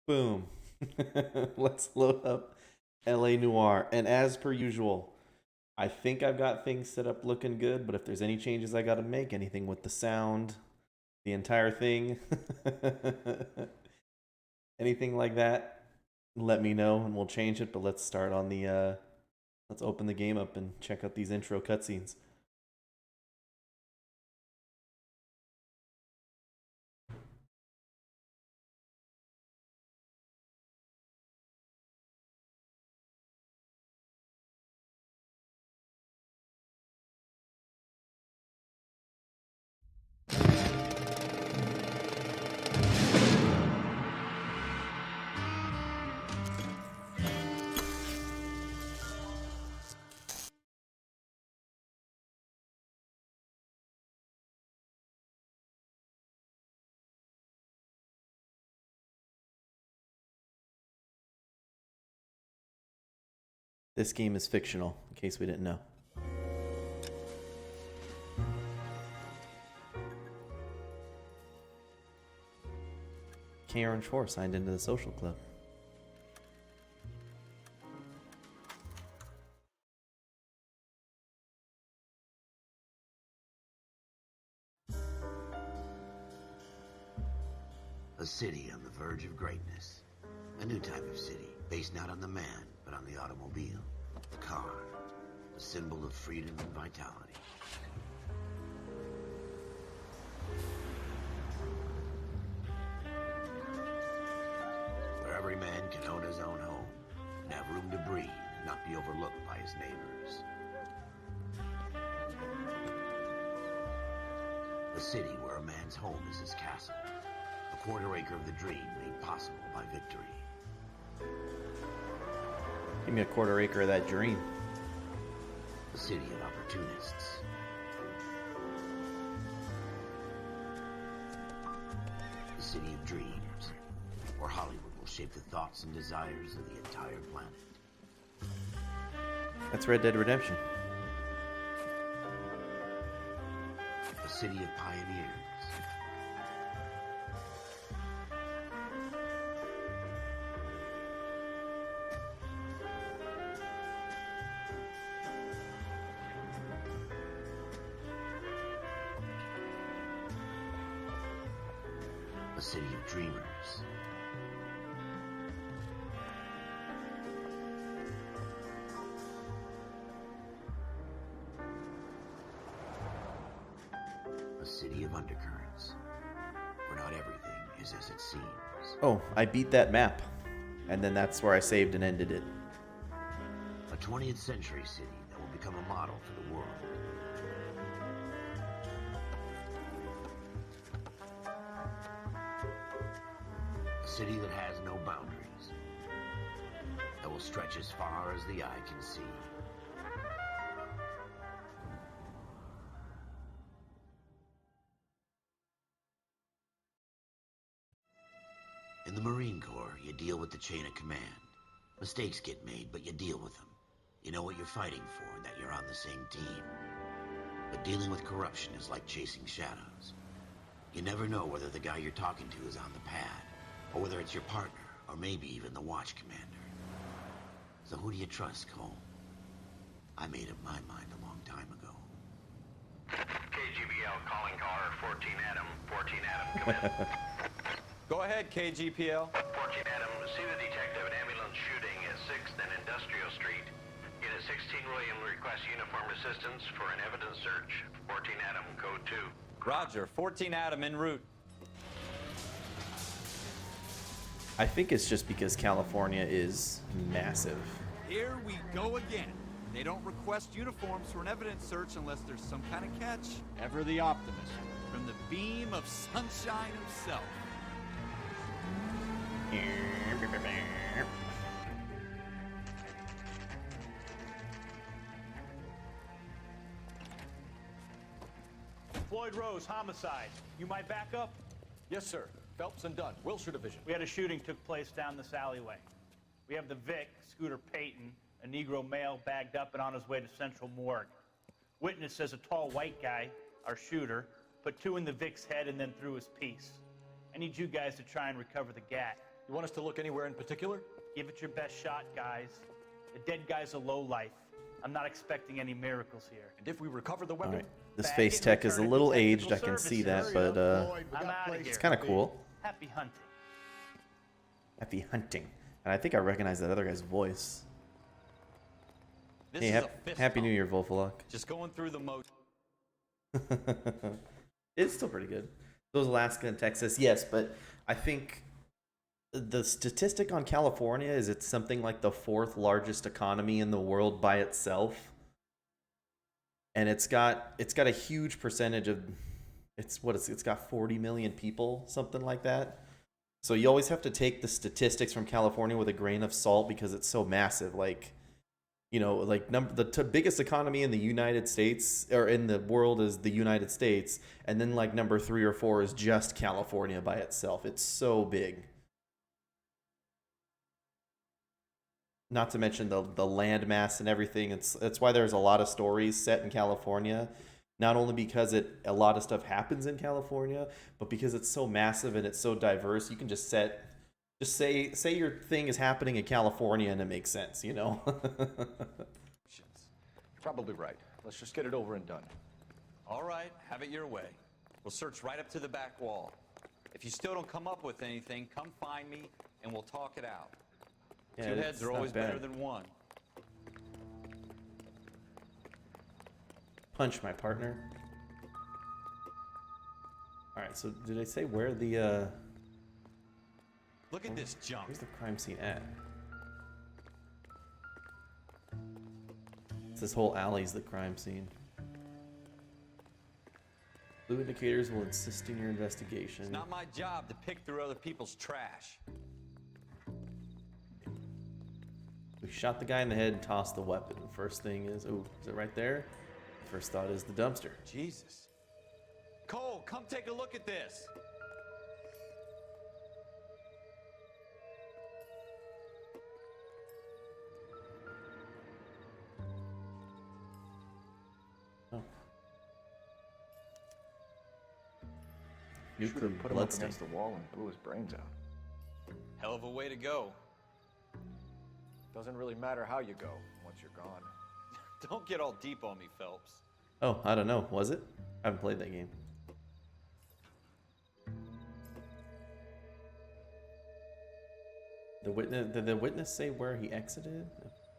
Boom. Let's load up LA Noire. And as per usual, I think I've got things set up looking good, but if there's any changes I got to make, anything with the sound, the entire thing, anything like that, let me know and we'll change it. But let's start on the, let's open the game up and check out these intro cutscenes. This game is fictional, in case we didn't know. Karen Shore signed into the social club. A city on the verge of greatness. A new type of city, based not on the man, but on the automobile. The car. A symbol of freedom and vitality. Where every man can own his own home, and have room to breathe, and not be overlooked by his neighbors. A city where a man's home is his castle. A quarter acre of the dream made possible by victory. Give me a quarter acre of that dream. A city of opportunists. A city of dreams, where Hollywood will shape the thoughts and desires of the entire planet. That's Red Dead Redemption. A city of pioneers. A city of dreamers. A city of undercurrents, where not everything is as it seems. Oh, I beat that map. And then that's where I saved and ended it. A 20th century city that will become a model for the world. A city that has no boundaries, that will stretch as far as the eye can see. In the Marine Corps, you deal with the chain of command. Mistakes get made, but you deal with them. You know what you're fighting for, and that you're on the same team. But dealing with corruption is like chasing shadows. You never know whether the guy you're talking to is on the pad, or whether it's your partner, or maybe even the watch commander. So who do you trust, Cole? I made up my mind a long time ago. KGBL calling caller 14 Adam. 14 Adam, come in. Go ahead, KGPL. 14 Adam, see the detective an ambulance shooting at 6th and Industrial Street. Unit 16 William requests uniform assistance for an evidence search. 14 Adam, code 2. Roger, 14 Adam en route. I think it's just because California is massive. Here we go again. They don't request uniforms for an evidence search unless there's some kind of catch. Ever the optimist. From the beam of sunshine himself. Floyd Rose, homicide. You might back up? Yes, sir. Phelps and Dunn, Wilshire Division. We had a shooting took place down this alleyway. We have the Vic, Scooter Payton, a Negro male bagged up and on his way to Central Morgue. Witness says a tall white guy, our shooter, put 2 in the Vic's head and then threw his piece. I need you guys to try and recover the gat. You want us to look anywhere in particular? Give it your best shot, guys. The dead guy's a lowlife. I'm not expecting any miracles here. And if we recover the All weapon? right. This Bag face it, tech is a return it little to aged. technical I can see services. that, but I'm out of here. it's kind of cool. Happy hunting. Happy hunting. And I think I recognize that other guy's voice. This Hey, is a fist Happy pump. New Year, Volfolok. Just going through the motion. It's still pretty good. Those Alaska and Texas, yes, but I think the statistic on California is it's something like the 4th largest economy in the world by itself. And it's got a huge percentage of it's got 40 million people, something like that. So you always have to take the statistics from California with a grain of salt because it's so massive. Like, you know, like the biggest economy in the United States or in the world is the United States, and then like number 3 or 4 is just California by itself. It's so big. Not to mention the land mass and everything. It's why there's a lot of stories set in California, not only because a lot of stuff happens in California, but because it's so massive and it's so diverse. You can just say your thing is happening in California and it makes sense, you know. You're probably right. Let's just get it over and done. All right, have it your way. We'll search right up to the back wall. If you still don't come up with anything, come find me and we'll talk it out. Yeah, 2 it's heads are not always bad. better than 1. Punch my partner. All right, so did I say where the Look at this junk. where's the crime scene at? This whole alley's the crime scene. Blue indicators will assist in your investigation. It's not my job to pick through other people's trash. We shot the guy in the head and tossed the weapon. The first thing is, oh, is it right there? First thought is the dumpster. Jesus. Cole, come take a look at this. Oh. Should Nuclear have put him up bloodstain. against the wall and blew his brains out. Hell of a way to go. Doesn't really matter how you go once you're gone. Don't get all deep on me, Phelps. Oh, I don't know. Was it? I haven't played that game. Did the witness say where he exited?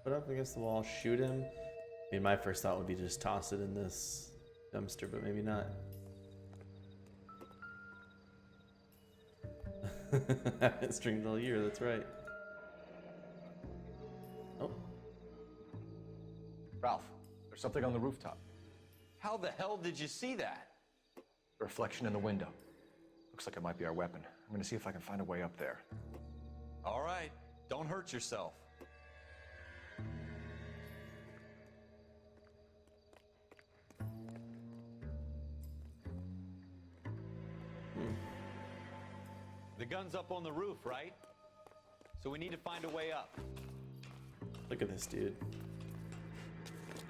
Put up against the wall, shoot him. I mean, my first thought would be to just toss it in this dumpster, but maybe not. Haven't streamed all year, that's right. Oh, Ralph, there's something on the rooftop. How the hell did you see that? A reflection in the window. Looks like it might be our weapon. I'm gonna see if I can find a way up there. All right, don't hurt yourself. The gun's up on the roof, right? So we need to find a way up. look at this dude.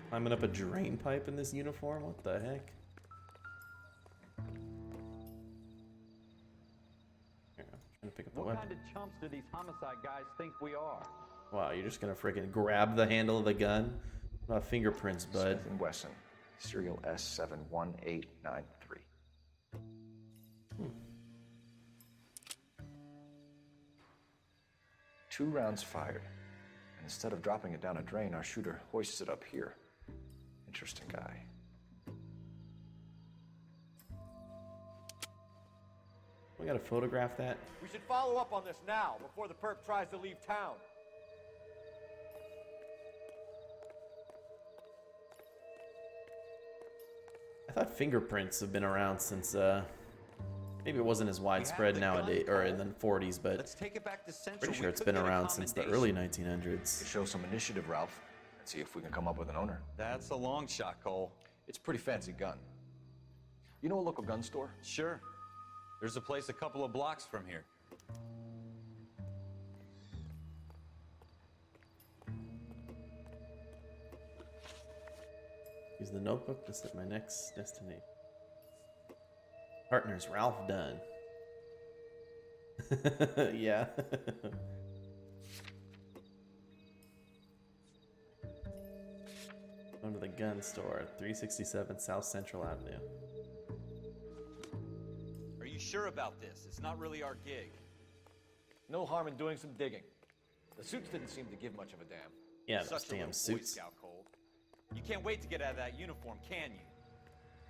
Climbing up a drain pipe in this uniform? What the heck? Here, I'm trying to pick up the What weapon. kind of chumps do these homicide guys think we are? Wow, you're just gonna freaking grab the handle of the gun? What about fingerprints, bud? Smith & Wesson, serial S71893. 2 rounds fired. And instead of dropping it down a drain, our shooter hoists it up here. Interesting guy. We gotta photograph that. We should follow up on this now, before the perp tries to leave town. I thought fingerprints have been around since, maybe it wasn't as widespread the nowadays, gun, or in Cole. the 40s, but Let's take it back to Central. pretty sure We it's could been get a around since the commendation. early To 1900s. show some initiative, Ralph, and see if we can come up with an owner. That's a long shot, Cole. It's a pretty fancy gun. You know a local gun store? Sure. There's a place a couple of blocks from here. Use the notebook to set my next destination. Partners, Ralph Dunn. Yeah. Going to the gun store, 367 South Central Avenue. Are you sure about this? It's not really our gig. No harm in doing some digging. The suits didn't seem to give much of a damn. Yeah, those Such a damn little Boy suits. Scout, Cole. You can't wait to get out of that uniform, can you?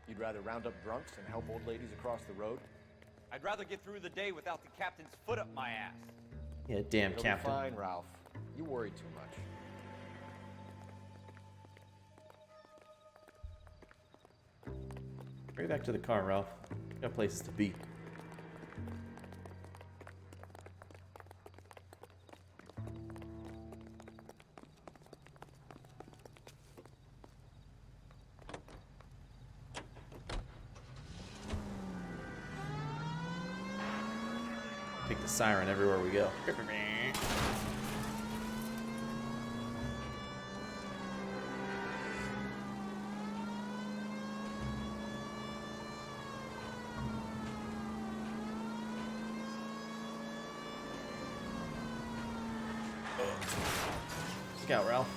You'd rather round up drunks and help old ladies across the road? I'd rather get through the day without the captain's foot up my ass. Yeah, damn You'll captain. be fine, Ralph. You worry too much. Hurry back to the car, Ralph. Got places to be. Take the siren everywhere we go. Look out, Ralph.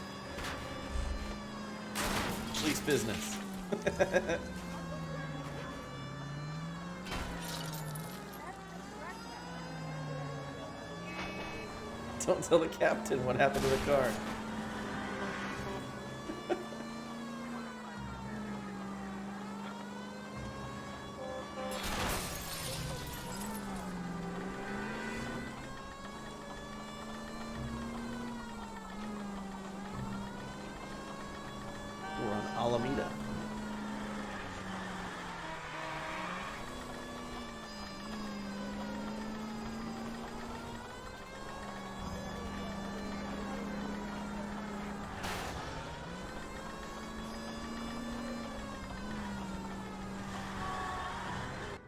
Police business. Don't tell the captain what happened to the car. We're on Alameda.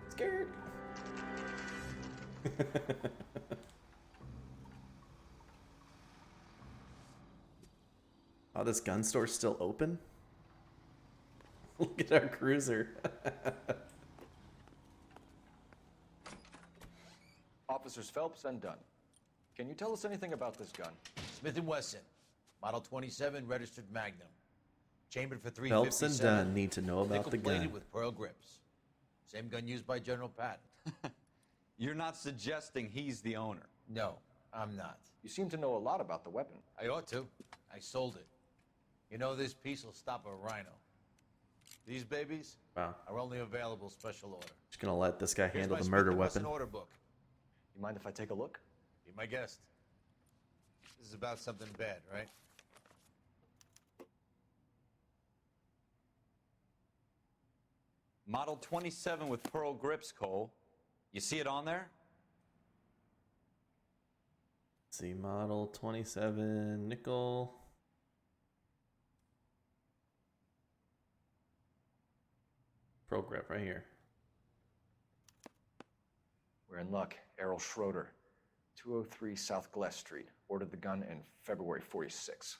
Scared. Oh, this gun store's still open? Look at our cruiser. Officers Phelps and Dunn. Can you tell us anything about this gun? Smith & Wesson, Model 27, registered Magnum. Chambered for Phelps and 357. Dunn need to know about the Nickel-plated gun. with pearl grips. Same gun used by General Patton. You're not suggesting he's the owner. No, I'm not. You seem to know a lot about the weapon. I ought to. I sold it. You know, this piece will stop a rhino. These babies Wow. are only available special order. Just gonna let this guy Here's handle my the murder Smith & Wesson weapon. order book. You mind if I take a look? Be my guest. This is about something bad, right? Model 27 with pearl grips, Cole. You see it on there? Let's see, model 27 nickel. Pro grip right here. We're in luck. Errol Schroeder, 203 South Gless Street. Ordered the gun in February 46.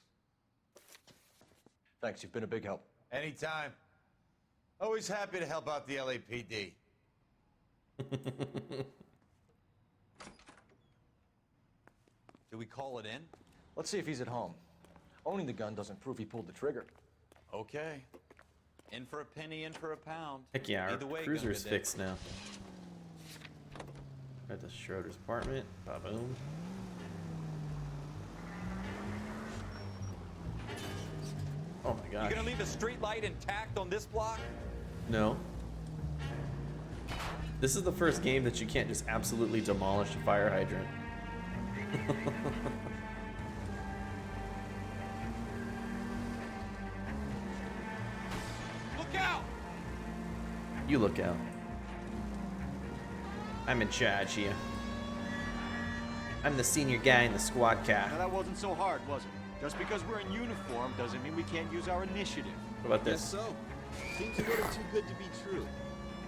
Thanks, you've been a big help. Anytime. Always happy to help out the LAPD. Do we call it in? Let's see if he's at home. Owning the gun doesn't prove he pulled the trigger. Okay. In for a penny, in for a pound. Heck yeah, our Either way, cruiser's gonna be fixed now. At the Schroeder's apartment. Ba-boom. Oh my You gosh. gonna leave a street light intact on this block? No. This is the first game that you can't just absolutely demolish a fire hydrant. Look out! You look out. I'm in charge here. I'm the senior guy in the squad car. Now that wasn't so hard, was it? Just because we're in uniform doesn't mean we can't use our initiative. What about Guess this? so. Seems a little too good to be true.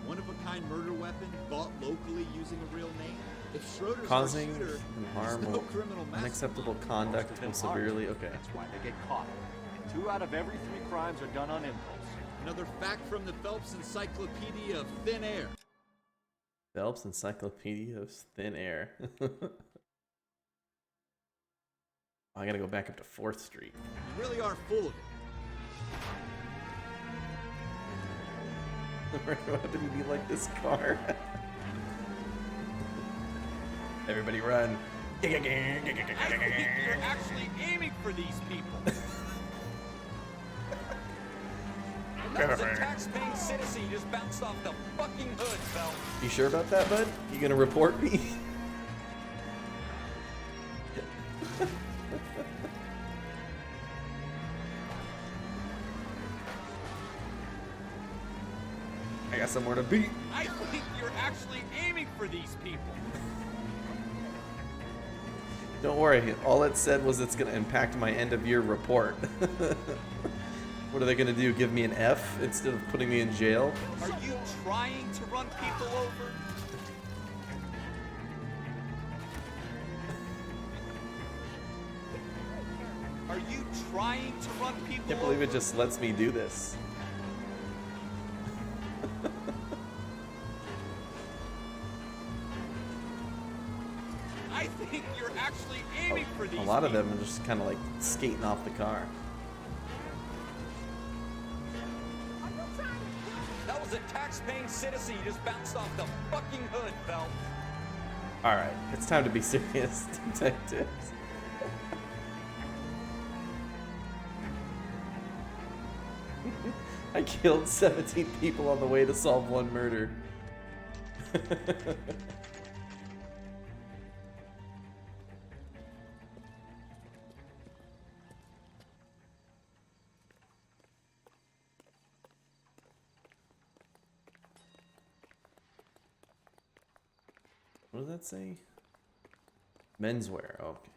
One-of-a-kind murder weapon bought locally using a real name. If Schroeder's Causing our shooter, harm there's no or criminal mastermind. unacceptable conduct Most of them will severely. aren't. Okay. That's why they get caught. And 2 out of every 3 crimes are done on impulse. Another fact from the Phelps Encyclopedia of Thin Air. Phelps Encyclopedia of Thin Air. I gotta go back up to 4th Street. You really are full of it. Why do we need like this car? Everybody run. I think you're actually aiming for these people. That was a tax-paying citizen. You just bounced off the fucking hood, Phelps. You sure about that, bud? You gonna report me? I got somewhere to be. I think you're actually aiming for these people. Don't worry. All it said was it's gonna impact my end of year report. What are they gonna do? Give me an F instead of putting me in jail? Are you trying to run people over? Are you trying to run people I can't believe over? it just lets me do this. I think you're actually aiming for these A lot of people. them are just kind of like skating off the car. That was a tax-paying citizen. You just bounced off the fucking hood, Phelps. Alright, it's time to be serious, detectives. I killed 17 people on the way to solve one murder. What does that say? Menswear. Oh, okay.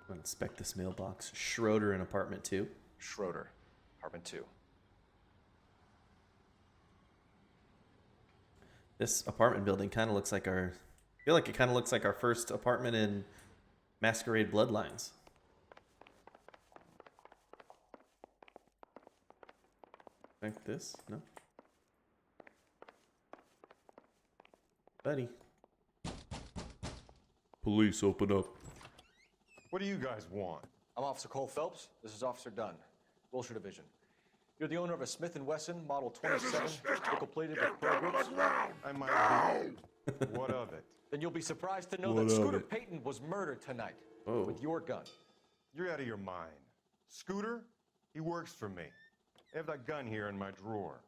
I'll inspect this mailbox. Schroeder in apartment 2. Schroeder, apartment 2. This apartment building kind of looks like our... I feel like it kind of looks like our first apartment in Masquerade Bloodlines. Like this? No? Buddy. Police, open up. What do you guys want? I'm Officer Cole Phelps. This is Officer Dunn, Wilshire Division. You're the owner of a Smith & Wesson Model 27, nickel-plated with pearl grips. I might be. What of it? Then you'll be surprised to know What that of Scooter it? Payton was murdered tonight Oh. with your gun. You're out of your mind. Scooter? He works for me. I have that gun here in my drawer.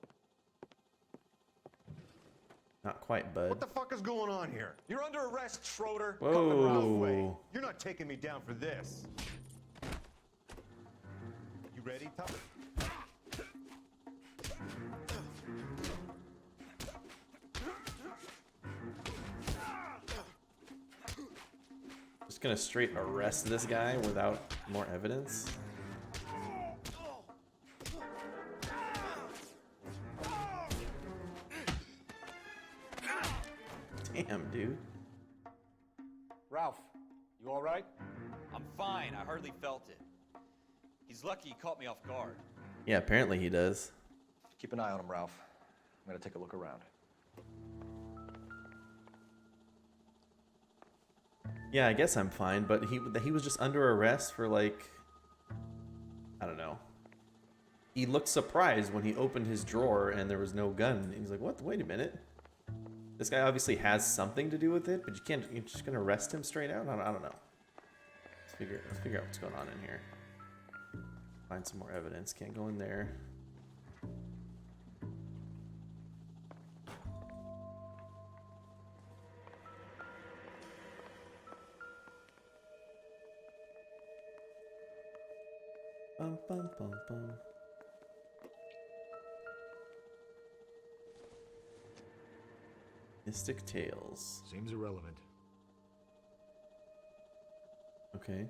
Not quite, bud. What the fuck is going on here? You're under arrest, Schroeder. No way. Whoa. You're not taking me down for this. You ready, Tuck? Just gonna straight arrest this guy without more evidence? Damn, dude. Ralph, you all right? I'm fine. I hardly felt it. He's lucky he caught me off guard. Yeah, apparently he does. Keep an eye on him, Ralph. I'm gonna take a look around. Yeah, I guess I'm fine, but he was just under arrest for like, I don't know. He looked surprised when he opened his drawer and there was no gun. He's like, "What? Wait a minute. This guy obviously has something to do with it, but you're just gonna arrest him straight out? I don't know. Let's figure out what's going on in here. Find some more evidence. Can't go in there. Bum, bum, bum, bum. Mystic Tales. Seems irrelevant. Okay.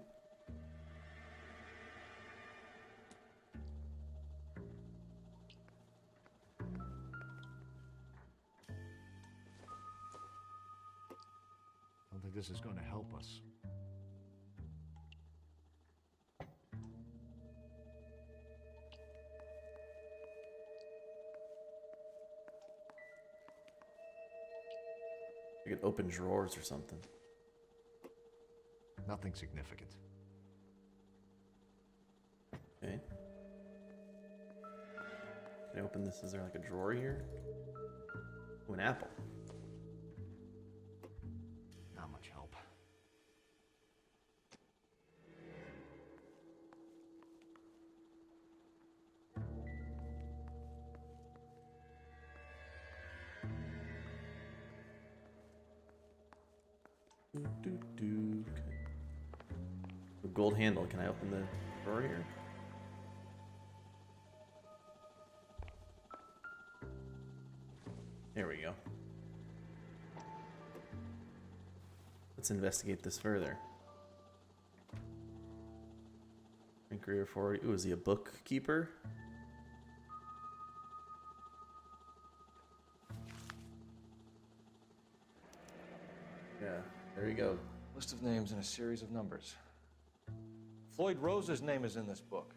I don't think this is going to help us. I could open drawers or something. Nothing significant. Okay. Can I open this? Is there like a drawer here? Oh, an apple. Not much help. Okay. The gold handle. Can I open the drawer here? There we go. Let's investigate this further. Career 40. Ooh, is he a bookkeeper? Yeah, there you go. List of names and a series of numbers. Floyd Rose's name is in this book.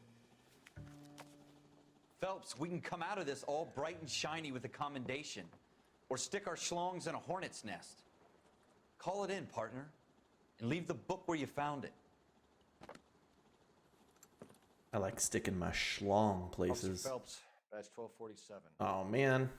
Phelps, we can come out of this all bright and shiny with a commendation. Or stick our schlongs in a hornet's nest. Call it in, partner. And leave the book where you found it. I like sticking my schlong places. Officer Phelps, badge 1247. Oh, man.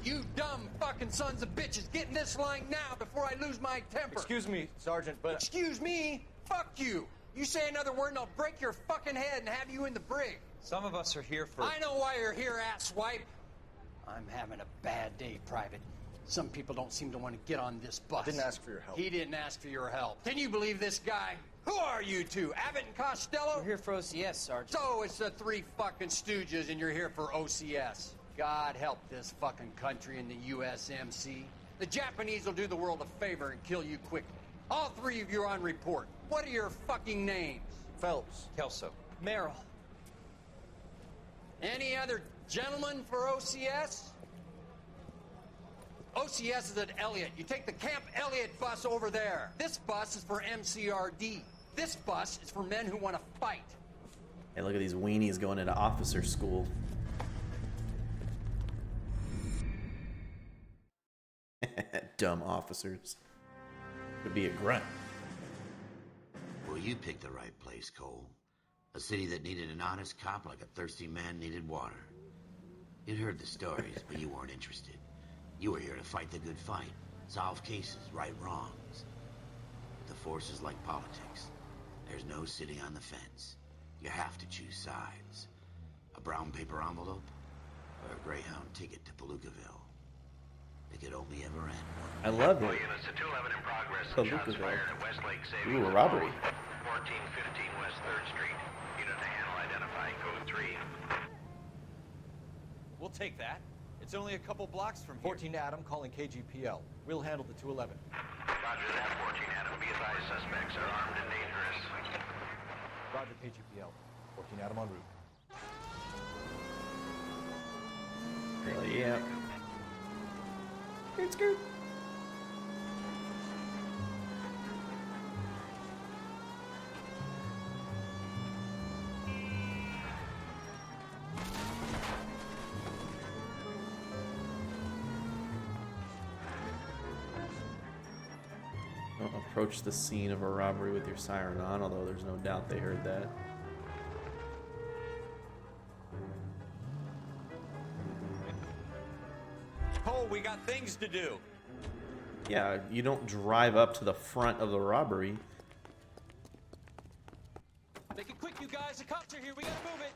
You dumb fucking sons of bitches, get in this line now before I lose my temper. Excuse me, Sergeant, but... Excuse me? Fuck you. You say another word and I'll break your fucking head and have you in the brig. Some of us are here for... I know why you're here, asswipe. I'm having a bad day, Private. Some people don't seem to want to get on this bus. Didn't ask for your help. He didn't ask for your help. Can you believe this guy? Who are you two? Abbott and Costello? We're here for OCS, Sergeant. So it's the three fucking stooges and you're here for OCS. God help this fucking country and the USMC. The Japanese will do the world a favor and kill you quickly. All three of you are on report. What are your fucking names? Phelps. Kelso. Merrill. Any other gentlemen for OCS? OCS is at Elliott. You take the Camp Elliott bus over there. This bus is for MCRD. This bus is for men who want to fight. Hey, look at these weenies going into officer school. Dumb officers. Could be a grunt. Well, you picked the right place, Cole. A city that needed an honest cop like a thirsty man needed water. You'd heard the stories, but you weren't interested. You were here to fight the good fight, solve cases, right wrongs. The force is like politics. There's no sitting on the fence. You have to choose sides. A brown paper envelope or a Greyhound ticket to Palookaville. It could only ever end. I love it. Units to 211 in progress. Shots fired at Westlake Savings. Ooh, a robbery. 1415 West 3rd Street. Unit to handle identify code 3. We'll take that. It's only a couple blocks from here. 14 Adam calling KGPL. We'll handle the 211. Roger that, 14 Adam. Be advised, suspects are armed and dangerous. Roger, KGPL. 14 Adam en route. Hell yeah. It's good. Don't approach the scene of a robbery with your siren on, although there's no doubt they heard that. Cole, we got things to do. Yeah, you don't drive up to the front of the robbery. Make it quick, you guys. The cops are here. We gotta move it.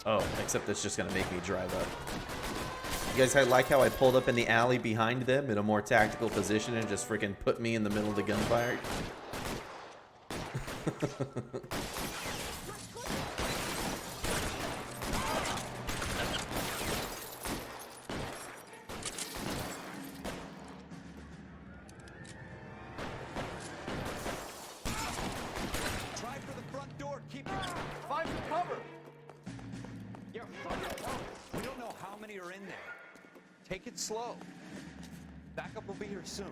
Oh, except it's just gonna make me drive up. You guys like how I pulled up in the alley behind them in a more tactical position and just freaking put me in the middle of the gunfire? We don't know how many are in there. Take it slow. Backup will be here soon.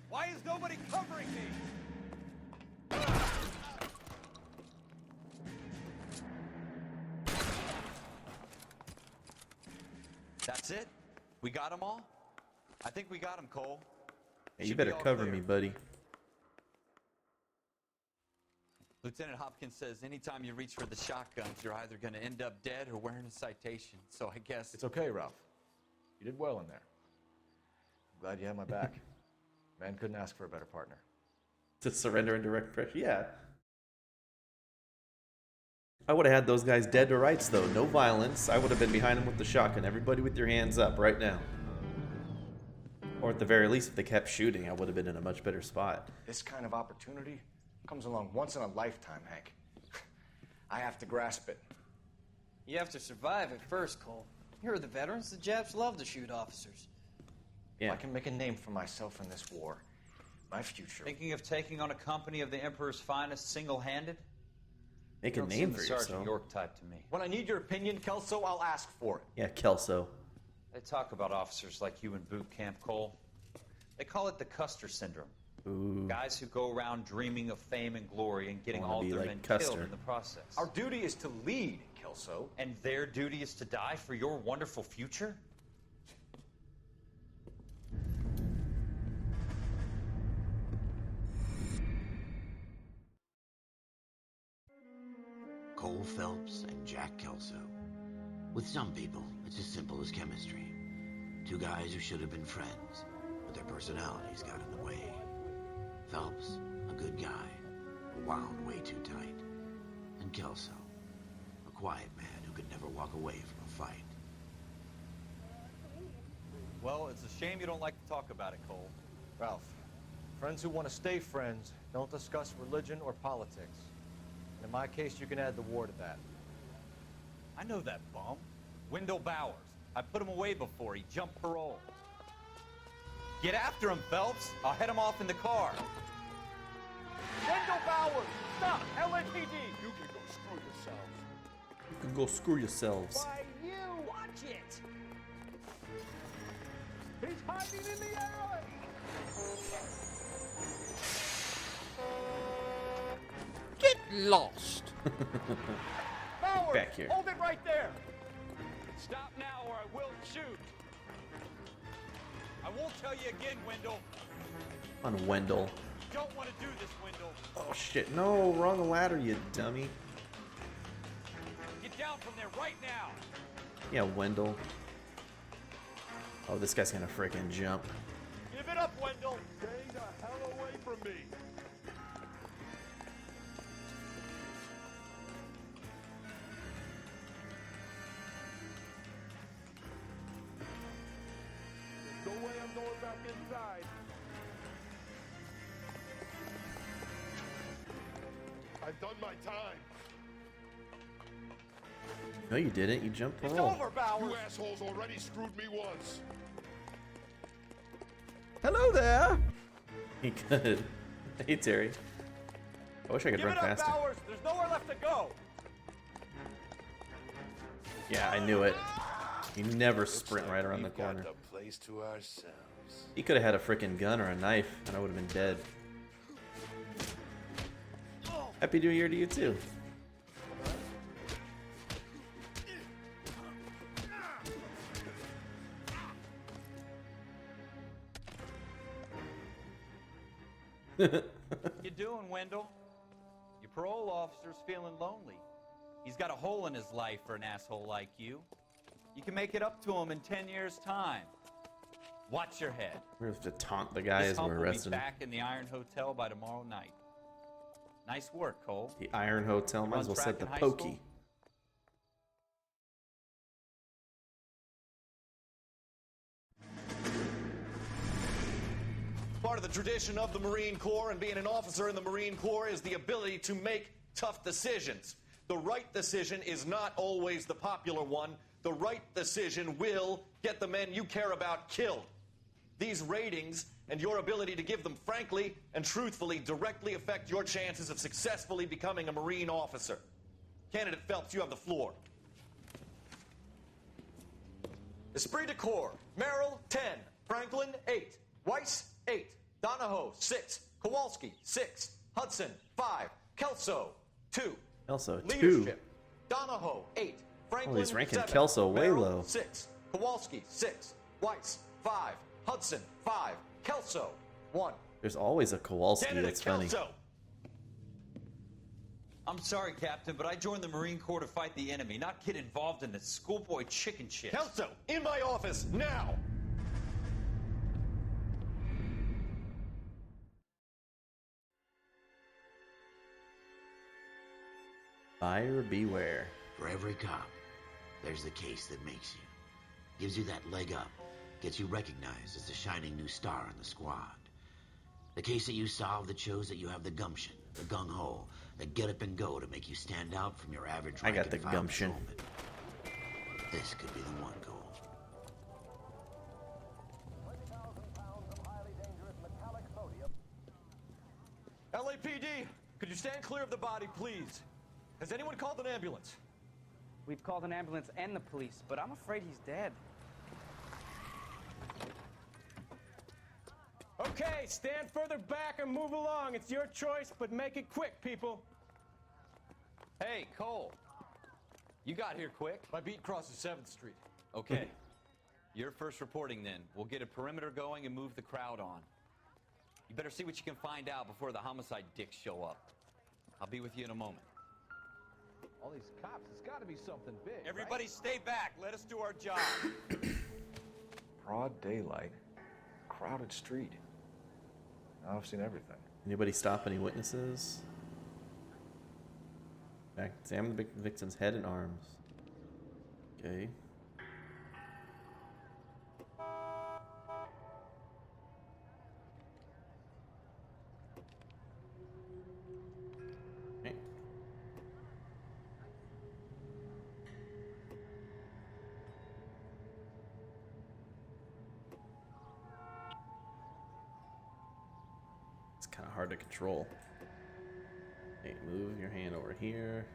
Why is nobody covering me? That's it? We got them all? I think we got them, Cole. Hey, you Should better be all cover clear. me, buddy. Lieutenant Hopkins says anytime you reach for the shotguns, you're either going to end up dead or wearing a citation. So I guess... It's okay, Ralph. You did well in there. I'm glad you had my back. Man couldn't ask for a better partner. To surrender and direct pressure. Yeah. I would have had those guys dead to rights, though. No violence. I would have been behind them with the shotgun. Everybody with your hands up right now. Or at the very least, if they kept shooting, I would have been in a much better spot. This kind of opportunity comes along once in a lifetime, Hank. I have to grasp it. You have to survive it first, Cole. Here are the veterans. The Japs love to shoot officers. Yeah. I can make a name for myself in this war. My future. Thinking of taking on a company of the Emperor's finest single-handed? Make a Don't name seem for the Sergeant yourself. York type to me. When I need your opinion, Kelso, I'll ask for it. Yeah, Kelso. They talk about officers like you in boot camp, Cole. They call it the Custer syndrome. Ooh. Guys who go around dreaming of fame and glory and getting Wanna all be their like men Custer. killed in the process. Our duty is to lead, Kelso. And their duty is to die for your wonderful future? Cole Phelps and Jack Kelso. With some people, it's as simple as chemistry. Two guys who should have been friends, but their personalities got in the way. Phelps, a good guy, but wound way too tight. And Kelso, a quiet man who could never walk away from a fight. Well, it's a shame you don't like to talk about it, Cole. Ralph, friends who want to stay friends don't discuss religion or politics. And in my case, you can add the war to that. I know that bum. Wendell Bowers. I put him away before. He jumped parole. Get after him, Phelps. I'll head him off in the car. Wendell Bowers! Stop! LAPD! You can go screw yourselves. You can go screw yourselves. Why, you! Watch it! He's hiding in the alley! Get lost! Bowers! Back here. Hold it right there! Stop now or I will shoot! I won't tell you again, Wendell. On Wendell. You don't want to do this, Wendell. Oh shit, no, wrong ladder, you dummy. Get down from there right now! Yeah, Wendell. Oh, this guy's gonna freaking jump. Give it up, Wendell! Stay the hell away from me! There's no way I'm going back inside. I've done my time. No, you didn't. You jumped It's parole. over, Bowers! You assholes already screwed me once. Hello there. He could. Hey, Terry. I wish I could Give run it up, faster. Bowers! There's nowhere left to go! Yeah, I knew it. You never sprint right around the corner. Got the place to ourselves. He could have had a freaking gun or a knife, and I would have been dead. Happy New Year to you too. You doing, Wendell? Your parole officer's feeling lonely. He's got a hole in his life for an asshole like you. You can make it up to him in 10 years' time. Watch your head. We're gonna have to taunt the guy This as hump we're will be arresting him. back in the Iron Hotel by tomorrow night. Nice work, Cole. The Iron Hotel. Might run as well track set the in high pokey. school? Part of the tradition of the Marine Corps and being an officer in the Marine Corps is the ability to make tough decisions. The right decision is not always the popular one. The right decision will get the men you care about killed. These ratings and your ability to give them frankly and truthfully directly affect your chances of successfully becoming a Marine officer. Candidate Phelps, you have the floor. Esprit de Corps, Merrill, 10. Franklin, 8. Weiss, 8. Donahoe, 6. Kowalski, 6. Hudson, 5. Kelso, 2. Kelso, 2. Leadership, Donahoe, 8. Franklin, Oh, he's ranking 7. Kelso way Merrill, low. 6. Kowalski, 6. Weiss, 5. Hudson, 5. Kelso, 1. There's always a Kowalski. Candidate That's funny. Kelso. I'm sorry, Captain, but I joined the Marine Corps to fight the enemy, not get involved in the schoolboy chicken shit. Kelso, in my office, now! Buyer beware. For every cop, there's the case that makes you. Gives you that leg up. Gets you recognized as the shining new star in the squad. The case that you solve that shows that you have the gumption, the gung-ho, the get up and go to make you stand out from your average I got rank the and file gumption. patrolman. This could be the one, Cole. LAPD, could you stand clear of the body, please? Has anyone called an ambulance? We've called an ambulance and the police, but I'm afraid he's dead. Okay, stand further back and move along. It's your choice, but make it quick, people. Hey, Cole. You got here quick. My beat crosses 7th Street. Okay. You're first reporting then. We'll get a perimeter going and move the crowd on. You better see what you can find out before the homicide dicks show up. I'll be with you in a moment. All these cops, it's got to be something big. Everybody stay back. Let us do our job. Broad daylight, crowded street. Now I've seen everything. Anybody stop any witnesses? Back, examine the victim's head and arms. Okay. Okay. It's kind of hard to control. Okay, move your hand over here.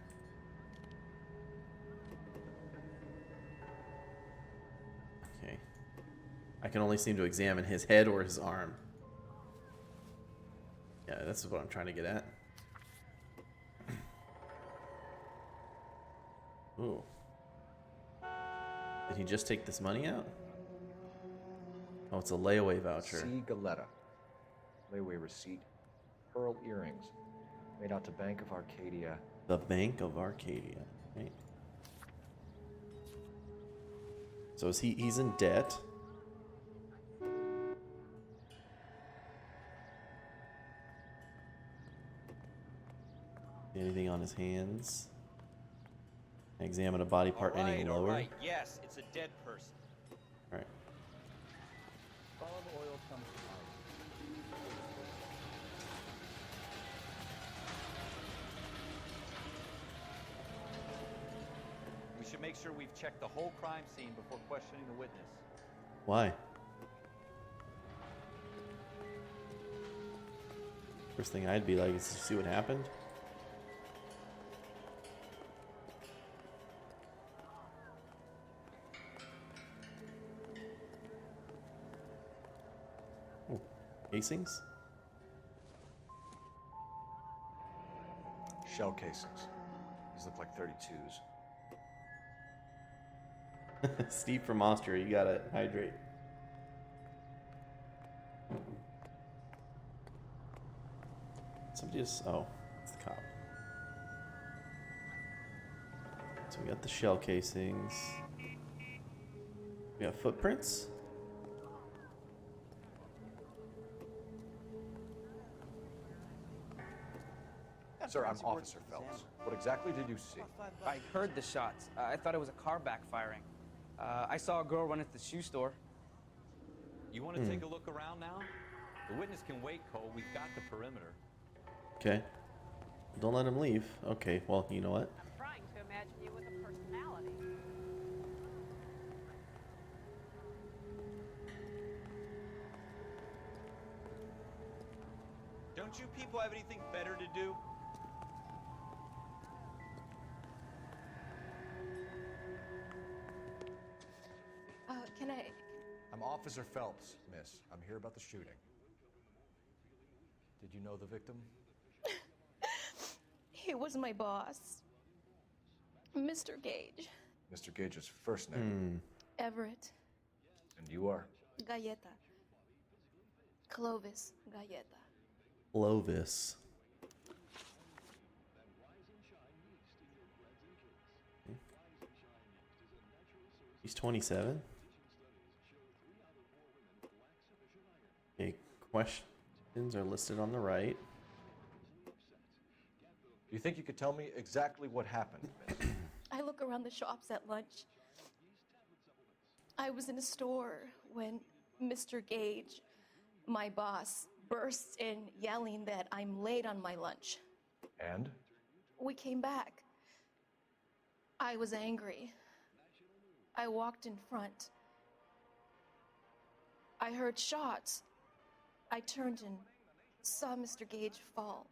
Okay. I can only seem to examine his head or his arm. Yeah, this is what I'm trying to get at. Ooh. Did he just take this money out? Oh, it's a layaway voucher. C. Galetta. Layaway receipt. Pearl earrings. Made out to Bank of Arcadia. The Bank of Arcadia. Right. So is he's in debt. Anything on his hands? Examine a body part any lower. All right. Yes, it's a dead person. All right. Olive oil comes to We should make sure we've checked the whole crime scene before questioning the witness. Why? First thing I'd be like is to see what happened. Oh, casings? Shell casings. These look like 32s. Steve from Austria, you gotta hydrate. Somebody just. Oh, it's the cop. So we got the shell casings. We got footprints. Sir, I'm Officer Phelps. What exactly did you see? I heard the shots. I thought it was a car backfiring. I saw a girl run into the shoe store. You want to take a look around now? The witness can wait, Cole. We've got the perimeter. Okay. Don't let him leave. Okay, well, you know what? I'm trying to imagine you with a personality. Don't you people have anything better to do? Officer Phelps, miss. I'm here about the shooting. Did you know the victim? He was my boss, Mr. Gage. Mr. Gage's first name. Everett. And you are? Galleta. Clovis Galleta. Clovis. He's 27. Okay, questions are listed on the right. Do you think you could tell me exactly what happened, miss? I look around the shops at lunch. I was in a store when Mr. Gage, my boss, bursts in yelling that I'm late on my lunch. And? We came back. I was angry. I walked in front. I heard shots. I turned and saw Mr. Gage fall.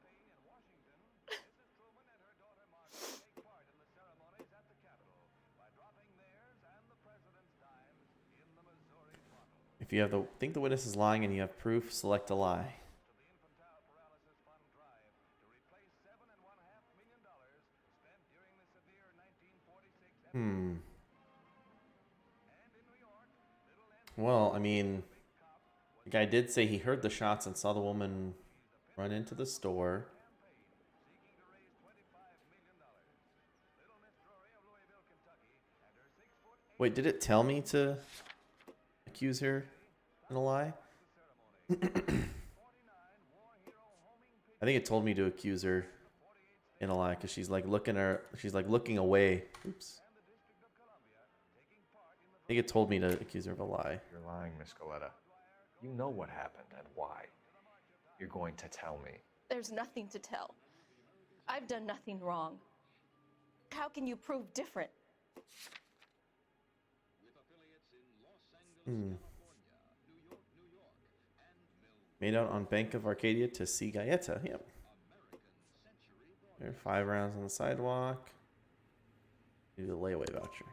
If you think the witness is lying and you have proof, select a lie. Well, I mean, the guy did say he heard the shots and saw the woman run into the store. Wait, did it tell me to accuse her in a lie? I think it told me to accuse her in a lie because she's like looking away. Oops. I think it told me to accuse her of a lie. You're lying, Miss Galleta. You know what happened and why. You're going to tell me. There's nothing to tell. I've done nothing wrong. How can you prove different? Made out on Bank of Arcadia to see Galleta. Yep. There are 5 rounds on the sidewalk. Do the layaway voucher.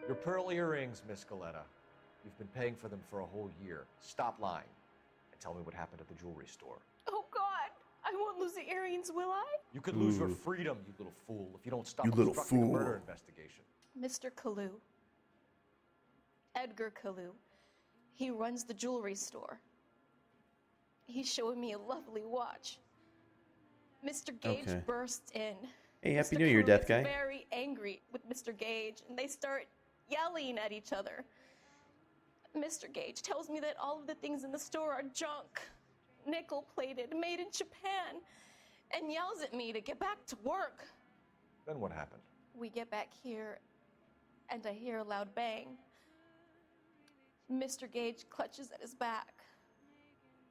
Your pearl earrings, Miss Galleta. You've been paying for them for a whole year. Stop lying and tell me what happened at the jewelry store. Oh, God. I won't lose the earrings, will I? You could lose your freedom, you little fool, if you don't stop You little obstructing a fool. murder investigation. Mr. Kalu. Edgar Kalu. He runs the jewelry store. He's showing me a lovely watch. Mr. Gage Okay. bursts in. Hey, Happy Mr. New Year, Kalu Death gets Guy. very angry with Mr. Gage, and they start yelling at each other. Mr. Gage tells me that all of the things in the store are junk, nickel-plated, made in Japan, and yells at me to get back to work. Then what happened? We get back here, and I hear a loud bang. Mr. Gage clutches at his back.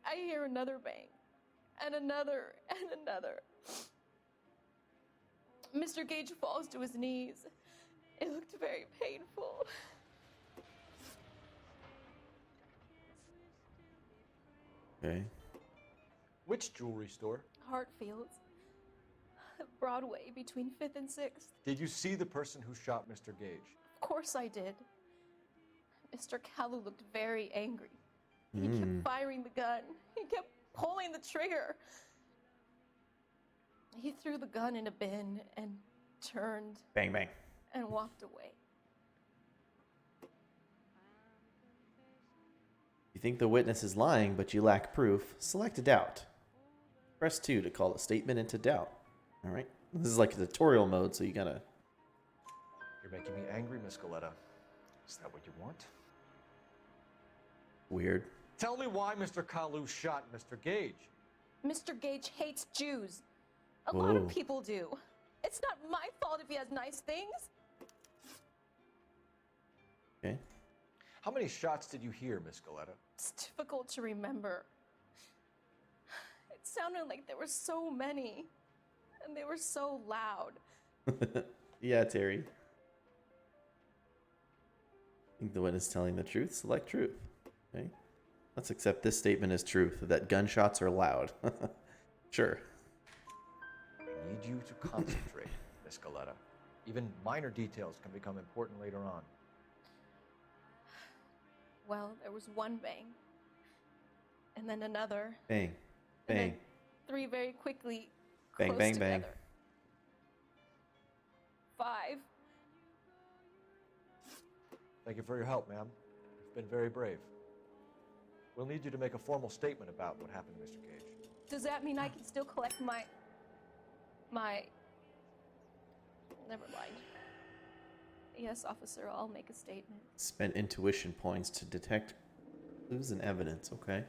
I hear another bang, and another, and another. Mr. Gage falls to his knees. It looked very painful. Okay. Which jewelry store? Hartfield's. Broadway, between 5th and 6th. Did you see the person who shot Mr. Gage? Of course I did. Mr. Kalu looked very angry. He kept firing the gun. He kept pulling the trigger. He threw the gun in a bin and turned Bang, bang. and walked away. You think the witness is lying, but you lack proof, select a doubt. Press 2 to call a statement into doubt. Alright? This is like a tutorial mode, so you gotta... You're making me angry, Miss Galleta. Is that what you want? Weird. Tell me why Mr. Kalu shot Mr. Gage. Mr. Gage hates Jews. A lot of Whoa. people do. It's not my fault if he has nice things. Okay. How many shots did you hear, Miss Galleta? It's difficult to remember. It sounded like there were so many, and they were so loud. Yeah, Terry. Think the witness telling the truth? Select truth. Okay. Let's accept this statement as truth, that gunshots are loud. Sure. I need you to concentrate, Miss Galleta. Even minor details can become important later on. Well, there was one bang. And then another. Bang. And Bang. then 3 very quickly. Bang, close bang, together. bang. 5. Thank you for your help, ma'am. You've been very brave. We'll need you to make a formal statement about what happened to Mr. Gage. Does that mean I can still collect my... Never mind. Yes, officer, I'll make a statement. Spend intuition points to detect clues and evidence. Okay.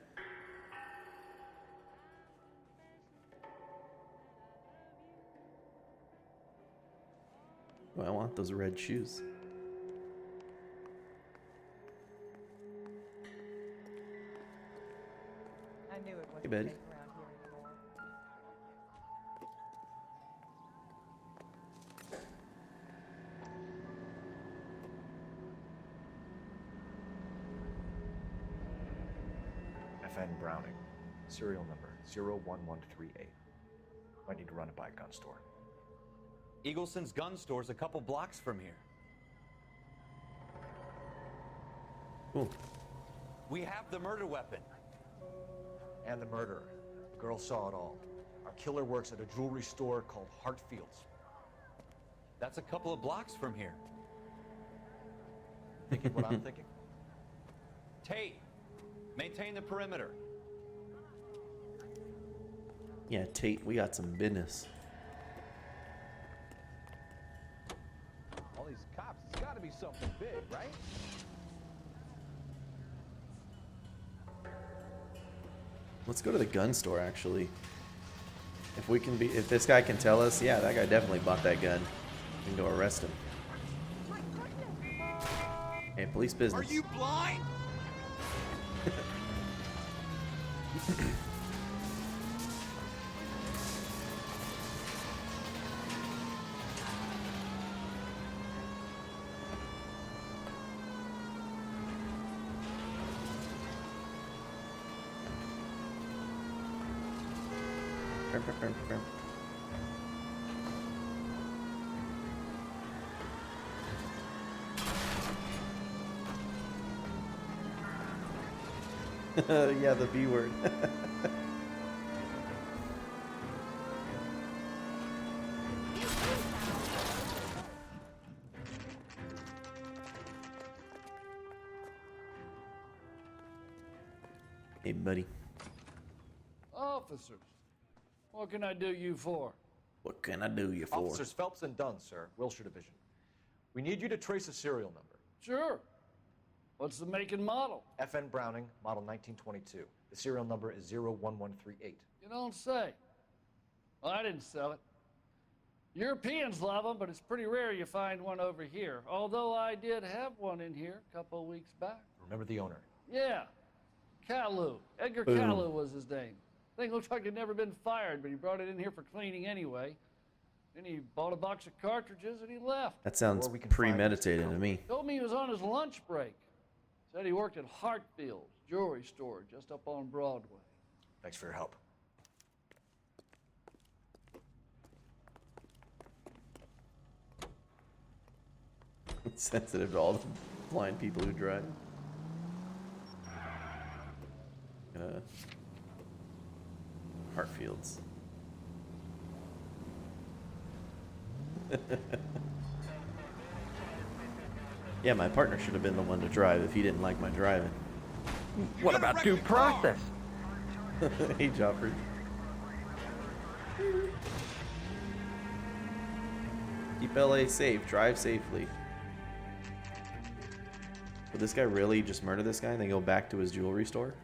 Oh, I want those red shoes. I knew it Hey, wasn't Betty. safe around here anymore. FN Browning, serial number 01138. I need to run it by a gun store. Eagleson's gun store's a couple blocks from here. Cool. We have the murder weapon. And the murderer. The girl saw it all. Our killer works at a jewelry store called Hartfield's. That's a couple of blocks from here. Thinking what I'm thinking? Tate, maintain the perimeter. Yeah, Tate, we got some business. All these cops, it's got to be something big, right? Let's go to the gun store, actually. If this guy can tell us, yeah, that guy definitely bought that gun. We can go arrest him. Hey, police business. Are you blind? Yeah, the B word. Hey, buddy. Officers, what can I do you for? What can I do you for? Officers Phelps and Dunn, sir, Wilshire Division. We need you to trace a serial number. Sure. What's the make and model? FN Browning, model 1922. The serial number is 01138. You don't say. Well, I didn't sell it. Europeans love them, but it's pretty rare you find one over here. Although I did have one in here a couple of weeks back. Remember the owner? Yeah. Kalu. Edgar Boom. Kalu was his name. Thing looked like it'd never been fired, but he brought it in here for cleaning anyway. Then he bought a box of cartridges and he left. That sounds premeditated to me. Told me he was on his lunch break. Said he worked at Hartfield's jewelry store just up on Broadway. Thanks for your help. It's sensitive to all the blind people who drive. Hartfield's. Yeah, my partner should have been the one to drive if he didn't like my driving. What about due process? Hey, Joffrey. Keep LA safe. Drive safely. Would this guy really just murder this guy and then go back to his jewelry store?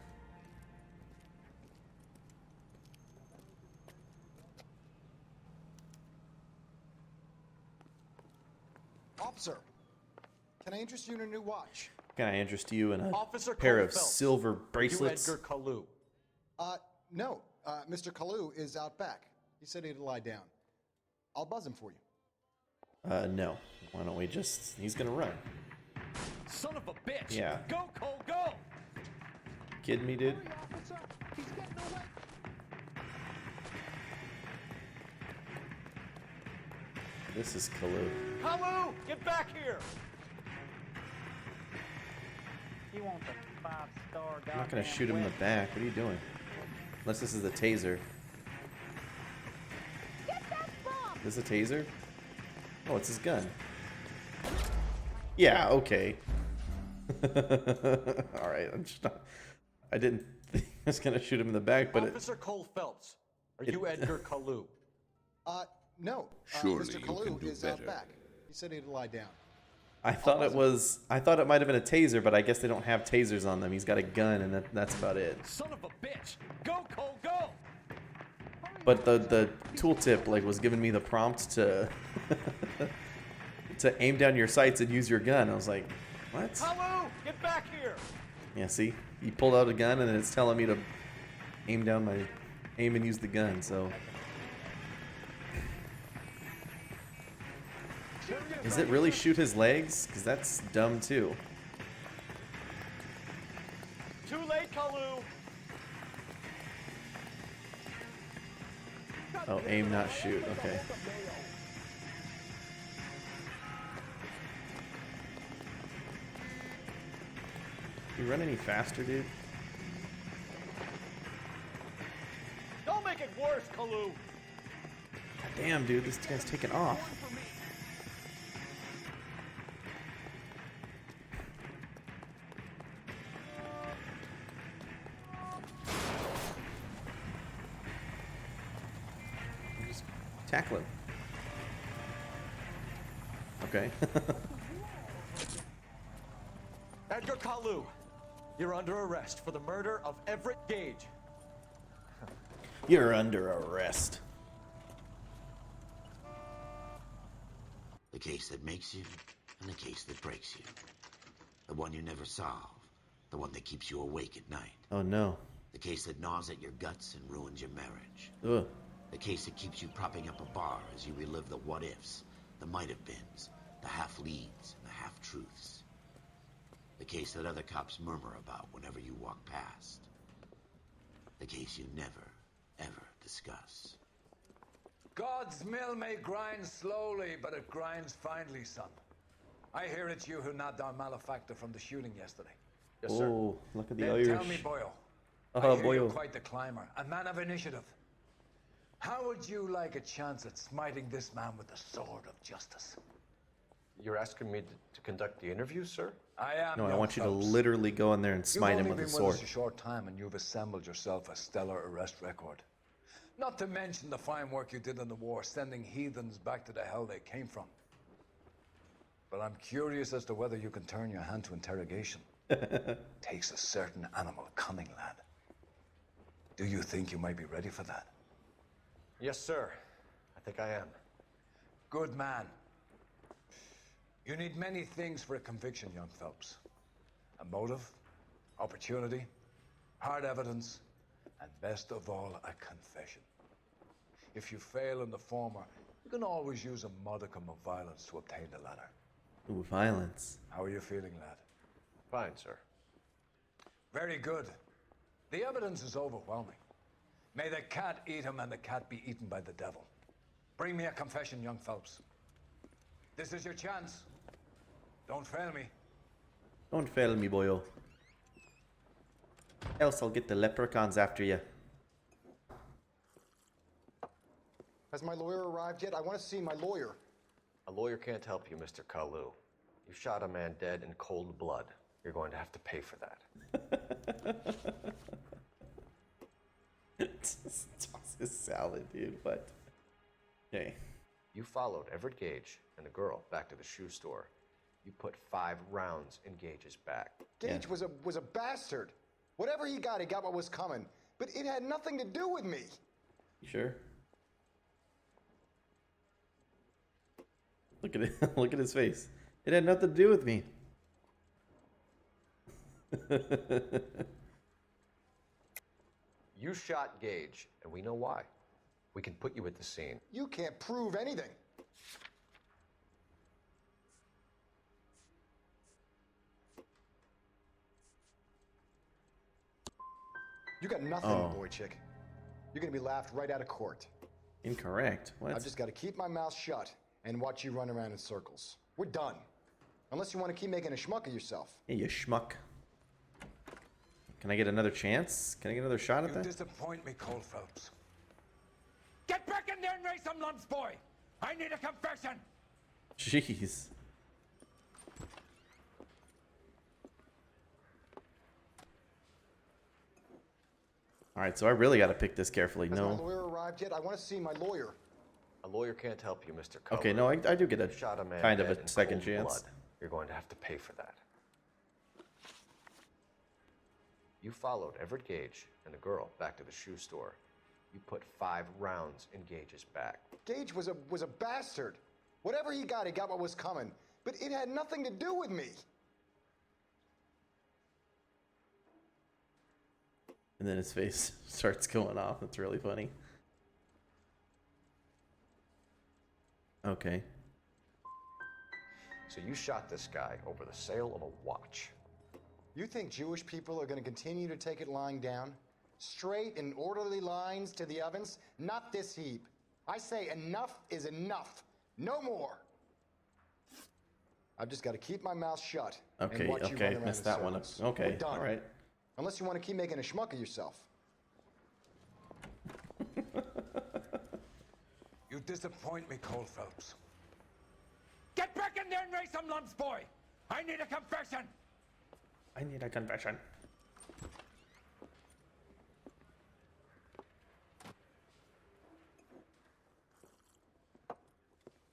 Officer, can I interest you in a new watch? Can I interest you in a Officer pair Cole of Phelps. silver Are you bracelets? Edgar Kalu? No. Mr. Kalu is out back. He said he'd lie down. I'll buzz him for you. No. Why don't we just... He's gonna run. Son of a bitch! Yeah. Go, Cole, go! Kidding me, dude? This is Kalu. Kalu, get back here! He won't. rockstar. I'm not gonna shoot him in the back. What are you doing? Unless this is a taser. This is a taser? Oh, it's his gun. Yeah, okay. Alright, I'm just not... I didn't think I was gonna shoot him in the back, but Officer Cole Phelps, are you Edgar Kalu? No. Surely Mr. you Kalu can do is out better. back. He said he'd lie down. I thought it was... I thought it might have been a taser, but I guess they don't have tasers on them. He's got a gun, and that's about it. Son of a bitch! Go, Cole, go! But the tooltip like was giving me the prompt to to aim down your sights and use your gun. I was like, what? Hello! Get back here! Yeah, see, he pulled out a gun and then it's telling me to aim and use the gun. So, does it really shoot his legs? Because that's dumb too. Too late, Kalu! Oh, aim, not shoot. Okay. You run any faster, dude? Don't make it worse, Kalu! Damn, dude, this guy's taking off. Just tackle him. Okay. Edgar Kalu, you're under arrest for the murder of Everett Gage. You're under arrest. The case that makes you, and the case that breaks you. The one you never solve. The one that keeps you awake at night. Oh no. The case that gnaws at your guts and ruins your marriage. Ugh. The case that keeps you propping up a bar as you relive the what-ifs, the might-have-beens, the half-leads, and the half-truths. The case that other cops murmur about whenever you walk past. The case you never, ever discuss. God's mill may grind slowly, but it grinds finely, son. I hear it's you who nabbed our malefactor from the shooting yesterday. Yes, sir. Oh, look at the then Irish. Tell me, Boyle. Oh, I hear Boyle. you're quite the climber, a man of initiative. How would you like a chance at smiting this man with the sword of justice? You're asking me to conduct the interview, sir? I am. No, I young want you to Phelps. literally go in there and smite him You've with only a been with sword. us a short time, and you've assembled yourself a stellar arrest record. Not to mention the fine work you did in the war, sending heathens back to the hell they came from. But I'm curious as to whether you can turn your hand to interrogation. Takes a certain animal cunning, lad. Do you think you might be ready for that? Yes, sir. I think I am. Good man. You need many things for a conviction, young Phelps. A motive, opportunity, hard evidence, and best of all, a confession. If you fail in the former, you can always use a modicum of violence to obtain the latter. Ooh, violence. How are you feeling, lad? Fine, sir. Very good. The evidence is overwhelming. May the cat eat him and the cat be eaten by the devil. Bring me a confession, young Phelps. This is your chance. Don't fail me. Don't fail me, boyo. Else I'll get the leprechauns after you. Has my lawyer arrived yet? I want to see my lawyer. A lawyer can't help you, Mr. Kalu. You shot a man dead in cold blood. You're going to have to pay for that. Toss his salad, dude. What? Okay. You followed Everett Gage and the girl back to the shoe store. You put 5 rounds in Gage's back. Gage was a bastard. Whatever he got what was coming. But it had nothing to do with me. You sure? Look at it. Look at his face. It had nothing to do with me. You shot Gage, and we know why. We can put you at the scene. You can't prove anything. You got nothing, Oh. boy chick. You're gonna be laughed right out of court. Incorrect. What? I've just got to keep my mouth shut and watch you run around in circles. We're done. Unless you want to keep making a schmuck of yourself. Hey, you schmuck. Can I get another chance? Can I get another shot at You that? disappoint me, Cole Phelps. Get back in there and raise some lumps, boy! I need a confession! Jeez. Alright, so I really got to pick this carefully. Has my No. lawyer arrived yet? I want to see my lawyer. A lawyer can't help you, Mr. Cullen. Okay, no, I do get a You shot a man kind of dead a in second cold chance. blood. You're going to have to pay for that. You followed Everett Gage and the girl back to the shoe store. You put 5 rounds in Gage's back. Gage was a bastard. Whatever he got what was coming. But it had nothing to do with me. And then his face starts going off. That's really funny. Okay. So you shot this guy over the sale of a watch. You think Jewish people are going to continue to take it lying down? Straight and orderly lines to the ovens? Not this heap. I say enough is enough. No more. I've just got to keep my mouth shut. Okay, and watch you okay, run around missed in that one. circles. Okay, We're done. all right. Unless you want to keep making a schmuck of yourself. You disappoint me, Cole Phelps. Get back in there and raise some lumps, boy! I need a confession! I need a confession.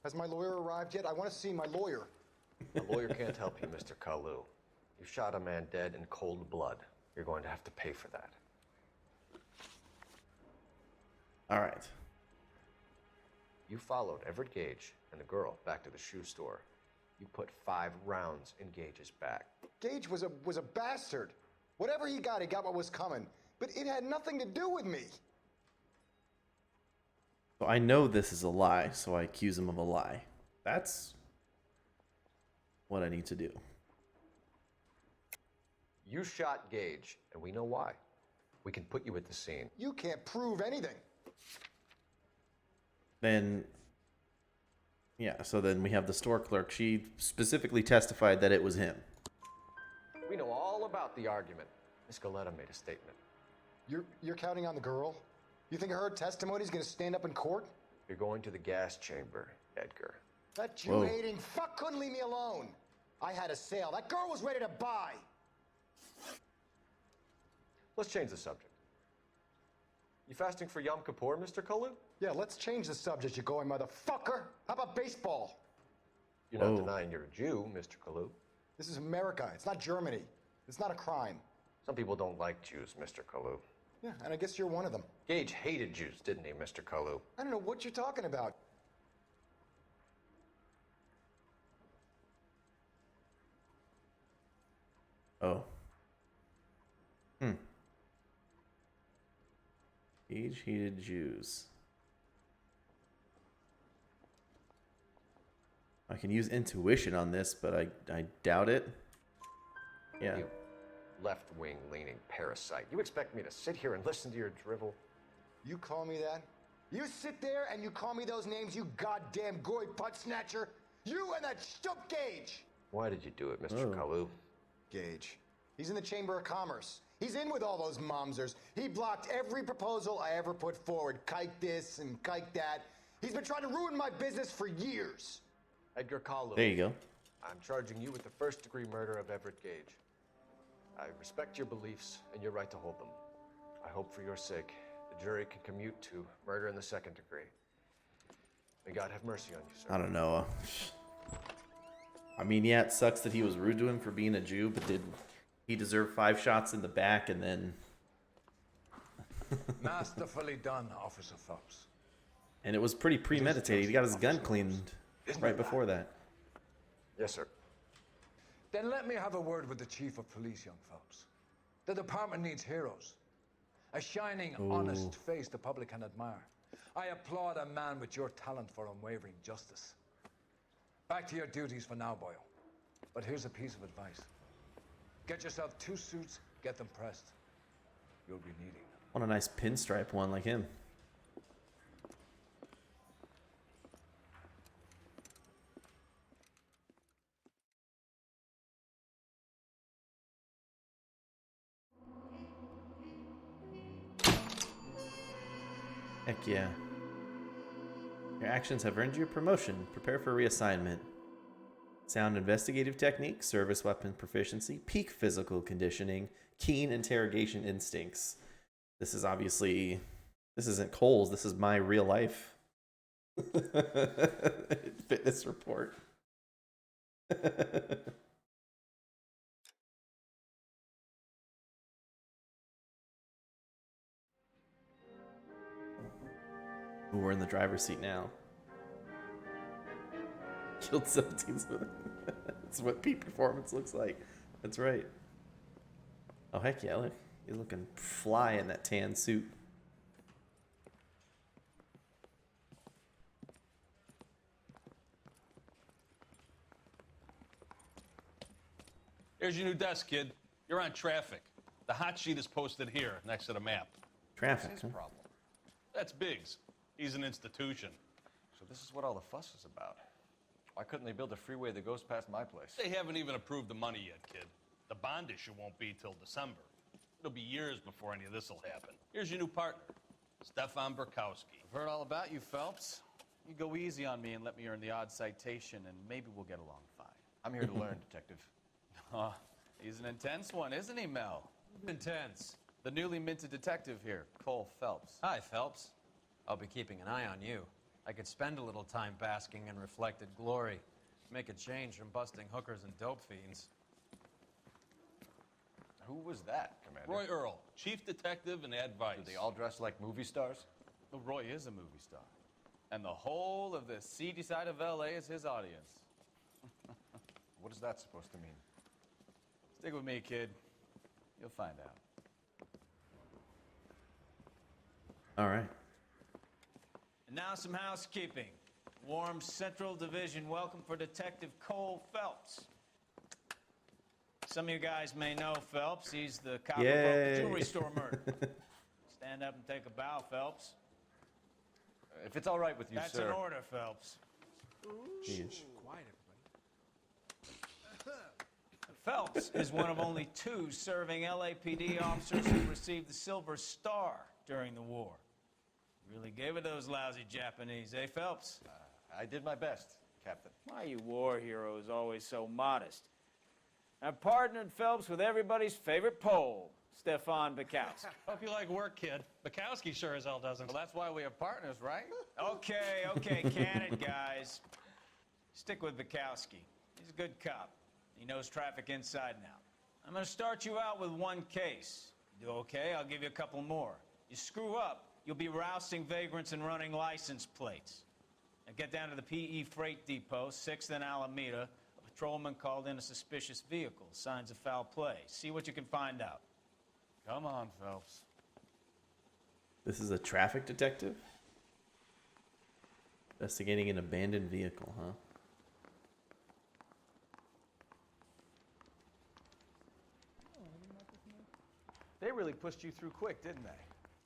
Has my lawyer arrived yet? I want to see my lawyer. A lawyer can't help you, Mr. Kalu. You shot a man dead in cold blood. You're going to have to pay for that. All right. You followed Everett Gage and the girl back to the shoe store. You put 5 rounds in Gage's back. Gage was a bastard. Whatever he got what was coming. But it had nothing to do with me. So I know this is a lie, so I accuse him of a lie. That's what I need to do. You shot Gage, and we know why. We can put you at the scene. You can't prove anything. Then, yeah, so then we have the store clerk. She specifically testified that it was him. We know all about the argument. Miss Galetta made a statement. You're counting on the girl? You think her testimony is going to stand up in court? You're going to the gas chamber, Edgar. That Jew-hating fuck couldn't leave me alone. I had a sale. That girl was ready to buy. Let's change the subject. You fasting for Yom Kippur, Mr. Kalu? Yeah, let's change the subject, you going motherfucker. How about baseball? You're not denying you're a Jew, Mr. Kalu. This is America. It's not Germany. It's not a crime. Some people don't like Jews, Mr. Kalu. Yeah, and I guess you're one of them. Gage hated Jews, didn't he, Mr. Kalu? I don't know what you're talking about. Oh. Gage hated Jews. I can use intuition on this, but I doubt it. Yeah. You left-wing leaning parasite. You expect me to sit here and listen to your drivel? You call me that? You sit there and you call me those names, you goddamn goy butt snatcher? You and that stup Gage! Why did you do it, Mr. Kalu? Gage. He's in the Chamber of Commerce. He's in with all those momsers. He blocked every proposal I ever put forward. Kike this and kike that. He's been trying to ruin my business for years. Edgar Kalu. There you go. I'm charging you with the first-degree murder of Everett Gage. I respect your beliefs and your right to hold them. I hope for your sake the jury can commute to murder in the second degree. May God have mercy on you, sir. I don't know. I mean, yeah, it sucks that he was rude to him for being a Jew, but did he deserve 5 shots in the back and then... Masterfully done, Officer Phelps. And it was pretty premeditated. He got his gun cleaned right before that. Yes, sir. Then let me have a word with the Chief of Police, young Phelps. The department needs heroes. A shining, honest face the public can admire. I applaud a man with your talent for unwavering justice. Back to your duties for now, Boyle. But here's a piece of advice. Get yourself 2 suits, get them pressed. You'll be needing them. What a nice pinstripe one like him. Heck yeah. Your actions have earned you a promotion. Prepare for reassignment. Sound investigative technique, service weapon proficiency, peak physical conditioning, keen interrogation instincts. This is obviously... This isn't Cole's. This is my real life fitness report. Ooh, we're in the driver's seat now. Killed 17. That's what peak performance looks like. That's right. Oh, heck yeah. Look, you're looking fly in that tan suit. Here's your new desk, kid. You're on traffic. The hot sheet is posted here, next to the map. Traffic, What's his problem? That's Biggs. He's an institution. So this is what all the fuss is about. Why couldn't they build a freeway that goes past my place? They haven't even approved the money yet, kid. The bond issue won't be till December. It'll be years before any of this will happen. Here's your new partner, Stefan Burkowski. I've heard all about you, Phelps. You go easy on me and let me earn the odd citation, and maybe we'll get along fine. I'm here to learn, Detective. Oh, he's an intense one, isn't he, Mel? Intense. The newly minted detective here, Cole Phelps. Hi, Phelps. I'll be keeping an eye on you. I could spend a little time basking in reflected glory. Make a change from busting hookers and dope fiends. Who was that, Commander? Roy Earl, chief detective and advice. Do they all dress like movie stars? Well, Roy is a movie star. And the whole of the seedy side of L.A. is his audience. What is that supposed to mean? Stick with me, kid. You'll find out. All right. And now some housekeeping. Warm Central Division welcome for Detective Cole Phelps. Some of you guys may know Phelps. He's the cop who broke the jewelry store murder. Stand up and take a bow, Phelps. If it's all right with you, That's sir. an order, Phelps. Jeez. Quiet, Phelps is one of only 2 serving LAPD officers who received the Silver Star during the war. Really gave it those lousy Japanese, eh, Phelps? I did my best, Captain. Why are you war heroes always so modest? I've partnered Phelps with everybody's favorite Pole, Stefan Burkowski. Hope you like work, kid. Bukowski sure as hell doesn't. Well, that's why we have partners, right? Okay, can it, guys. Stick with Bukowski. He's a good cop. He knows traffic inside and out. I'm going to start you out with 1 case. You do okay, I'll give you a couple more. You screw up, you'll be rousting vagrants and running license plates. Now get down to the PE Freight Depot, 6th and Alameda. A patrolman called in a suspicious vehicle. Signs of foul play. See what you can find out. Come on, Phelps. This is a traffic detective? Investigating an abandoned vehicle, huh? They really pushed you through quick, didn't they?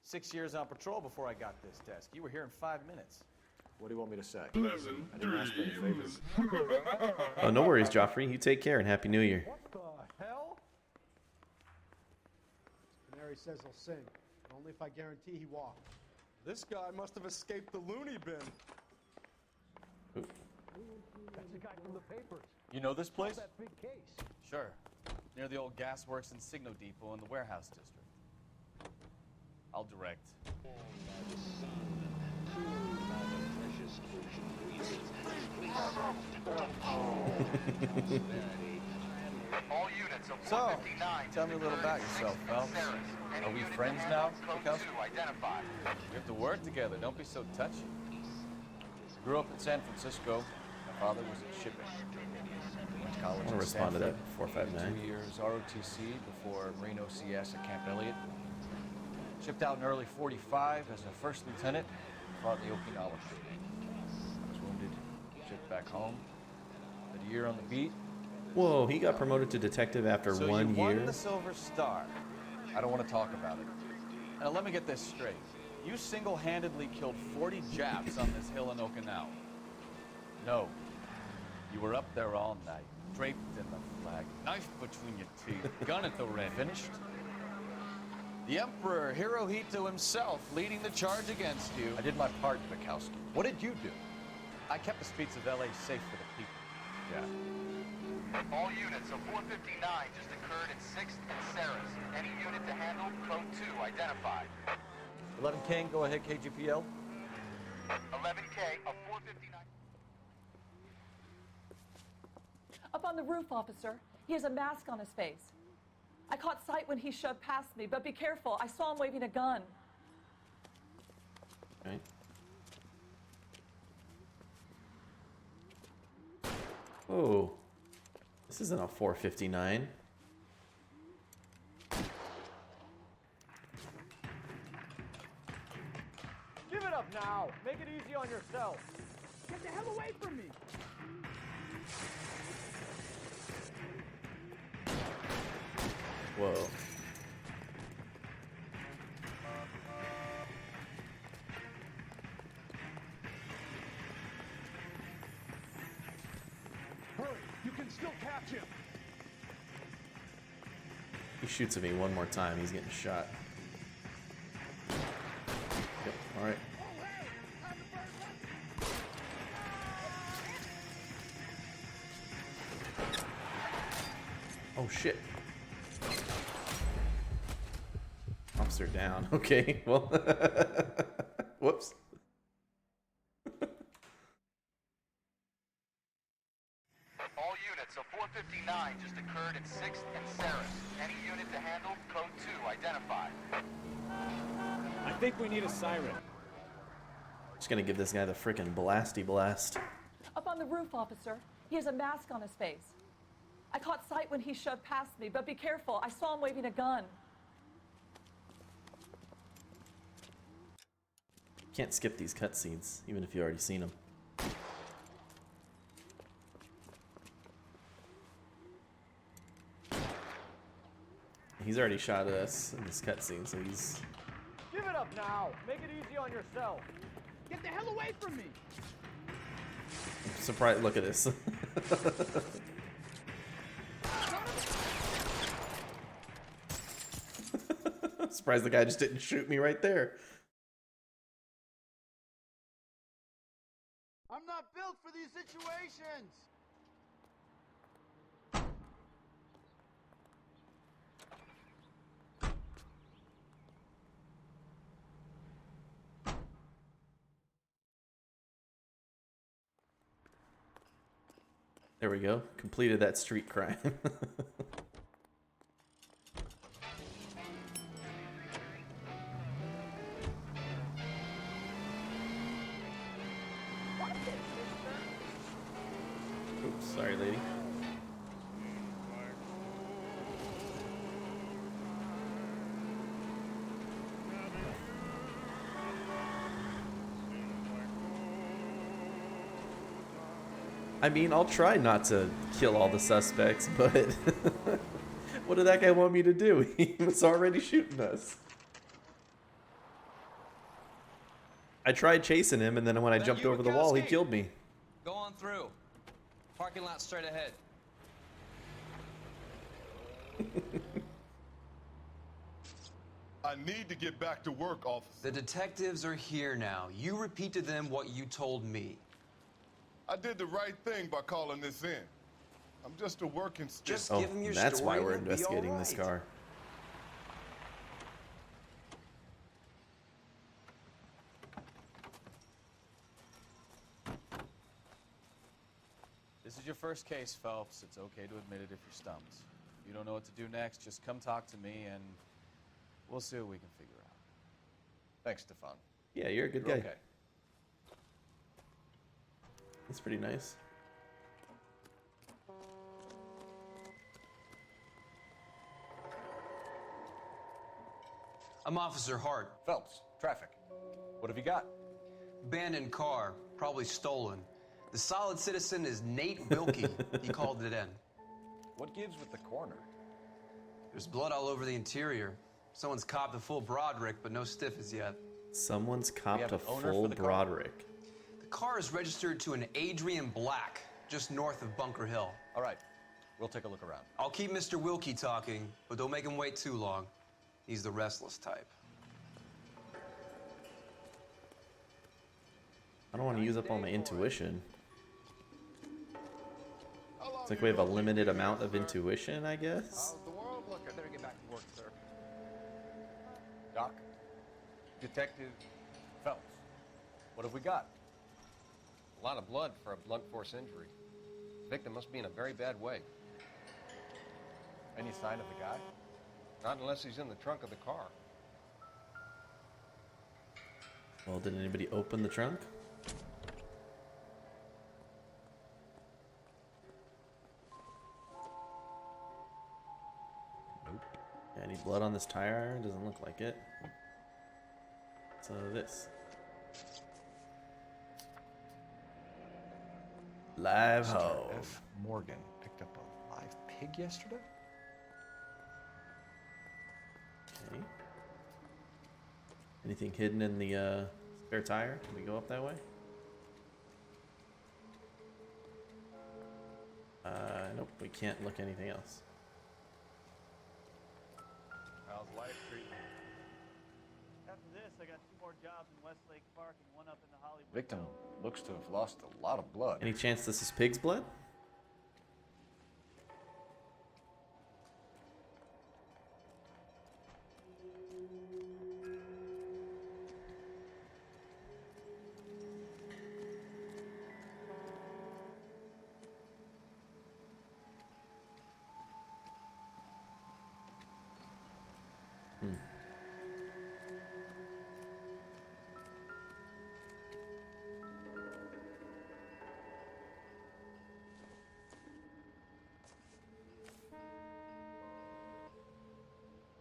6 years on patrol before I got this desk. You were here in 5 minutes. What do you want me to say? I didn't ask for any favors. Oh, no worries, Joffrey. You take care and Happy New Year. What the hell? Canary says he'll sing, but only if I guarantee he walked. This guy must have escaped the loony bin. That's the guy from the papers. You know this place? That big case. Sure. Near the old gasworks and Signo Depot in the warehouse district. I'll direct. So, tell me a little about yourself, Phelps. Are we friends now, Bukowski? We have to work together. Don't be so touchy. Grew up in San Francisco. My father was in shipping. Went to college I want to in respond to Stanford. that 459. 2 years ROTC before Marine OCS at Camp Elliott. Shipped out in early 45 as a first lieutenant. Fought in the Okinawa War. I was wounded. Shipped back home. Did a year on the beat. Whoa, he got promoted to detective after So 1 you year? won the Silver Star. I don't want to talk about it. Now let me get this straight. You single-handedly killed 40 Japs on this hill in Okinawa. No. You were up there all night, draped in the flag, knife between your teeth, gun at the ready. Finished? The Emperor Hirohito himself leading the charge against you. I did my part, Bukowski. What did you do? I kept the streets of LA safe for the people. Yeah. All units of 459 just occurred at 6th and Sarah's. Any unit to handle, code 2 identified. 11 King, go ahead, KGPL. 11K of 459. Up on the roof, officer. He has a mask on his face. I caught sight when he shoved past me, but be careful. I saw him waving a gun. Okay. Oh, this isn't a 459. Give it up now. Make it easy on yourself. Get the hell away from me. Whoa. Hurry, you can still catch him. He shoots at me one more time, he's getting shot. Yep, alright. Oh shit. Officer down. Okay, well. Whoops. All units of 459 just occurred at 6th and Sarah's. Any unit to handle, code 2 identified. I think we need a siren. Just gonna give this guy the frickin' blasty blast. Up on the roof, officer. He has a mask on his face. I caught sight when he shoved past me, but be careful. I saw him waving a gun. Can't skip these cutscenes, even if you already seen them. He's already shot at us in this cutscene, so he's... Give it up now. Make it easy on yourself. Get the hell away from me. I'm surprised. Look at this. I'm surprised the guy just didn't shoot me right there. I'm not built for these situations. There we go. Completed that street crime. Oops, sorry, lady. I mean, I'll try not to kill all the suspects, but what did that guy want me to do? He was already shooting us. I tried chasing him, and then when I jumped over the wall, he killed me. Go on through. Parking lot straight ahead. I need to get back to work, officer. The detectives are here now. You repeat to them what you told me. I did the right thing by calling this in. I'm just a working student. Just give him your that's story why we're and it'll be all investigating this right. car. This is your first case, Phelps. It's okay to admit it if you're stumped. If you don't know what to do next, just come talk to me and we'll see what we can figure out. Thanks, Stefan. Yeah, you're a good guy. Okay. That's pretty nice. I'm Officer Hart. Phelps, traffic. What have you got? Abandoned car, probably stolen. The solid citizen is Nate Wilkie. He called it in. What gives with the corner? There's blood all over the interior. Someone's copped a full Broderick, but no stiff as yet. Someone's copped a full Broderick. The car is registered to an Adrian Black, just north of Bunker Hill. All right, we'll take a look around. I'll keep Mr. Wilkie talking, but don't make him wait too long. He's the restless type. I don't want to use up all my intuition. It's like we have a limited amount of intuition, I guess. How's the world looking? Better get back to work, sir. Doc, Detective Phelps, what have we got? A lot of blood for a blunt force injury. The victim must be in a very bad way. Any sign of the guy? Not unless he's in the trunk of the car. Well, did anybody open the trunk? Nope. Yeah, any blood on this tire iron? Doesn't look like it. So this. Live Mr. hog. F. Morgan picked up a live pig yesterday? Okay. Anything hidden in the spare tire? Can we go up that way? Nope, we can't look anything else. How's life treating you? After this, I got 2 more jobs in Westlake Park and 1 up in the Hollywood. Victim looks to have lost a lot of blood. Any chance this is pig's blood?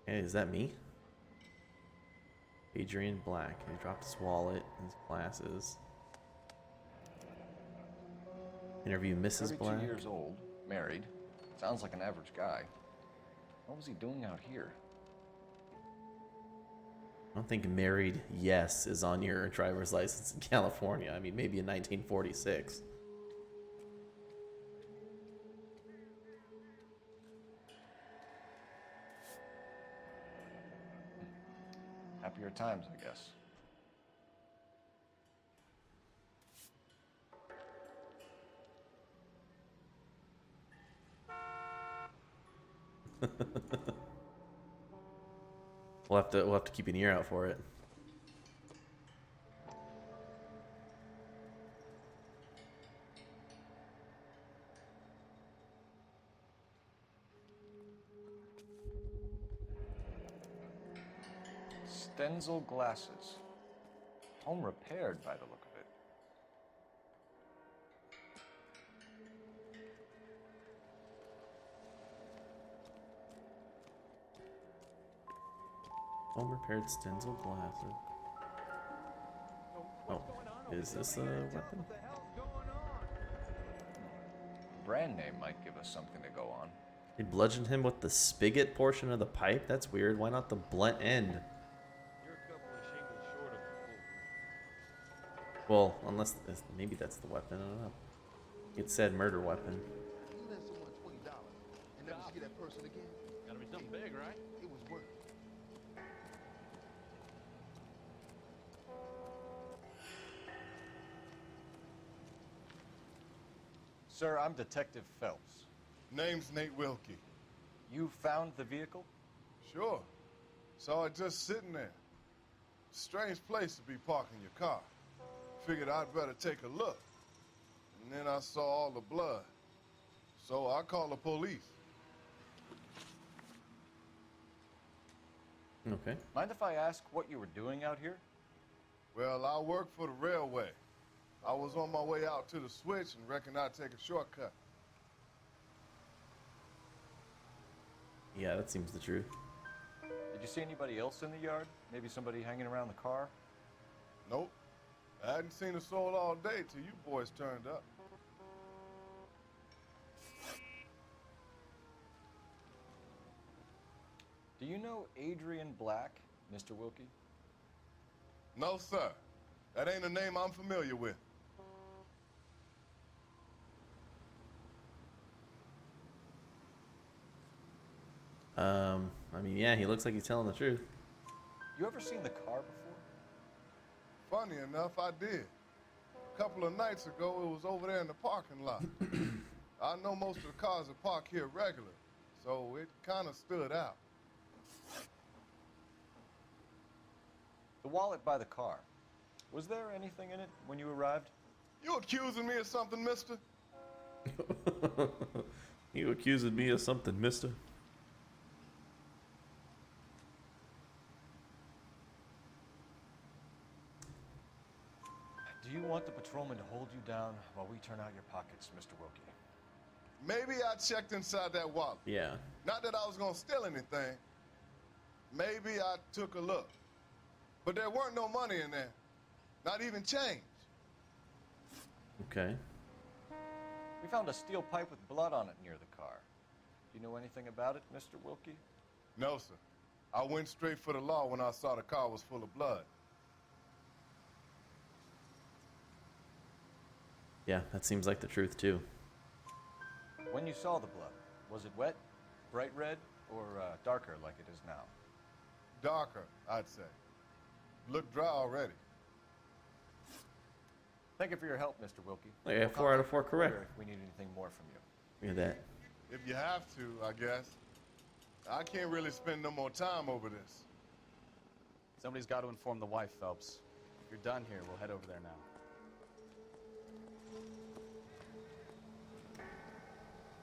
Hey, is that me? Adrian Black. He dropped his wallet, his glasses. Interview Mrs. 32 Black. years old, married. Sounds like an average guy. What was he doing out here? I don't think married yes is on your driver's license in California. I mean, maybe in 1946. Happier times, I guess. We'll have to keep an ear out for it. Stenzel glasses. Home repaired by the look of it. Home repaired Stenzel glasses. Oh, is this a weapon? Brand name might give us something to go on. They bludgeoned him with the spigot portion of the pipe? That's weird. Why not the blunt end? Well, unless maybe that's the weapon. I don't know. It said murder weapon. You lend someone $20 and never see that person again. Gotta be something big, right? It was worth it. Sir, I'm Detective Phelps. Name's Nate Wilkie. You found the vehicle? Sure. Saw it just sitting there. Strange place to be parking your car. Figured I'd better take a look. And then I saw all the blood. So I called the police. Okay. Mind if I ask what you were doing out here? Well, I work for the railway. I was on my way out to the switch and reckoned I'd take a shortcut. Yeah, that seems the truth. Did you see anybody else in the yard? Maybe somebody hanging around the car? Nope. I hadn't seen a soul all day till you boys turned up. Do you know Adrian Black, Mr. Wilkie? No, sir. That ain't a name I'm familiar with. I mean, yeah, he looks like he's telling the truth. You ever seen the car before? Funny enough, I did. A couple of nights ago, it was over there in the parking lot. I know most of the cars are parked here regular, so it kind of stood out. The wallet by the car. Was there anything in it when you arrived? You accusing me of something, mister? You accusing me of something, mister? Do you want the patrolman to hold you down while we turn out your pockets, Mr. Wilkie? Maybe I checked inside that wallet. Yeah. Not that I was gonna steal anything. Maybe I took a look. But there weren't no money in there. Not even change. Okay. We found a steel pipe with blood on it near the car. Do you know anything about it, Mr. Wilkie? No, sir. I went straight for the law when I saw the car was full of blood. Yeah, that seems like the truth too. When you saw the blood, was it wet, bright red, or darker like it is now? Darker, I'd say. Looked dry already. Thank you for your help, Mr. Wilkie. Yeah, 4 out of 4 correct. If we need anything more from you. Look at that. If you have to, I guess. I can't really spend no more time over this. Somebody's got to inform the wife, Phelps. If you're done here, we'll head over there now.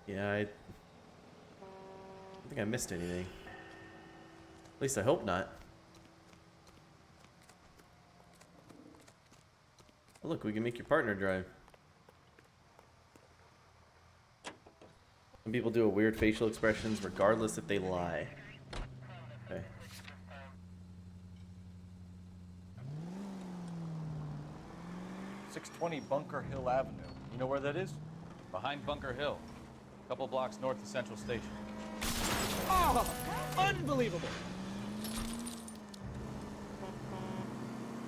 Yeah, I don't think I missed anything. At least I hope not. Oh, look, we can make your partner drive. Some people do a weird facial expressions regardless if they lie. Okay. .620 Bunker Hill Avenue. You know where that is? Behind Bunker Hill. A couple blocks north of Central Station. Oh, unbelievable.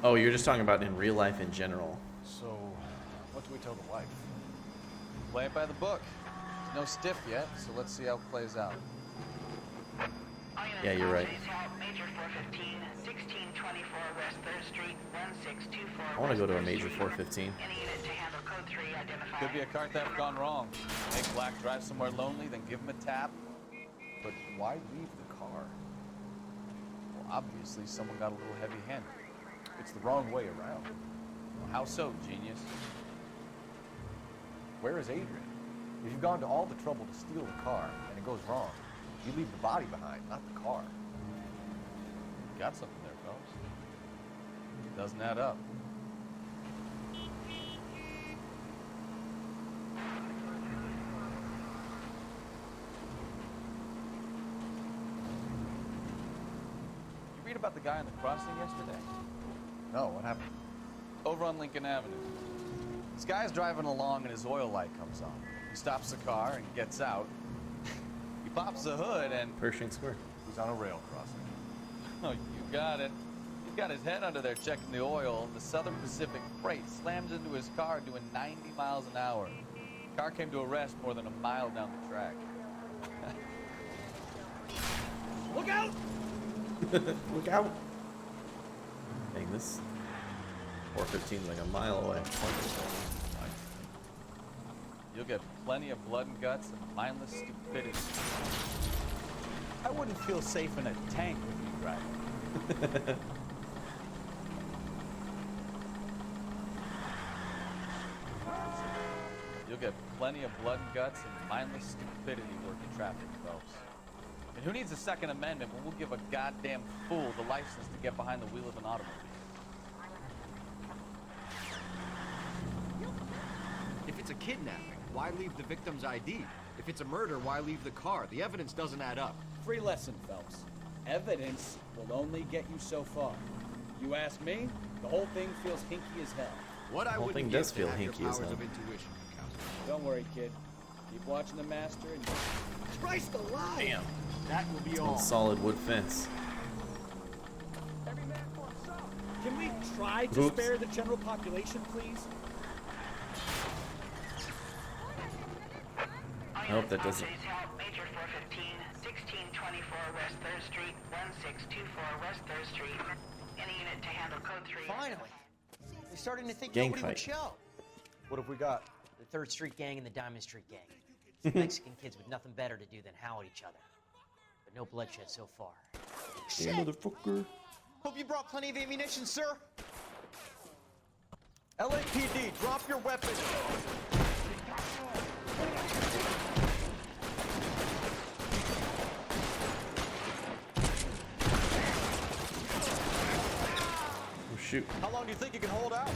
Oh, you're just talking about in real life in general. So, what do we tell the wife? Play it by the book. There's no stiff yet, so let's see how it plays out. Yeah, you're right. Major 415, 1624 West 3rd Street, 1624. I want to go to a major 415. Any unit to handle code 3 identified. Could be a car theft gone wrong. Make Black drive somewhere lonely, then give him a tap. But why leave the car? Well, obviously someone got a little heavy-handed. It's the wrong way around. Well, how so, genius? Where is Adrian? If you've gone to all the trouble to steal the car and it goes wrong, you leave the body behind, not the car. Got something there, Phelps. Doesn't add up. You read about the guy on the crossing yesterday? No, what happened? Over on Lincoln Avenue. This guy's driving along and his oil light comes on. He stops the car and gets out. He pops the hood and... Pershing Square. He's on a rail crossing. Oh, you got it. He's got his head under there checking the oil. The Southern Pacific Freight slams into his car doing 90 miles an hour. The car came to a rest more than a mile down the track. Look out! Look out! Dang, this 415 is like a mile away. You'll get plenty of blood and guts and mindless stupidity. I wouldn't feel safe in a tank with you driving. You'll get plenty of blood and guts and mindless stupidity working traffic, Phelps. And who needs a Second Amendment when we'll give a goddamn fool the license to get behind the wheel of an automobile? If it's a kidnapping, why leave the victim's ID? If it's a murder, why leave the car? The evidence doesn't add up. Free lesson, Phelps. Evidence will only get you so far. You ask me, the whole thing feels hinky as hell. What I whole wouldn't thing give does to feel have your hinky as powers hell. of intuition, Mikowski. Don't worry, kid. Keep watching the master and... Christ alive! Damn. That will be It's all. a solid wood fence. Can we try to Oops. spare the general population, please? I hope that doesn't... Major 415, 1624 West 3rd Street, 1624 West 3rd Street. Any unit to handle code 3. Finally. We're starting to think Gang nobody would fight. show. What have we got? The 3rd Street Gang and the Diamond Street Gang. Some Mexican kids with nothing better to do than howl at each other. But no bloodshed so far. Hey, motherfucker. Hope you brought plenty of ammunition, sir. LAPD, drop your weapons! Oh, shoot. How long do you think you can hold out?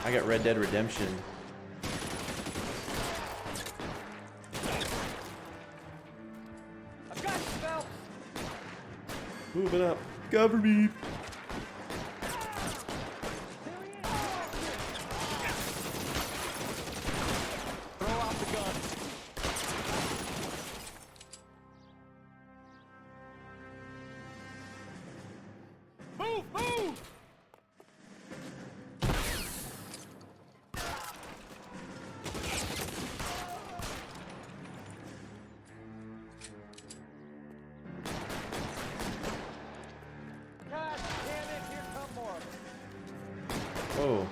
I got Red Dead Redemption. I've got you, Phelps. Move it up. Cover me. Throw out the gun. Move, move! God damn it, here come more. Oh.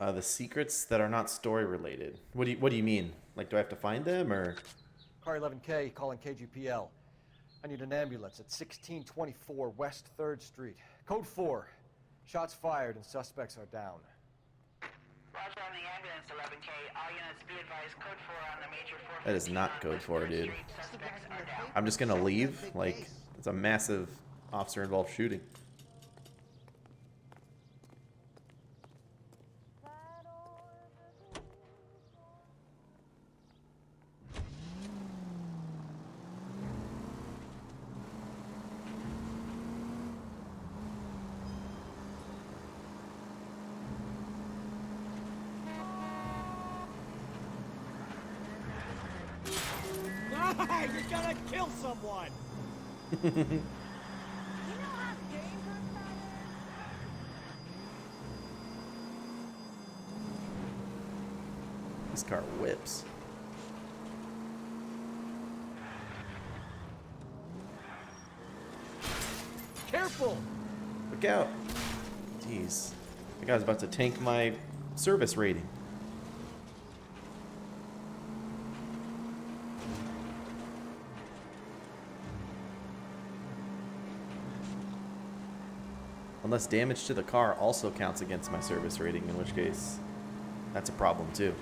The secrets that are not story related. What do you mean? Like, do I have to find them or? Car 11K calling KGPL. I need an ambulance at 1624 West 3rd Street. Code 4. Shots fired and suspects are down. Roger on the ambulance, 11K. All units be advised, code 4 on the major 4. That is not code 4, dude. Suspects are down. I'm just gonna leave. Like, it's a massive officer-involved shooting. You're gonna kill someone! This car whips. Careful! Look out. Jeez. The guy's about to tank my service rating. Unless damage to the car also counts against my service rating, in which case that's a problem too.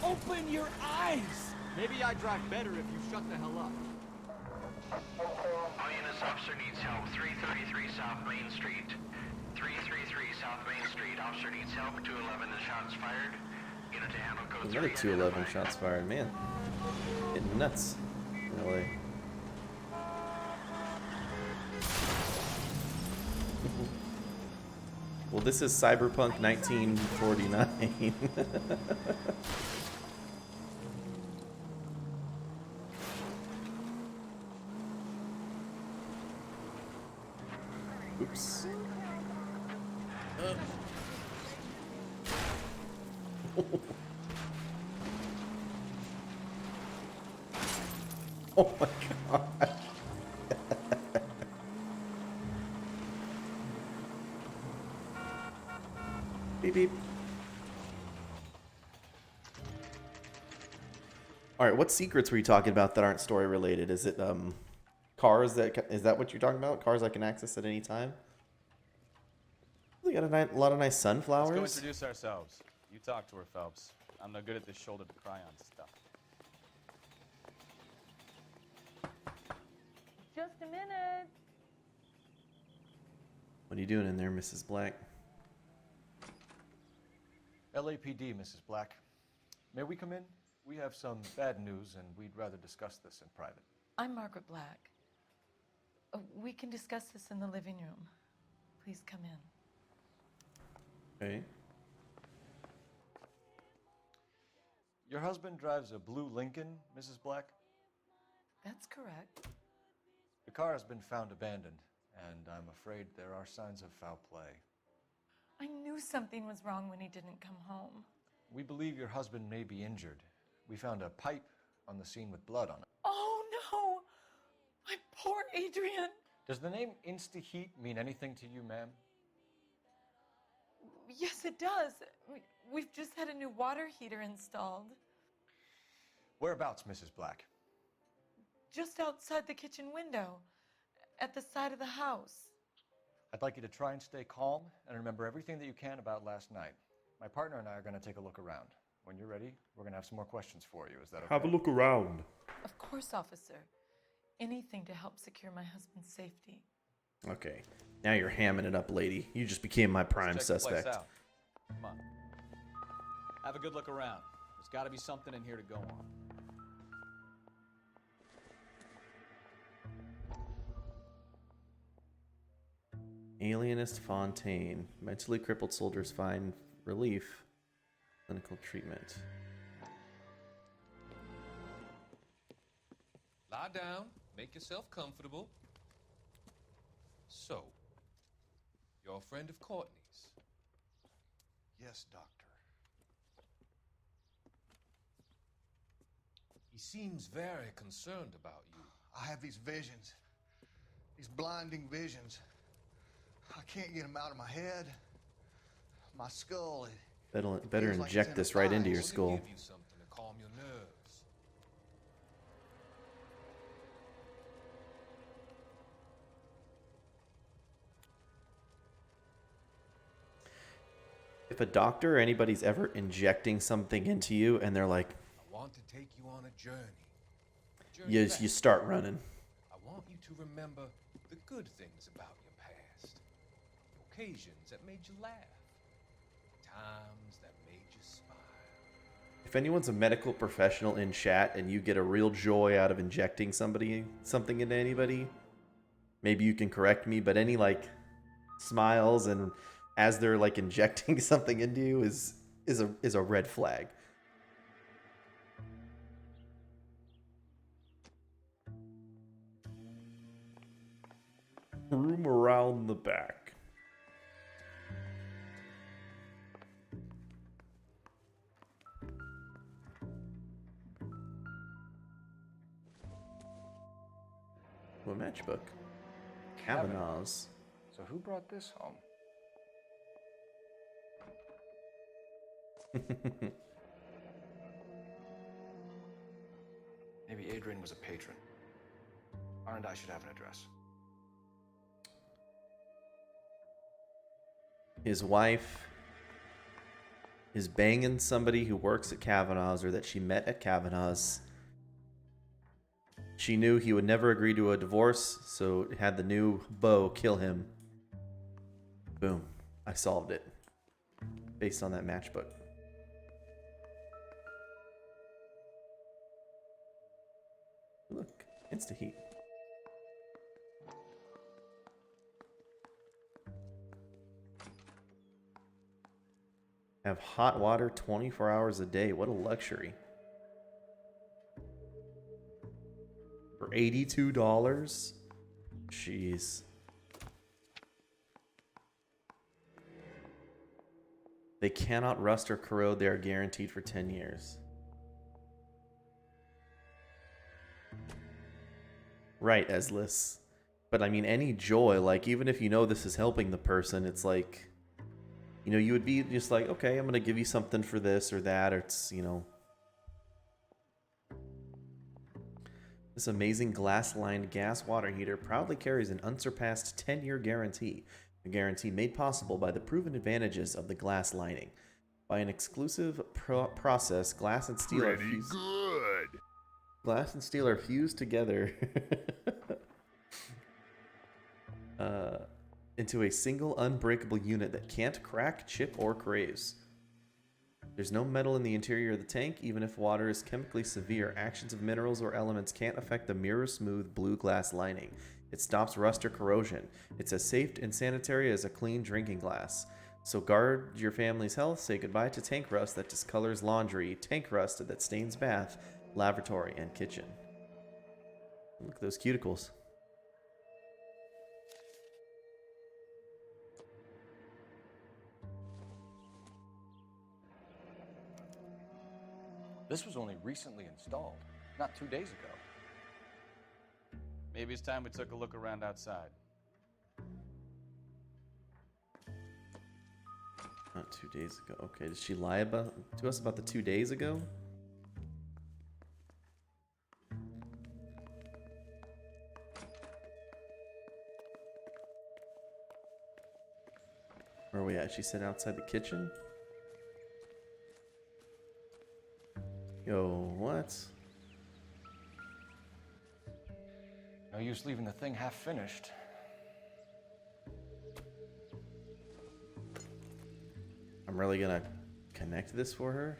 Open your eyes! Maybe I'd drive better if you shut the hell up. All units, officer needs help. 333 South Main Street. 333 South Main Street. Officer needs help. 211 the shots fired. Unit to handle code 3. Another 211 shots fired, man. Getting nuts in LA. Well, this is Cyberpunk 1949. Oops. Oh my god. Beep beep. All right, what secrets were you talking about that aren't story related? Is it cars that is that what you're talking about? Cars I can access at any time? They got a lot of nice sunflowers. Let's go introduce ourselves. You talk to her, Phelps. I'm no good at this shoulder to cry on stuff. Just a minute. What are you doing in there, Mrs. Black? LAPD, Mrs. Black. May we come in? We have some bad news, and we'd rather discuss this in private. I'm Margaret Black. We can discuss this in the living room. Please come in. Okay. Your husband drives a blue Lincoln, Mrs. Black? That's correct. The car has been found abandoned, and I'm afraid there are signs of foul play. I knew something was wrong when he didn't come home. We believe your husband may be injured. We found a pipe on the scene with blood on it. Oh no! My poor Adrian! Does the name Insta-Heat mean anything to you, ma'am? Yes, it does. We've just had a new water heater installed. Whereabouts, Mrs. Black? Just outside the kitchen window, at the side of the house. I'd like you to try and stay calm and remember everything that you can about last night. My partner and I are going to take a look around. When you're ready, we're going to have some more questions for you. Is that okay? Have a look around. Of course, officer. Anything to help secure my husband's safety. Okay. Now you're hamming it up, lady. You just became my prime Let's check the place suspect. out. Come on. Have a good look around. There's got to be something in here to go on. Alienist Fontaine. Mentally crippled soldiers find relief. Clinical treatment. Lie down. Make yourself comfortable. So, you're a friend of Courtney's? Yes, Doctor. He seems very concerned about you. I have these visions. These blinding visions. I can't get them out of my head. My skull, Better feels like inject it's in this a right into vise. your skull. Give you something to calm your nerves. If a doctor or anybody's ever injecting something into you and they're like, I want to take you on a journey. you start running. I want you to remember the good things about your past. Occasions that made you laugh. Times that made you smile. If anyone's a medical professional in chat and you get a real joy out of injecting something into anybody, maybe you can correct me, but any like smiles and as they're like injecting something into you is a red flag. Room around the back. A matchbook. Kavanaugh's. So who brought this home? Maybe Adrian was a patron. R&I should have an address. His wife is banging somebody who works at Kavanaugh's or that she met at Kavanaugh's. She knew he would never agree to a divorce, so had the new beau kill him. Boom. I solved it. Based on that matchbook. Look, Insta-Heat. Have hot water 24 hours a day. What a luxury. For $82? Jeez. They cannot rust or corrode. They are guaranteed for 10 years. Right, Eslis. But I mean, any joy, like, even if you know this is helping the person, it's like, you know, you would be just like, okay, I'm going to give you something for this or that, or it's, you know. This amazing glass-lined gas water heater proudly carries an unsurpassed 10-year guarantee. A guarantee made possible by the proven advantages of the glass lining. By an exclusive process, glass and steel are fused. Good. Glass and steel are fused together into a single unbreakable unit that can't crack, chip, or craze. There's no metal in the interior of the tank. Even if water is chemically severe, actions of minerals or elements can't affect the mirror-smooth blue glass lining. It stops rust or corrosion. It's as safe and sanitary as a clean drinking glass. So guard your family's health. Say goodbye to tank rust that discolors laundry, tank rust that stains bath, lavatory, and kitchen. Look at those cuticles. This was only recently installed, not 2 days ago. Maybe it's time we took a look around outside. Not 2 days ago. Okay, did she lie to us about the 2 days ago? Where are we at? She said outside the kitchen? Yo, what? No use leaving the thing half finished. I'm really gonna connect this for her?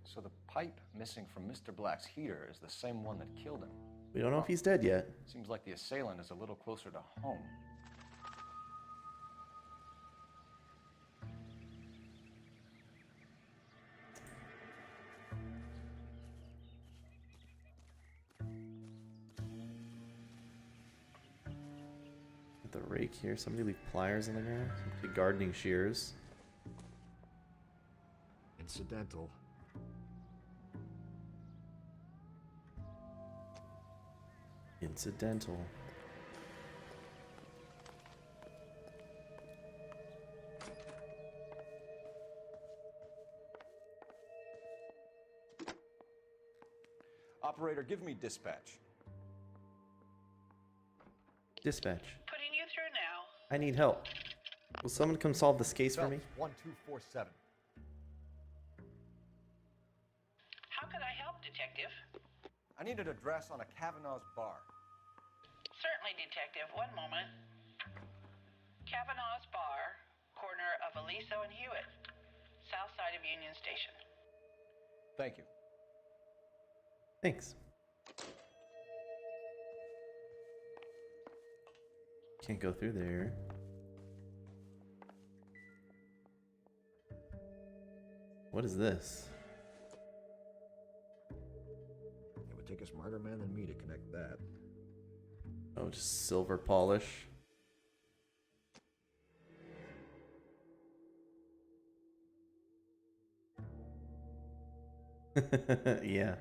So the pipe missing from Mr. Black's heater is the same one that killed him. We don't know if he's dead yet. Seems like the assailant is a little closer to home. The rake here. Somebody leave pliers on the ground. Some gardening shears. Incidental. Incidental. Operator, give me dispatch. Dispatch. Putting you through now. I need help. Will someone come solve this case for me? 1247. How can I help, Detective? I need an address on a Kavanaugh's bar. Certainly, Detective. One moment. Kavanaugh's Bar, corner of Aliso and Hewitt, south side of Union Station. Thank you. Thanks. Can't go through there. What is this? It would take a smarter man than me to connect that. Oh, just silver polish. Yeah.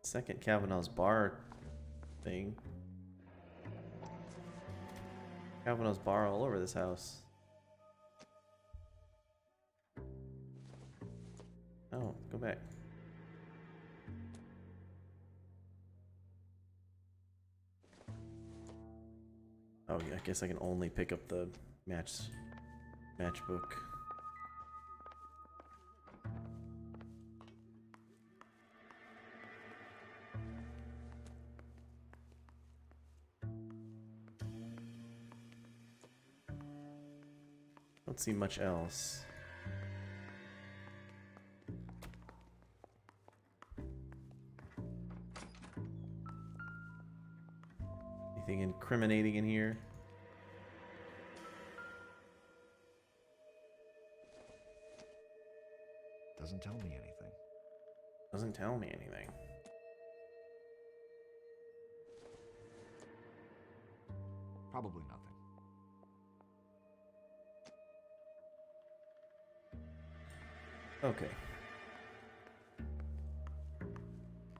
Second Kavanaugh's bar thing. Kavanaugh's bar all over this house. Oh, go back. Oh, yeah, I guess I can only pick up the matchbook. Don't see much else. Anything incriminating in here? Doesn't tell me anything. Doesn't tell me anything. Probably nothing. Okay.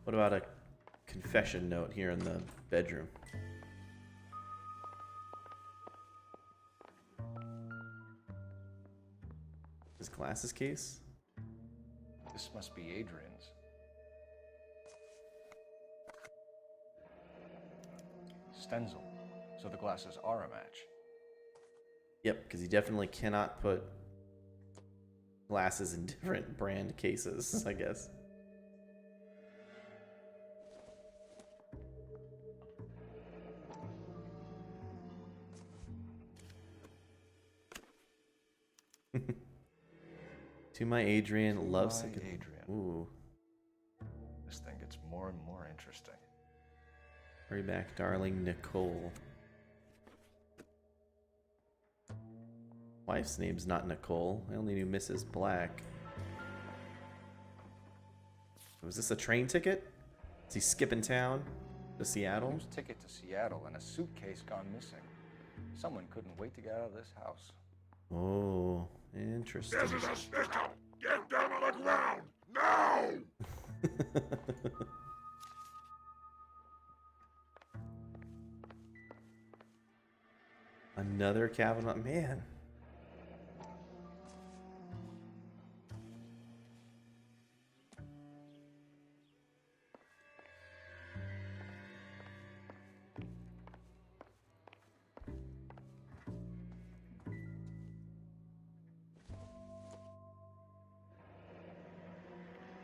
What about a confession note here in the bedroom? His glasses case? This must be Adrian's. Stenzel. So the glasses are a match. Yep, because you definitely cannot put glasses in different brand cases, I guess. To my Adrian, love my Adrian. Adrian. Ooh. This thing gets more and more interesting. Hurry back, darling Nicole. Wife's name's not Nicole. I only knew Mrs. Black. Was this a train ticket? Is he skipping town to Seattle? Huge ticket to Seattle and a suitcase gone missing. Someone couldn't wait to get out of this house. Oh, interesting. This is a stick-up! Get down on the ground! Now! Another Kavanaugh. Man.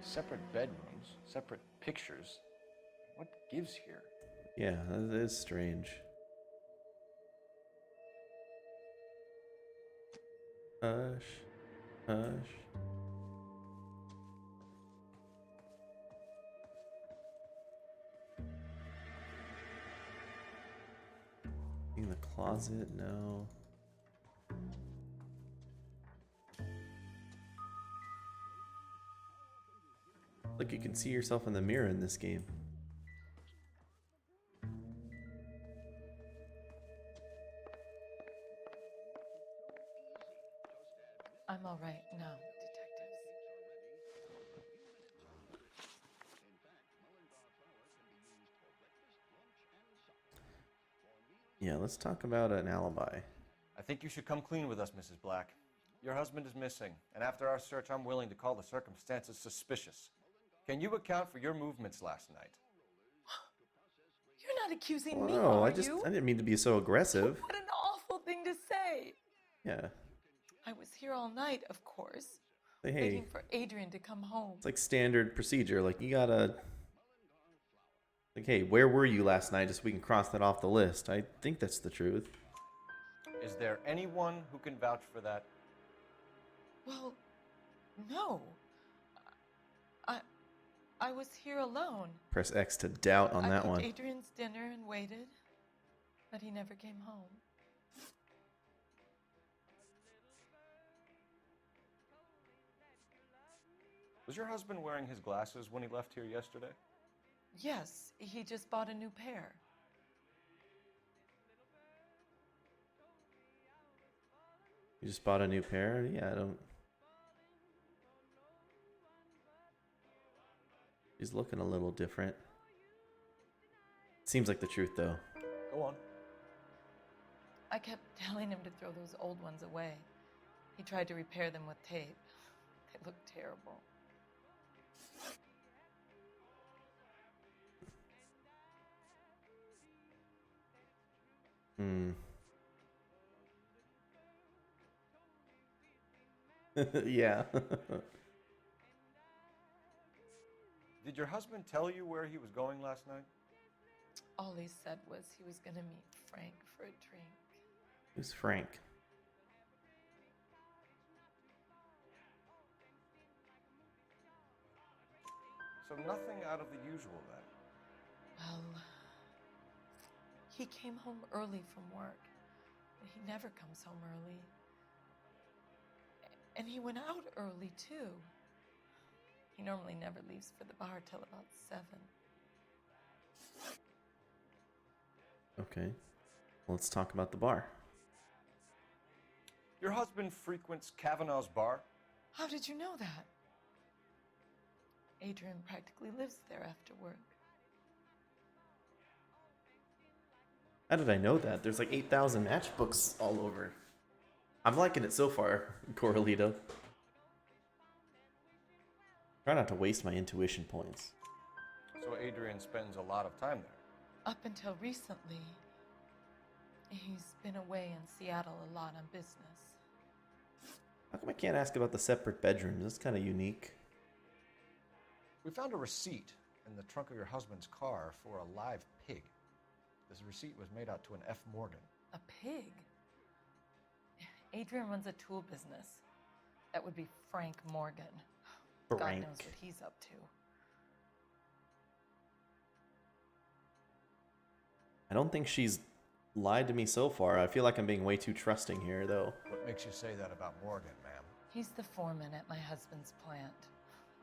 Separate bedrooms, separate pictures. What gives here? Yeah, that is strange. Hush. Hush. In the closet? No. Look, you can see yourself in the mirror in this game. I'm all right now, detectives. Yeah, let's talk about an alibi. I think you should come clean with us, Mrs. Black. Your husband is missing, and after our search, I'm willing to call the circumstances suspicious. Can you account for your movements last night? You're not accusing me, No, are I you? didn't mean to be so aggressive. What an awful thing to say. Yeah. I was here all night, of course, Say, hey, waiting for Adrian to come home. it's like standard procedure. Like, you gotta... Like, hey, where were you last night just so we can cross that off the list? I think that's the truth. Is there anyone who can vouch for that? Well, no. I was here alone. Press X to doubt on I that cooked one. Adrian's dinner and waited, but he never came home. Was your husband wearing his glasses when he left here yesterday? Yes, he just bought a new pair. You just bought a new pair? Yeah, I don't... He's looking a little different. Seems like the truth, though. Go on. I kept telling him to throw those old ones away. He tried to repair them with tape. They look terrible. Yeah. Did your husband tell you where he was going last night? All he said was he was going to meet Frank for a drink. Who's Frank? So nothing out of the usual then? Well, he came home early from work. He never comes home early. And he went out early, too. He normally never leaves for the bar till about 7. Okay. Let's talk about the bar. Your husband frequents Kavanaugh's bar? How did you know that? Adrian practically lives there after work. How did I know that? There's like 8,000 matchbooks all over. I'm liking it so far, Corralito. Try not to waste my intuition points. So Adrian spends a lot of time there? Up until recently, He's been away in Seattle a lot on business. How come I can't ask about the separate bedrooms? That's kind of unique. We found a receipt in the trunk of your husband's car for a live pig. This receipt was made out to an F. Morgan. A pig? Adrian runs a tool business. That would be Frank Morgan. God Frank. knows what he's up to. I don't think she's lied to me so far. I feel like I'm being way too trusting here, though. What makes you say that about Morgan, ma'am? He's the foreman at my husband's plant.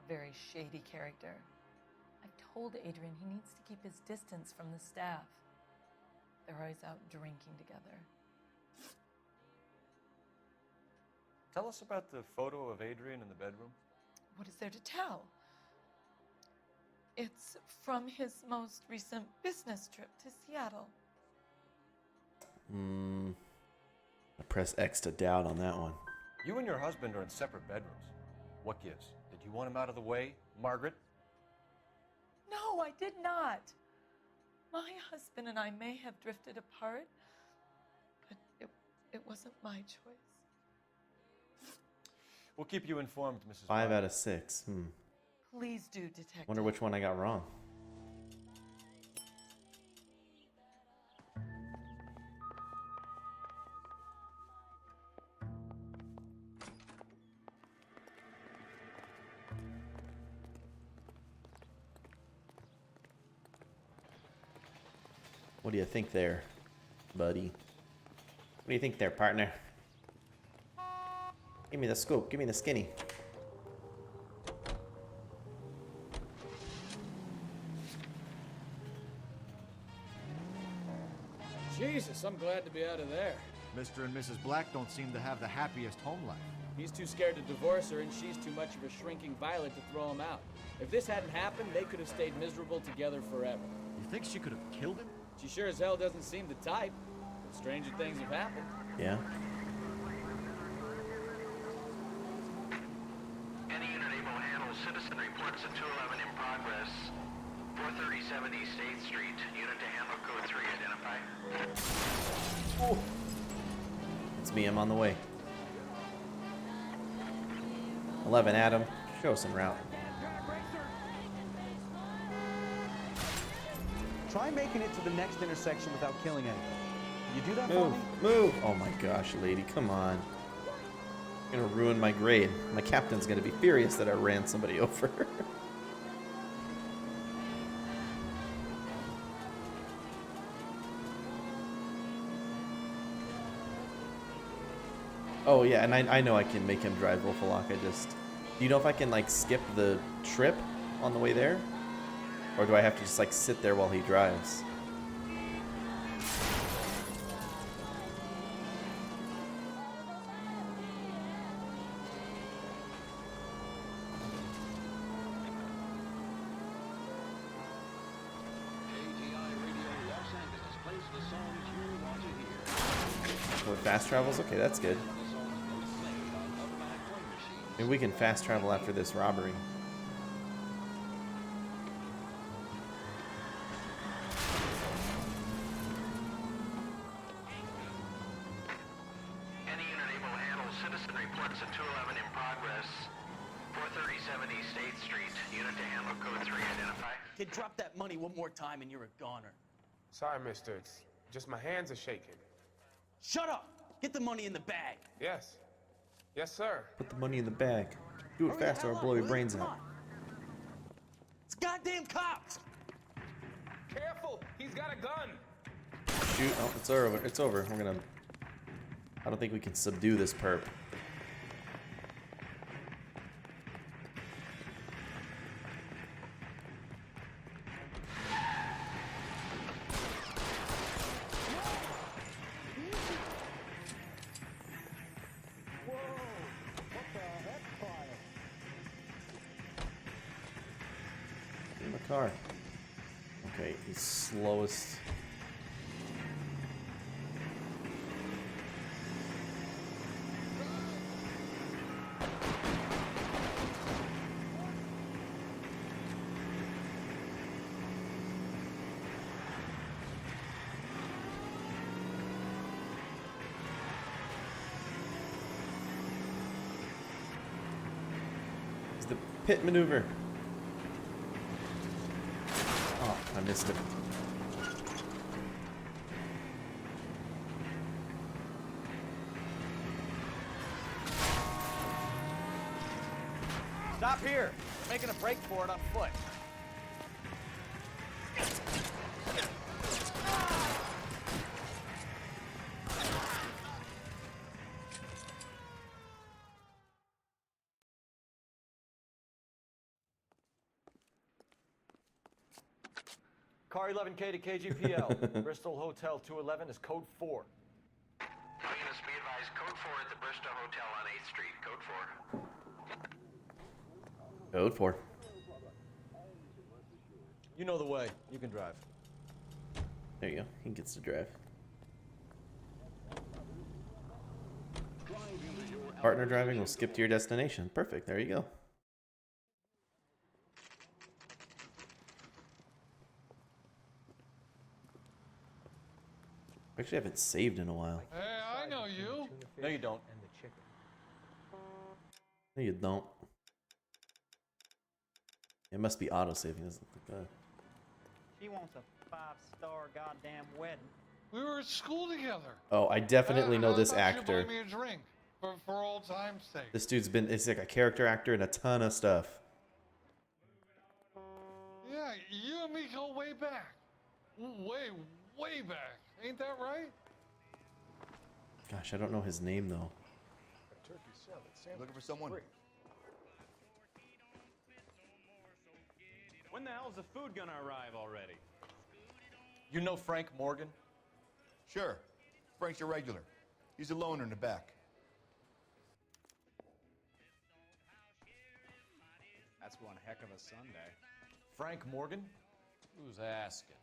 A very shady character. I've told Adrian he needs to keep his distance from the staff. They're always out drinking together. Tell us about the photo of Adrian in the bedroom. What is there to tell? It's from his most recent business trip to Seattle. I press X to doubt on that one. You and your husband are in separate bedrooms. What gives? Did you want him out of the way, Margaret? No, I did not. My husband and I may have drifted apart, but it wasn't my choice. We'll keep you informed, Mrs. 5 Bryant. out of 6. Please do, Detective. Wonder which one I got wrong. What do you think there, buddy? What do you think there, partner? Give me the scoop. Give me the skinny. Jesus, I'm glad to be out of there. Mr. and Mrs. Black don't seem to have the happiest home life. He's too scared to divorce her, and she's too much of a shrinking violet to throw him out. If this hadn't happened, they could have stayed miserable together forever. You think she could have killed him? She sure as hell doesn't seem the type. But stranger things have happened. Yeah. Any unit able to handle citizen reports at 211 in progress. 437 East 8th Street. Unit to handle code 3 identified. Oh. It's me. I'm on the way. 11, Adam. Show some route. Try making it to the next intersection without killing anyone. You do that for Move. me? Move. Oh my gosh, lady. Come on. You're gonna ruin my grade. My captain's gonna be furious that I ran somebody over. Oh yeah, and I know I can make him drive Wolfalock. Do you know if I can like skip the trip on the way there? Or do I have to just like sit there while he drives? What, fast travels? Okay, that's good. Maybe we can fast travel after this robbery. Any unit able to handle citizen reports at 211 in progress. 437 East 8th Street. Unit to handle code 3 identified. Kid, drop that money one more time and you're a goner. Sorry, mister. It's just my hands are shaking. Shut up! Get the money in the bag. Yes. Yes, sir. Put the money in the bag. Do it fast or I'll blow your brains out. It's goddamn cops! Careful! He's got a gun! Shoot. Oh, it's over. It's over. We're gonna... I don't think we can subdue this perp. In the car. Okay, he's slowest. Pit maneuver. Oh, I missed it. Stop here. We're making a break for it on foot. Car 11K to KGPL. Bristol Hotel 211 is code 4. All units be advised, code 4 at the Bristol Hotel on 8th Street, code 4. Code 4. You know the way. You can drive. There you go. He gets to drive. Partner driving will skip to your destination. Perfect. There you go. Actually, I haven't saved in a while. Hey, I know you. No, you don't. And the chicken. No, you don't. It must be auto-saving. Doesn't look like that. She wants a 5-star goddamn wedding. We were at school together. Oh, I definitely know How this about you actor. buy me a drink for old time's sake. This dude's been, it's like a character actor in a ton of stuff. Yeah, you and me go way back. Way back. Ain't that right? Gosh, I don't know his name though. Turkey salad. Looking for someone? When the hell's the food gonna arrive already? You know Frank Morgan? Sure. Frank's a regular. He's a loner in the back. That's one heck of a Sunday. Frank Morgan? Who's asking?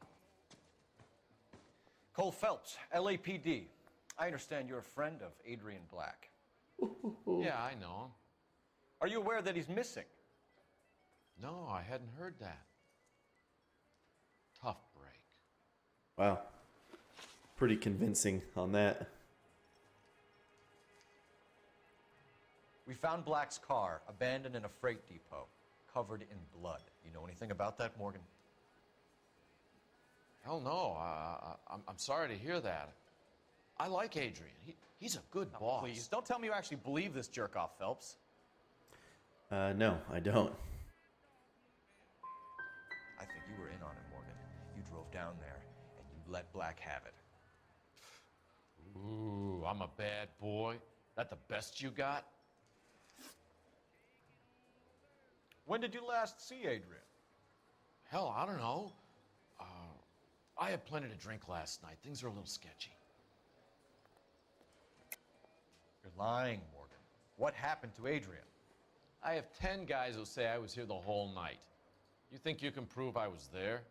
Cole Phelps, LAPD. I understand you're a friend of Adrian Black. Yeah, I know him. Are you aware that he's missing? No, I hadn't heard that. Tough break. Wow. Pretty convincing on that. We found Black's car abandoned in a freight depot, covered in blood. You know anything about that, Morgan? Hell no. I'm sorry to hear that. I like Adrian. He's a good boss. Please, don't tell me you actually believe this jerk-off, Phelps. No, I don't. I think you were in on it, Morgan. You drove down there, and you let Black have it. Ooh, I'm a bad boy. That the best you got? When did you last see Adrian? Hell, I don't know. I had plenty to drink last night. Things are a little sketchy. You're lying, Morgan. What happened to Adrian? I have 10 guys who say I was here the whole night. You think you can prove I was there?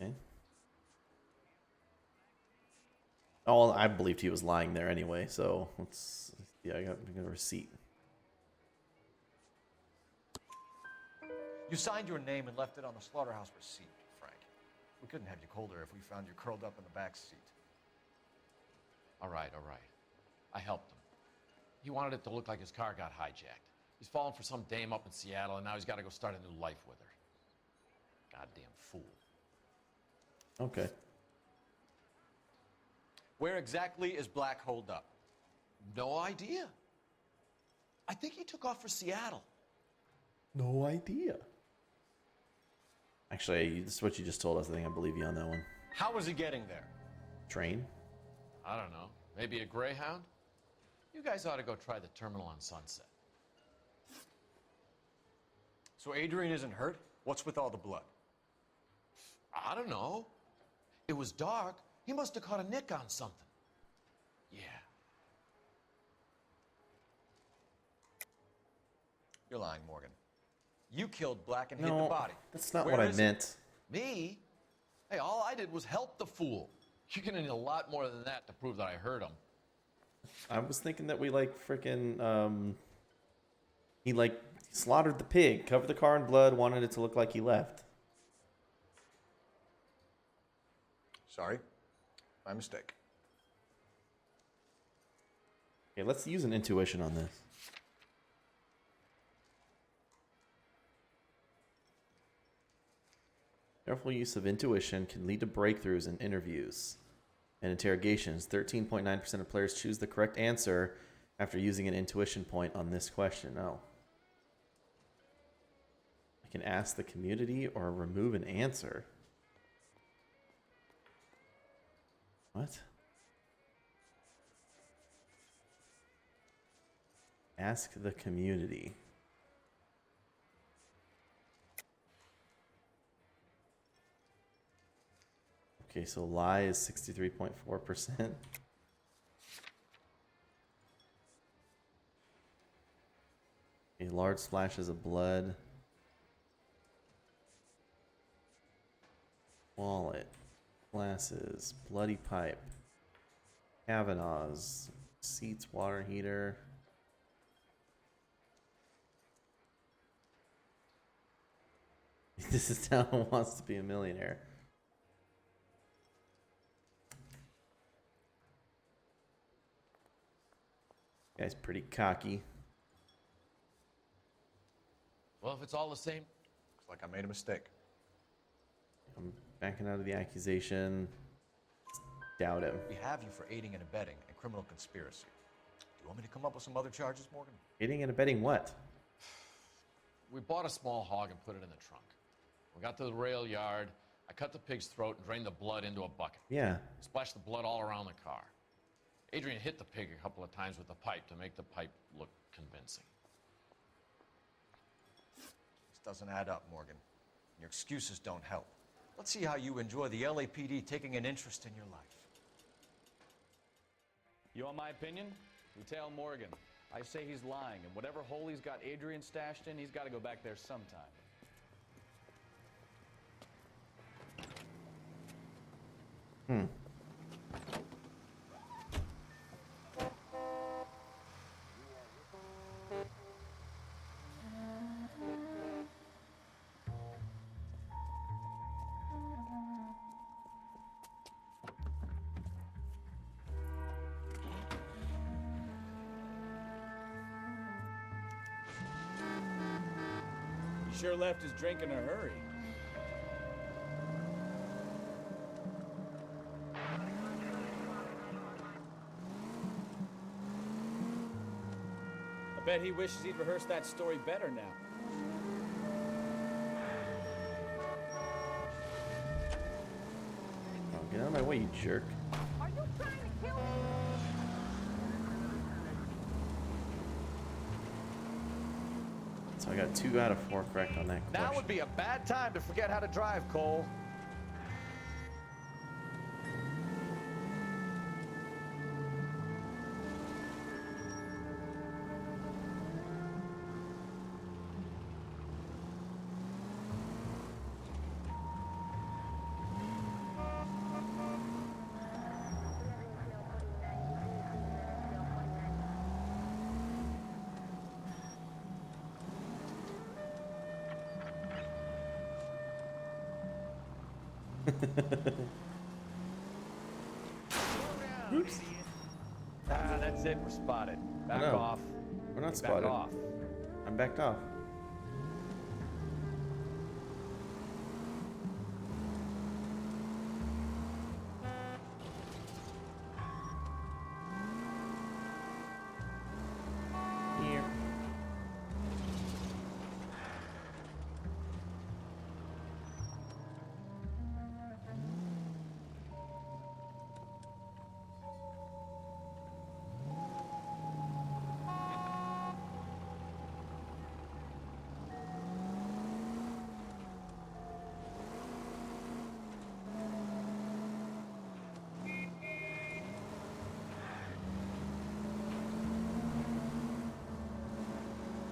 Okay. Oh, well, I believed he was lying there anyway, so let's. Yeah, I got a receipt. You signed your name and left it on the slaughterhouse receipt, Frank. We couldn't have you colder if we found you curled up in the back seat. All right. I helped him. He wanted it to look like his car got hijacked. He's fallen for some dame up in Seattle, and now he's got to go start a new life with her. Goddamn fool. Okay. Where exactly is Black holed up? No idea. I think he took off for Seattle. No idea. Actually, this is what you just told us. I think I believe you on that one. How was he getting there? Train? I don't know. Maybe a Greyhound? You guys ought to go try the terminal on Sunset. So Adrian isn't hurt? What's with all the blood? I don't know. It was dark. He must have caught a nick on something. Yeah. You're lying, Morgan. You killed Black and No, hid the body. that's not Where what I is meant. Me? Hey, all I did was help the fool. You're gonna need a lot more than that to prove that I hurt him. I was thinking that we like freaking he like slaughtered the pig, covered the car in blood, wanted it to look like he left. Sorry. My mistake. Okay, let's use an intuition on this. Careful use of intuition can lead to breakthroughs in interviews and interrogations. 13.9% of players choose the correct answer after using an intuition point on this question. Oh. I can ask the community or remove an answer. What? Ask the community. Okay, so lie is 63.4%. A large splashes of blood. Wallet. Glasses. Bloody pipe. Kavanaugh's. Seats, water heater. This is town who wants to be a millionaire. Guy's pretty cocky. Well, if it's all the same, looks like I made a mistake. I'm backing out of the accusation. Doubt him. We have you for aiding and abetting and criminal conspiracy. Do you want me to come up with some other charges, Morgan? Aiding and abetting what? we bought a small hog and put it in the trunk. We got to the rail yard. I cut the pig's throat and drained the blood into a bucket. Yeah. Splashed the blood all around the car. Adrian hit the pig a couple of times with the pipe to make the pipe look convincing. This doesn't add up, Morgan. Your excuses don't help. Let's see how you enjoy the LAPD taking an interest in your life. You want my opinion? We tell Morgan. I say he's lying, and whatever hole he's got Adrian stashed in, he's got to go back there sometime. He sure left his drink in a hurry. I bet he wishes he'd rehearsed that story better now. Oh, get out of my way, you jerk. Are you trying to kill me? So I got 2 out of 4 correct on that question. Now would be a bad time to forget how to drive, Cole. Oops. Ah, that's it. We're spotted. Back No, off. We're not Back spotted. off. I'm backed off. Here.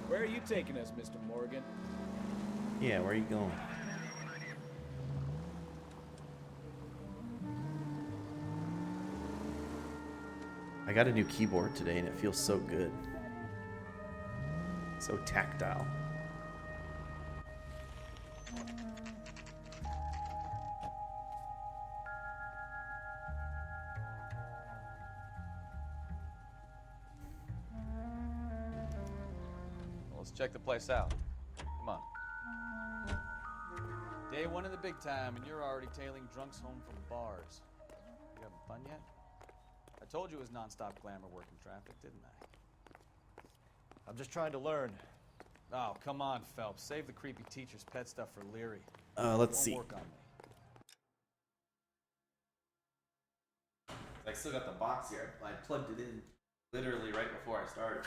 Where are you taking us, Mr. Morgan? Yeah, where are you going? I got a new keyboard today and it feels so good. So tactile. Let's check the place out. Come on. Day one in the big time, and you're already tailing drunks home from bars. You having fun yet? I told you it was nonstop glamour working traffic, didn't I? I'm just trying to learn. Oh, come on, Phelps. Save the creepy teacher's pet stuff for Leary. Let's Won't see. work on me. I still got the box here. I plugged it in literally right before I started.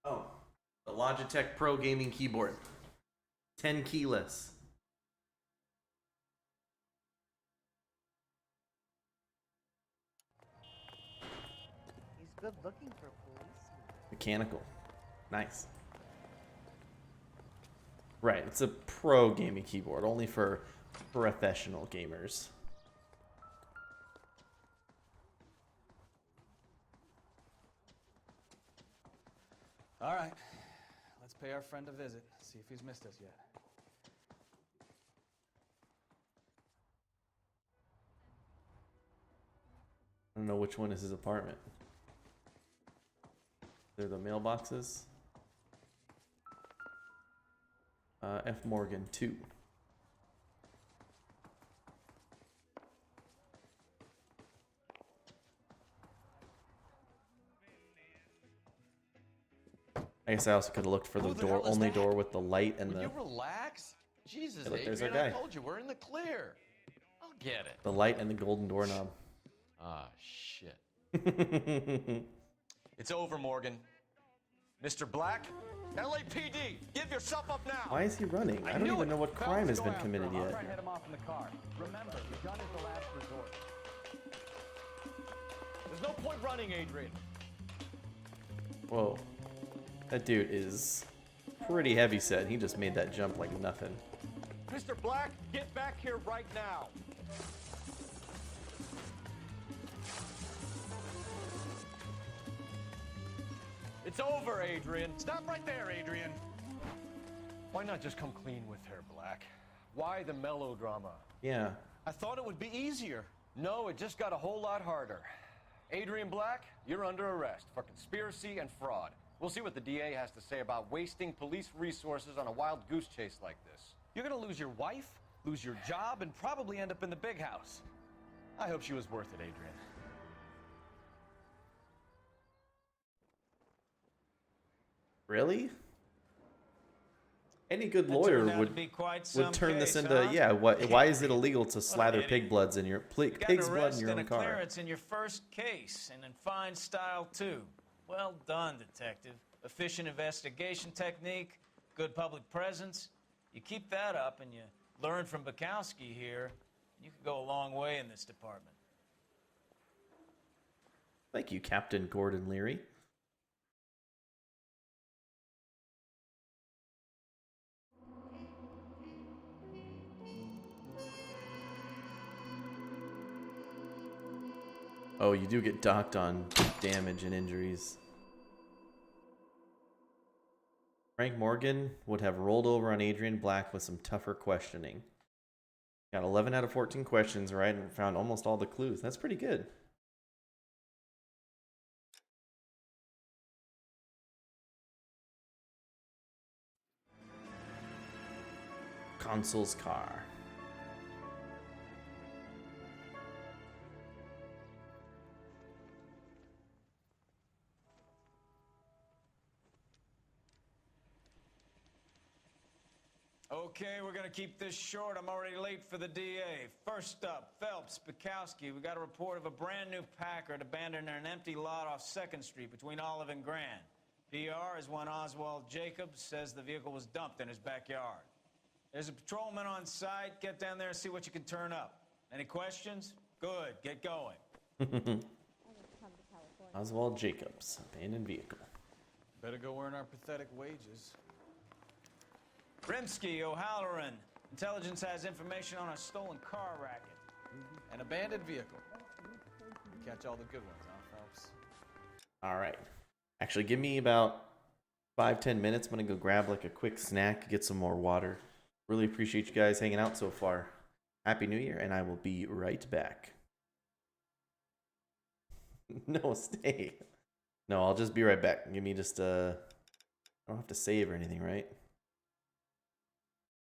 Oh, the Logitech Pro gaming keyboard. 10 keyless. He's good looking for police. Mechanical. Nice. Right, it's a pro gaming keyboard, only for professional gamers. All right. Let's pay our friend a visit. See if he's missed us yet. I don't know which one is his apartment. They're the mailboxes. F. Morgan 2. I guess I also could have looked for the door, only door with the light and Will the you relax? Jesus, Hey, look, there's Adrian, our I guy. told you we're in the clear. I'll get it. the light and the golden doorknob. Ah, shit. It's over, Morgan. Mr. Black, LAPD, give yourself up now. Why is he running? I don't even know what crime has been committed I'll try yet. and head him off in the car. Remember, the gun is the last resort. There's no point running, Adrian. Whoa. That dude is pretty heavy set. He just made that jump like nothing. Mr. Black, get back here right now. It's over, Adrian. Stop right there, Adrian. Why not just come clean with her, Black? Why the melodrama? Yeah. I thought it would be easier. No, it just got a whole lot harder. Adrian Black, you're under arrest for conspiracy and fraud. We'll see what the DA has to say about wasting police resources on a wild goose chase like this. You're gonna lose your wife, lose your job, and probably end up in the big house. I hope she was worth it, Adrian. Really? Any good That lawyer turned out to would be quite some turn this case, into huh? yeah. Why is it illegal to slather idiot. pig bloods in your You got pig's an blood in arrest your and own a car? clearance in your first case, and in fine style too. Well done, detective. Efficient investigation technique, good public presence. You keep that up, and you learn from Bukowski here. You could go a long way in this department. Thank you, Captain Gordon Leary. Oh, you do get docked on damage and injuries. Frank Morgan would have rolled over on Adrian Black with some tougher questioning. Got 11 out of 14 questions right and found almost all the clues. That's pretty good. Consul's car. Okay, we're gonna keep this short. I'm already late for the DA. First up, Phelps, Bukowski. We got a report of a brand new Packard abandoned in an empty lot off 2nd Street between Olive and Grand. PR is one Oswald Jacobs says the vehicle was dumped in his backyard. There's a patrolman on site. Get down there and see what you can turn up. Any questions? Good, get going. Oswald Jacobs, abandoned vehicle. Better go earn our pathetic wages. Rimsky, O'Halloran. Intelligence has information on a stolen car racket. An abandoned vehicle. Catch all the good ones, huh, Phelps? All right. Actually, give me about 5-10 minutes. I'm going to go grab like a quick snack, get some more water. Really appreciate you guys hanging out so far. Happy New Year, and I will be right back. No, stay. No, I'll just be right back. Give me just I don't have to save or anything, right?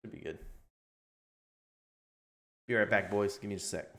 Should be good. Be right back, boys. Give me just a sec.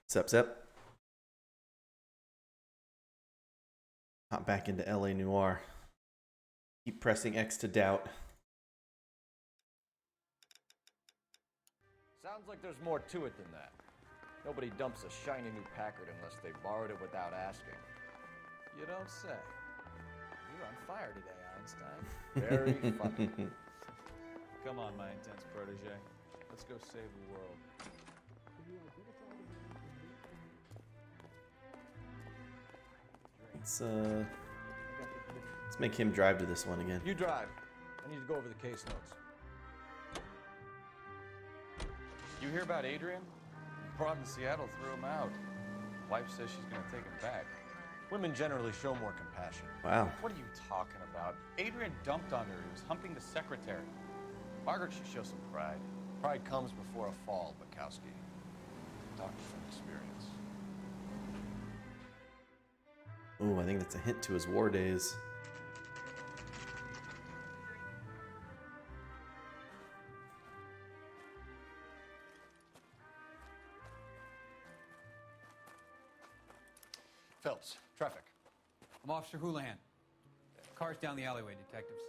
Sep. Hop back into LA Noire. Keep pressing X to doubt. Sounds like there's more to it than that. Nobody dumps a shiny new Packard unless they borrowed it without asking. You don't say. You're on fire today, Einstein. Very funny. Come on, my intense protege. Let's go save the world. Let's make him drive to this one again. You drive. I need to go over the case notes. You hear about Adrian? Broad in Seattle threw him out. Wife says she's gonna take him back. Women generally show more compassion. Wow. What are you talking about? Adrian dumped on her. He was humping the secretary. Margaret should show some pride. Pride comes before a fall, Bukowski. Talk from experience. Ooh, I think that's a hint to his war days. Phelps, traffic. I'm Officer Houlihan. Car's down the alleyway, detectives.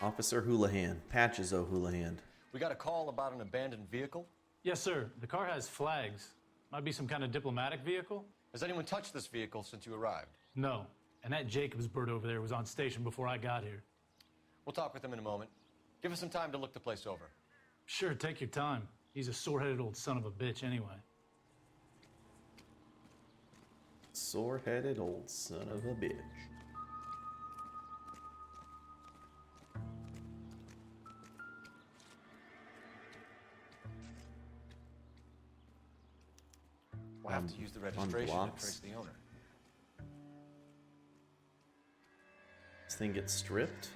Officer Houlihan. Patches O'Houlihan. We got a call about an abandoned vehicle. Yes, sir. The car has flags. Might be some kind of diplomatic vehicle. Has anyone touched this vehicle since you arrived? No. And that Jacobs bird over there was on station before I got here. We'll talk with him in a moment. Give us some time to look the place over. Sure, take your time. He's a sore-headed old son of a bitch anyway. Sore-headed old son of a bitch. We'll have to use the registration to trace the owner. This thing gets stripped?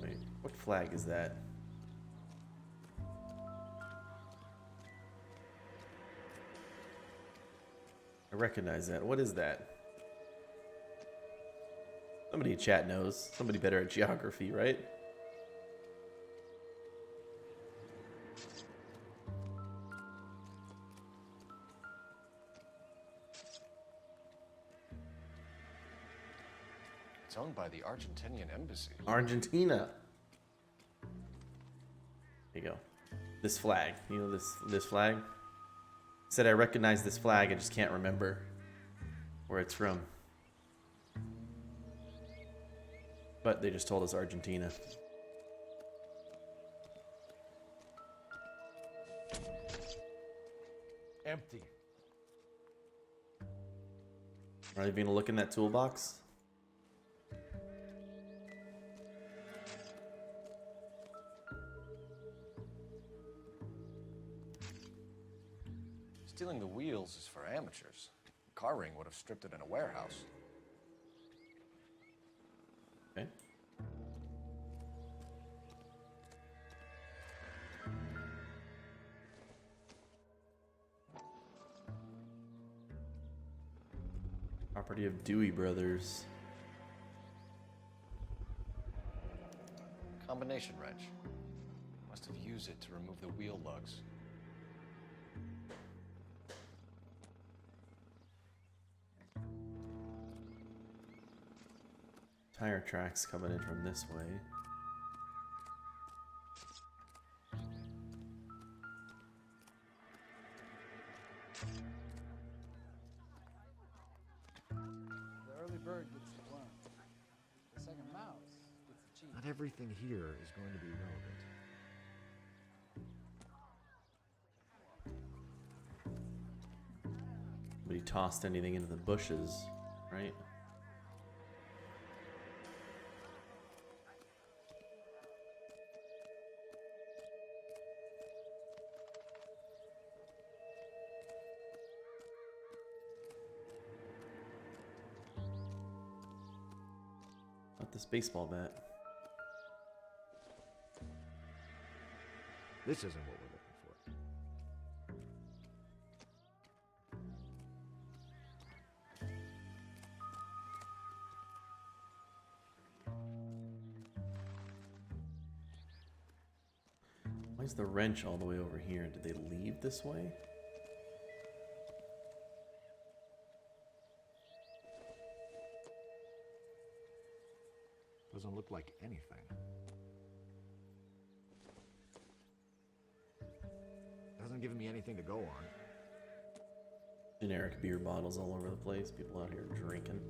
Wait, what flag is that? I recognize that. What is that? Somebody in chat knows. Somebody better at geography, right? It's owned by the Argentinian embassy. Argentina. There you go. This flag. You know this flag? Said I recognize this flag, I just can't remember where it's from. But they just told us Argentina. Empty. Are you gonna look in that toolbox? Stealing the wheels is for amateurs. The car ring would have stripped it in a warehouse. Okay. Property of Dewey Brothers. Combination wrench. Must have used it to remove the wheel lugs. Tire tracks coming in from this way. The early bird gets the worm. The second mouse gets the cheese. Not everything here is going to be relevant. But he tossed anything into the bushes, right? Not this baseball bat. This isn't what we're looking for. Why's the wrench all the way over here? Did they leave this way? Doesn't look like anything. Doesn't give me anything to go on. Generic beer bottles all over the place. People out here drinking.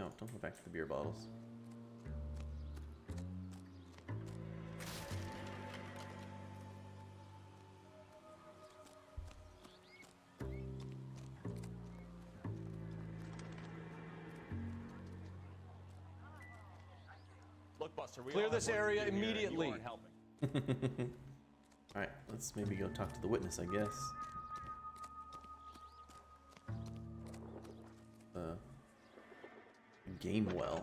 No, don't go back to the beer bottles. Look, Buster, we Clear all have this work to area do here, and immediately. You aren't helping. Alright, let's maybe go talk to the witness, I guess. Gamewell.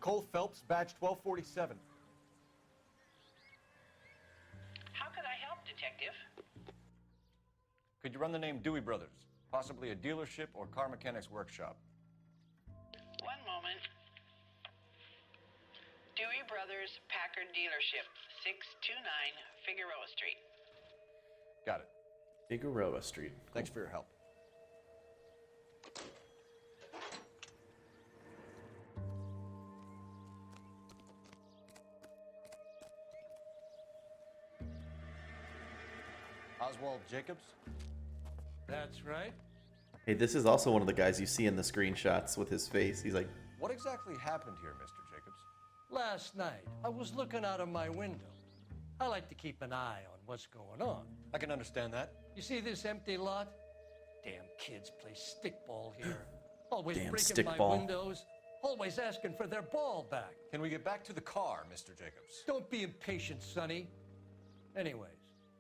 Cole Phelps, badge 1247. How could I help, Detective? Could you run the name Dewey Brothers? Possibly a dealership or car mechanics workshop. One moment. Dewey Brothers Packard Dealership, 629 Figueroa Street. Got it. Figueroa Street. Thanks for your help. Oswald Jacobs? That's right. Hey, this is also one of the guys you see in the screenshots with his face. He's like, What exactly happened here, Mr. Jacobs? Last night, I was looking out of my window. I like to keep an eye on what's going on. I can understand that. You see this empty lot? Damn kids play stickball here. Always Damn breaking my stickball. windows. Always asking for their ball back. Can we get back to the car, Mr. Jacobs? Don't be impatient, Sonny. Anyways,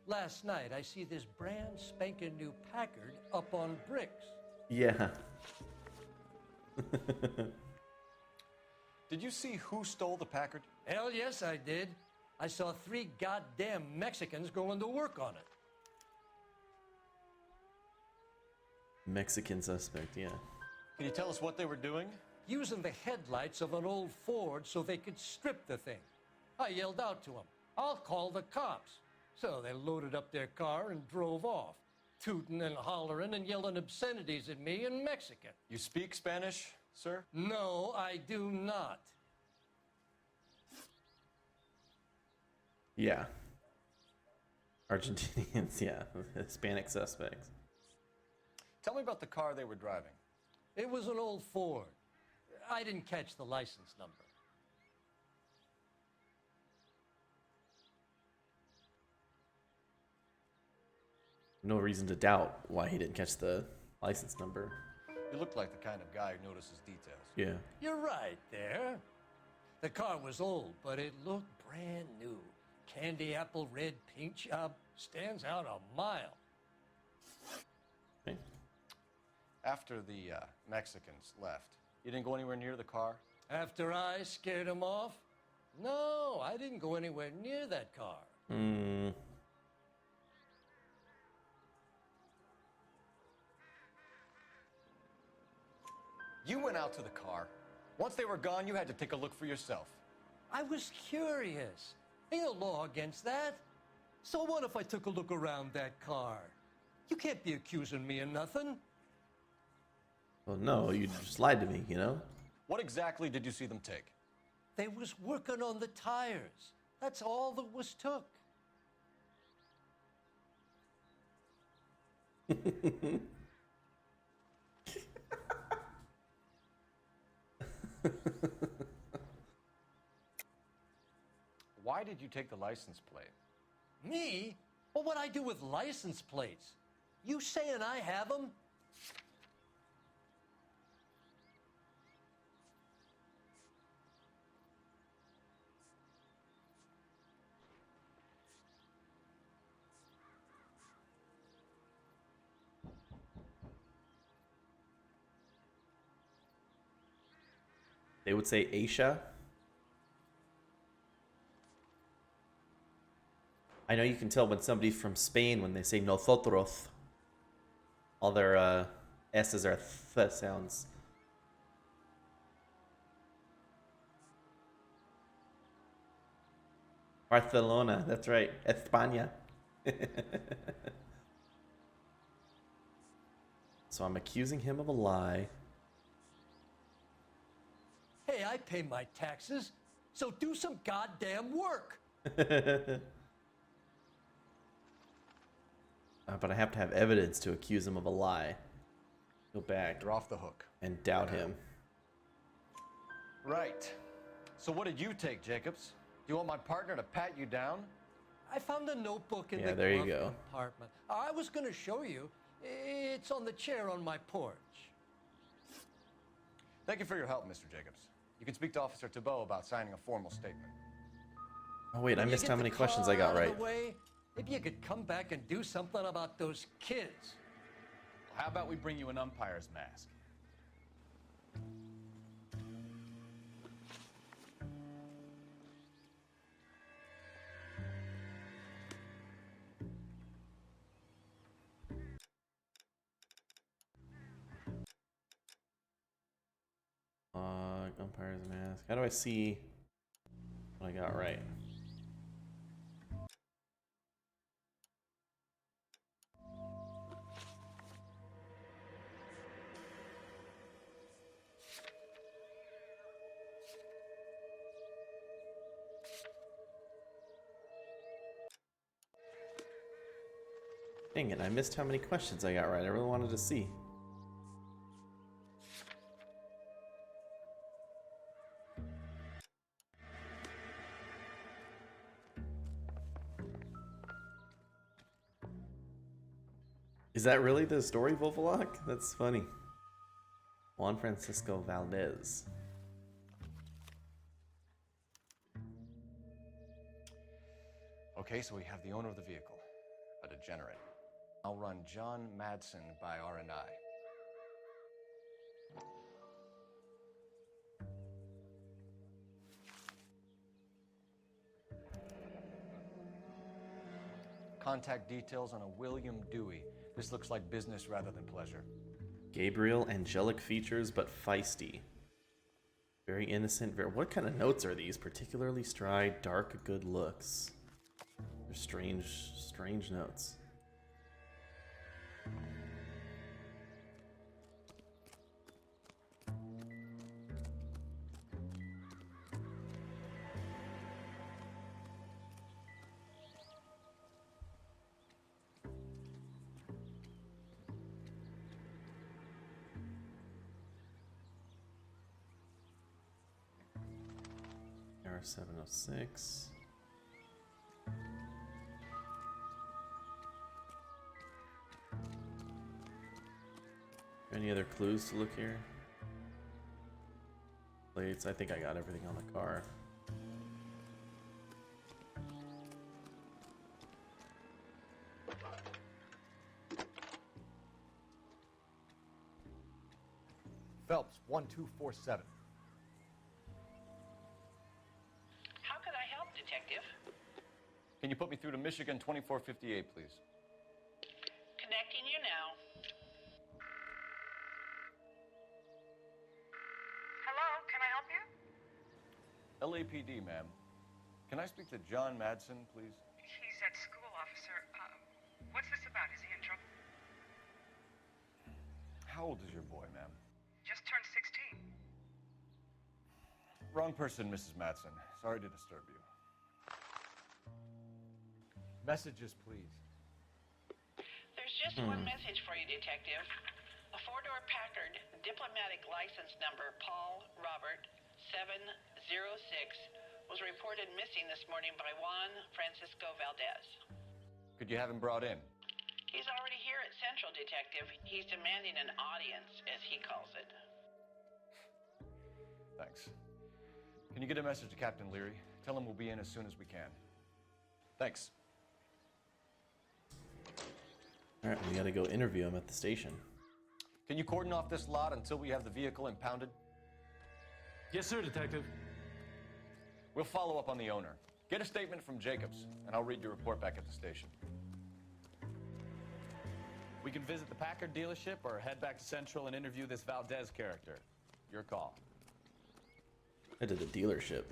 last night I see this brand spanking new Packard up on bricks. yeah. Did you see who stole the Packard? Hell yes, I did. I saw 3 goddamn Mexicans going to work on it. Mexican suspect, yeah. Can you tell us what they were doing? Using the headlights of an old Ford so they could strip the thing. I yelled out to them, I'll call the cops. So they loaded up their car and drove off, tooting and hollering and yelling obscenities at me in Mexican. You speak Spanish, sir? No, I do not. Yeah. Argentinians, yeah. Hispanic suspects. Tell me about the car they were driving. It was an old Ford. I didn't catch the license number. No reason to doubt why he didn't catch the license number. You look like the kind of guy who notices details. Yeah. You're right there. The car was old, but it looked brand new. Candy apple red paint job stands out a mile. Okay. After the Mexicans left, you didn't go anywhere near the car? After I scared him off? No, I didn't go anywhere near that car. Hmm. You went out to the car. Once they were gone, you had to take a look for yourself. I was curious. Ain't no law against that. So what if I took a look around that car? You can't be accusing me of nothing. Well, no, you just lied to me, you know? What exactly did you see them take? They was working on the tires. That's all that was took. Why did you take the license plate? Me? Well, what I do with license plates? You saying I have them? They would say Aisha. I know you can tell when somebody's from Spain when they say nosotros. All their S's are th sounds. Barcelona, that's right. España. So I'm accusing him of a lie. Hey, I pay my taxes, so do some goddamn work. But I have to have evidence to accuse him of a lie. Go back. You're off the hook. And doubt him. Right. So what did you take, Jacobs? Do you want my partner to pat you down? I found a notebook in Yeah, the there you glove go. compartment. I was going to show you. It's on the chair on my porch. Thank you for your help, Mr. Jacobs. You can speak to Officer Thibault about signing a formal statement. Oh wait, I missed how many questions I got right. If you could come back and do something about those kids. How about we bring you an umpire's mask? Umpire's mask. How do I see what I got right? Dang it, I missed how many questions I got right. I really wanted to see. Is that really the story, Volvolok? That's funny. Juan Francisco Valdez. Okay, so we have the owner of the vehicle, a degenerate. I'll run John Madsen by R&I. Contact details on a William Dewey. This looks like business rather than pleasure. Gabriel, angelic features but feisty. Very innocent. What kind of notes are these? Particularly stride, dark, good looks. They're strange notes. R706. Any other clues to look here? Plates. I think I got everything on the car. Phelps, 1247. How could I help, Detective? Can you put me through to Michigan 2458, please? Connecting you now. Hello, can I help you? LAPD, ma'am. Can I speak to John Madsen, please? He's at school, officer. What's this about? Is he in trouble? How old is your boy, ma'am? Just turned 16. Wrong person, Mrs. Madsen. Sorry to disturb you. Messages, please. There's just one message for you, Detective. A four-door Packard, diplomatic license number Paul Robert 706, was reported missing this morning by Juan Francisco Valdez. Could you have him brought in? He's already here at Central, Detective. He's demanding an audience, as he calls it. Thanks. Can you get a message to Captain Leary? Tell him we'll be in as soon as we can. Thanks. Alright, we gotta go interview him at the station. Can you cordon off this lot until we have the vehicle impounded? Yes, sir, Detective. We'll follow up on the owner. Get a statement from Jacobs, and I'll read your report back at the station. We can visit the Packard dealership or head back to Central and interview this Valdez character. Your call. I did a dealership.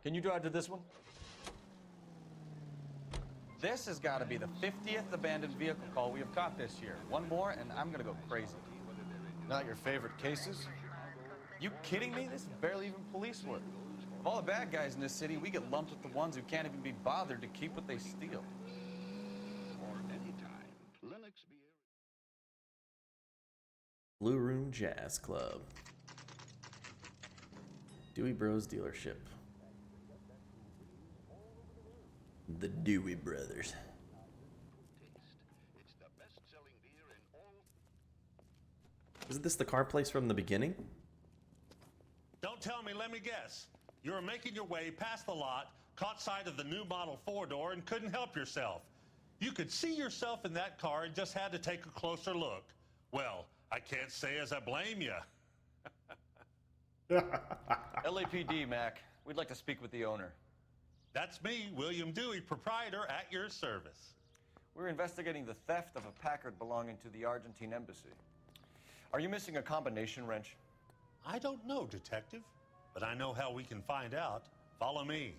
Can you drive to this one? This has got to be the 50th abandoned vehicle call we have caught this year. One more, and I'm going to go crazy. Not your favorite cases? You kidding me? This is barely even police work. Of all the bad guys in this city, we get lumped with the ones who can't even be bothered to keep what they steal. Blue Room Jazz Club. Dewey Bros dealership. The Dewey Brothers. Isn't this the car place from the beginning? Don't tell me, let me guess. You were making your way past the lot, caught sight of the new model 4-door, and couldn't help yourself. You could see yourself in that car and just had to take a closer look. Well, I can't say as I blame you. LAPD, Mac. We'd like to speak with the owner. That's me, William Dewey, proprietor, at your service. We're investigating the theft of a Packard belonging to the Argentine embassy. Are you missing a combination wrench? I don't know, Detective, but I know how we can find out. Follow me.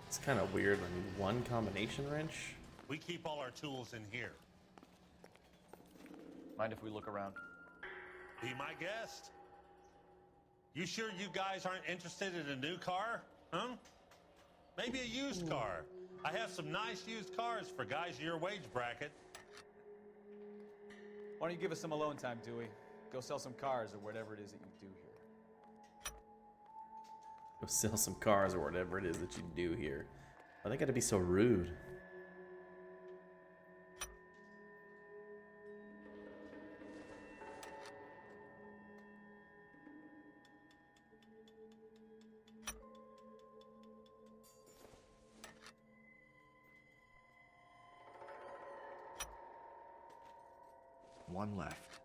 It's kind of weird. I mean, one combination wrench? We keep all our tools in here. Mind if we look around? Be my guest. You sure you guys aren't interested in a new car? Huh? Maybe a used car. I have some nice used cars for guys in your wage bracket. Why don't you give us some alone time, Dewey? Go sell some cars or whatever it is that you do here. Go sell some cars or whatever it is that you do here. Why they gotta be so rude? One left.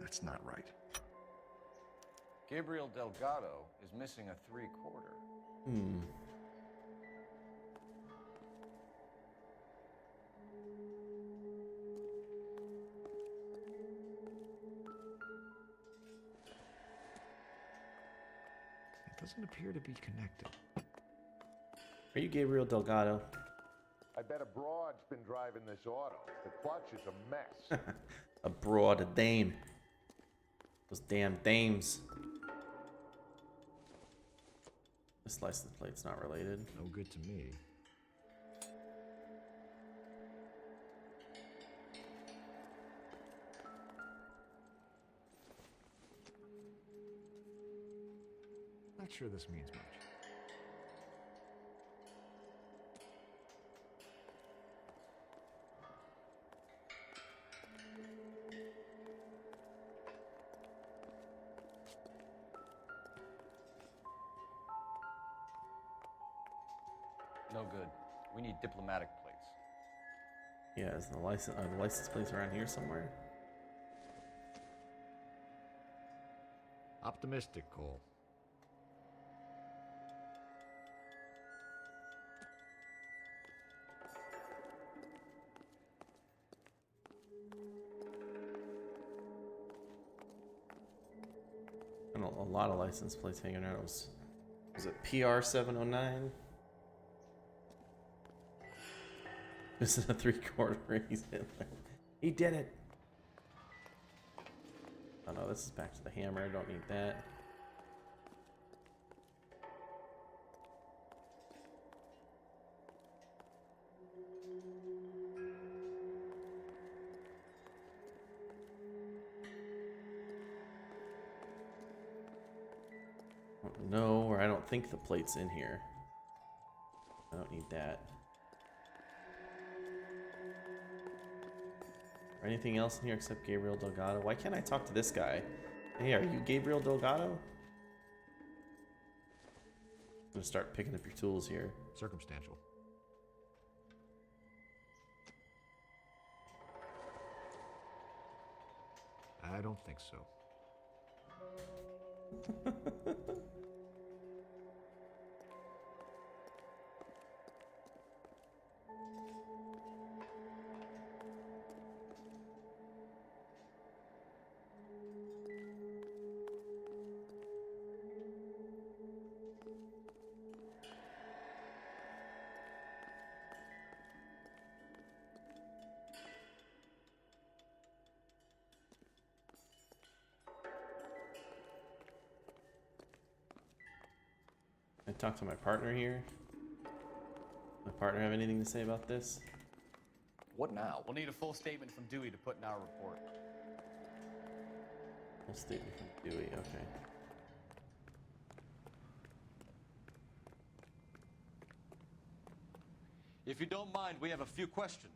That's not right. Gabriel Delgado is missing a 3/4. Hmm. It doesn't appear to be connected. Are you Gabriel Delgado? I bet a broad's been driving this auto. The clutch is a mess. A broad, a dame. Those damn dames. This license plate's not related. No good to me. Not sure this means much. No good. We need diplomatic plates. Yeah, is the license plates around here somewhere? Optimistic, Cole. And a lot of license plates hanging out. Was it PR 709? This is a 3/4 he's in there. He did it. Oh no, this is back to the hammer. I don't need that. No, or I don't think the plate's in here. I don't need that. Anything else in here except Gabriel Delgado? Why can't I talk to this guy? Hey, are you Gabriel Delgado? I'm gonna start picking up your tools here. Circumstantial. I don't think so. I talked to my partner here. My partner have anything to say about this? What now? We'll need a full statement from Dewey to put in our report. Full statement from Dewey, okay. If you don't mind, we have a few questions.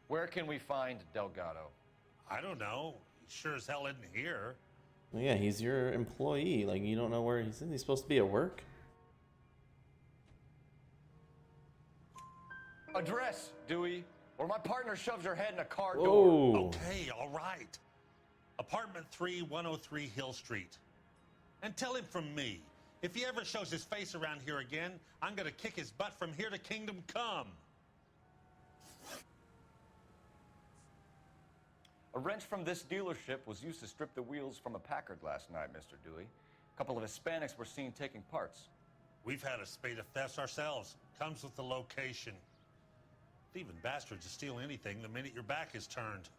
Where can we find Delgado? I don't know. He sure as hell isn't here. Well, yeah, he's your employee. Like, you don't know where he's in. He's supposed to be at work. Address, Dewey, or my partner shoves her head in a car Whoa. door. Okay, all right. Apartment 3, 103 Hill Street. And tell him from me, if he ever shows his face around here again, I'm gonna kick his butt from here to Kingdom Come. A wrench from this dealership was used to strip the wheels from a Packard last night, Mr. Dewey. A couple of Hispanics were seen taking parts. We've had a spate of thefts ourselves. Comes with the location. Thieving bastards will steal anything the minute your back is turned.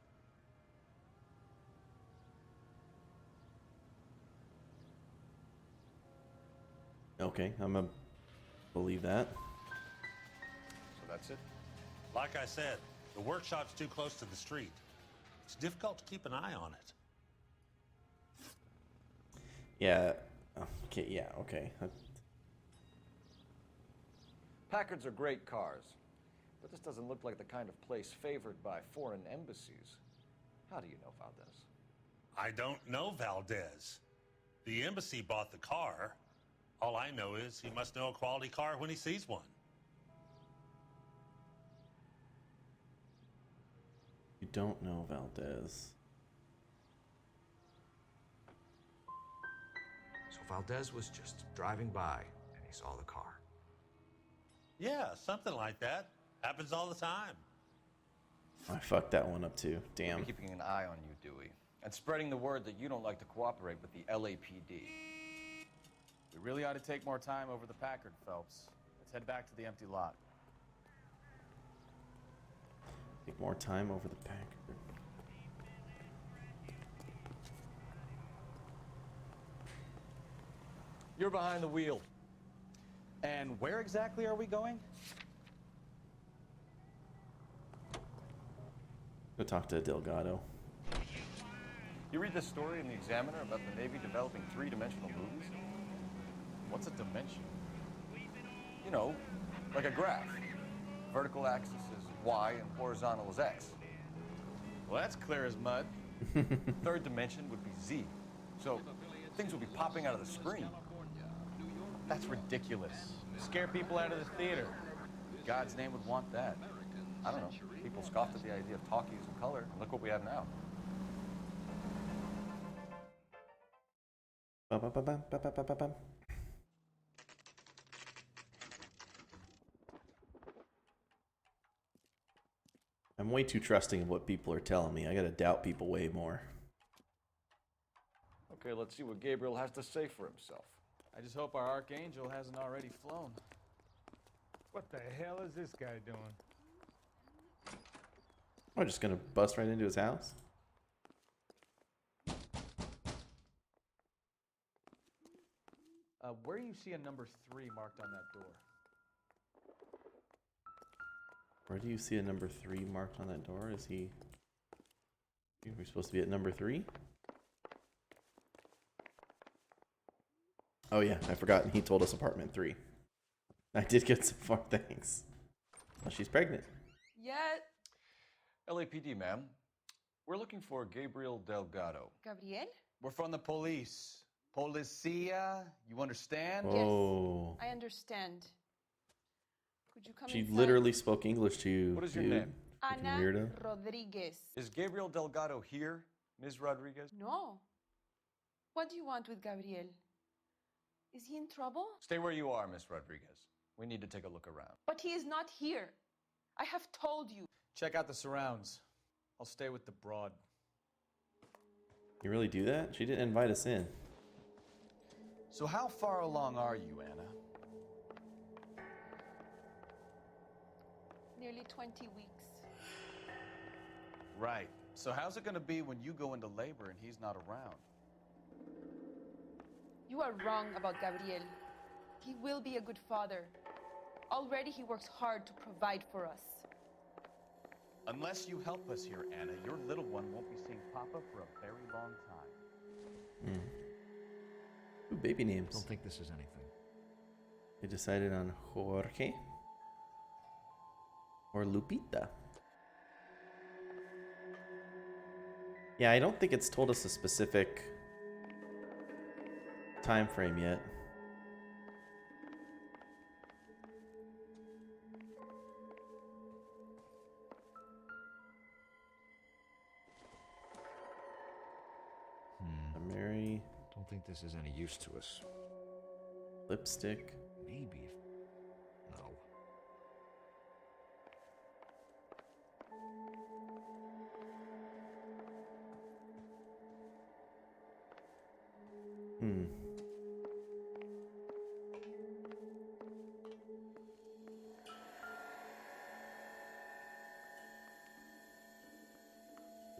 Okay, I'm gonna believe that. So that's it? Like I said, the workshop's too close to the street. It's difficult to keep an eye on it. Yeah. Okay, yeah, okay. Packards are great cars, but this doesn't look like the kind of place favored by foreign embassies. How do you know Valdez? I don't know Valdez. The embassy bought the car. All I know is he must know a quality car when he sees one. You don't know Valdez. So Valdez was just driving by, and he saw the car. Yeah, something like that. Happens all the time. I fucked that one up too. Damn. We're keeping an eye on you, Dewey, and spreading the word that you don't like to cooperate with the LAPD. We really ought to take more time over the Packard, Phelps. Let's head back to the empty lot. Take more time over the Packard. You're behind the wheel. And where exactly are we going? Go talk to Delgado. You read this story in the Examiner about the Navy developing three-dimensional movies? What's a dimension? You know, like a graph. Vertical axis is Y and horizontal is X. Well, that's clear as mud. Third dimension would be Z. So things would be popping out of the screen. That's ridiculous. Scare people out of the theater. God's name would want that. I don't know. People scoffed at the idea of talkies in color, and look what we have now. Ba-ba-ba-bam, ba-ba-ba-bam. I'm way too trusting of what people are telling me. I gotta doubt people way more. Okay, let's see what Gabriel has to say for himself. I just hope our Archangel hasn't already flown. What the hell is this guy doing? I'm just gonna bust right into his house. Where do you see a number 3 marked on that door? Where do you see a number 3 marked on that door? Is he... We're supposed to be at number 3? Oh yeah, I forgot. He told us apartment 3. I did get some far things. Well, she's pregnant. Yet. LAPD, ma'am. We're looking for Gabriel Delgado. Gabriel? We're from the police. Policia, you understand? Oh. Yes, I understand. Could you come She inside? literally spoke English to you. What is your dude. name? Fucking Ana weirdo. Rodriguez. Is Gabriel Delgado here, Ms. Rodriguez? No. What do you want with Gabriel? Is he in trouble? Stay where you are, Ms. Rodriguez. We need to take a look around. But he is not here. I have told you. Check out the surrounds. I'll stay with the broad. You really do that? She didn't invite us in. So how far along are you, Anna? Nearly 20 weeks. Right. So how's it going to be when you go into labor and he's not around? You are wrong about Gabriel. He will be a good father. Already he works hard to provide for us. Unless you help us here, Anna, your little one won't be seeing Papa for a very long time. Ooh, baby names. Don't think this is anything. They decided on Jorge or Lupita. Yeah, I don't think it's told us a specific time frame yet. Mary. Don't think this is any use to us. Lipstick. Maybe. No.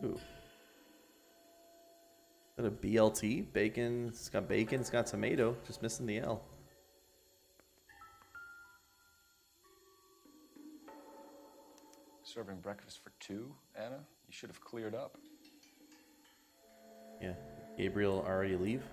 Ooh. Is that a BLT? Bacon. It's got bacon. It's got tomato. Just missing the L. Serving breakfast for two, Anna? You should have cleared up. Yeah. Gabriel already leave?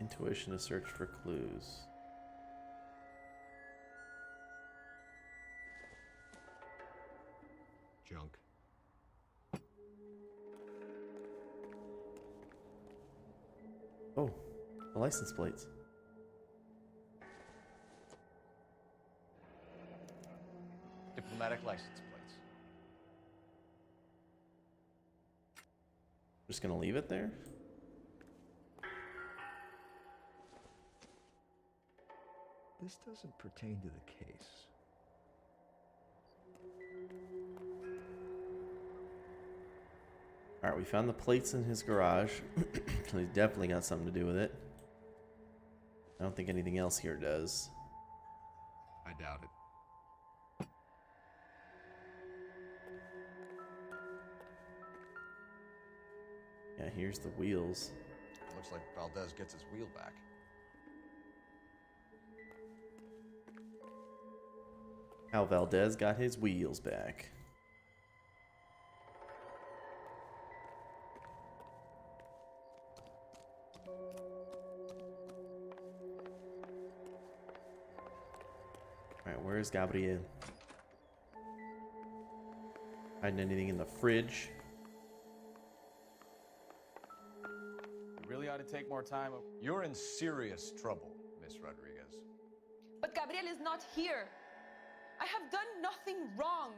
Intuition to search for clues. Junk. Oh, the license plates. Diplomatic license plates. Just gonna leave it there? This doesn't pertain to the case. Alright, we found the plates in his garage. So he's definitely got something to do with it. I don't think anything else here does. I doubt it. Yeah, here's the wheels. Looks like Valdez gets his wheel back. How Valdez got his wheels back. Alright, where's Gabriel? Hiding anything in the fridge? You really ought to take more time. You're in serious trouble, Miss Rodriguez. But Gabriel is not here. I have done nothing wrong.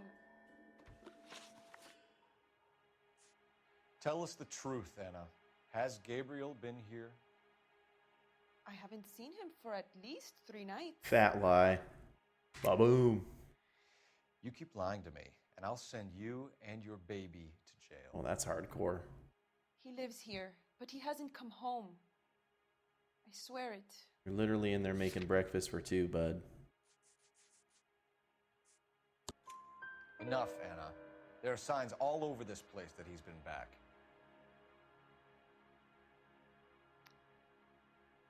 Tell us the truth, Anna. Has Gabriel been here? I haven't seen him for at least 3 nights. Fat lie. Ba-boom. You keep lying to me, and I'll send you and your baby to jail. Well, that's hardcore. He lives here, but he hasn't come home. I swear it. You're literally in there making breakfast for two, bud. Enough, Anna. There are signs all over this place that he's been back.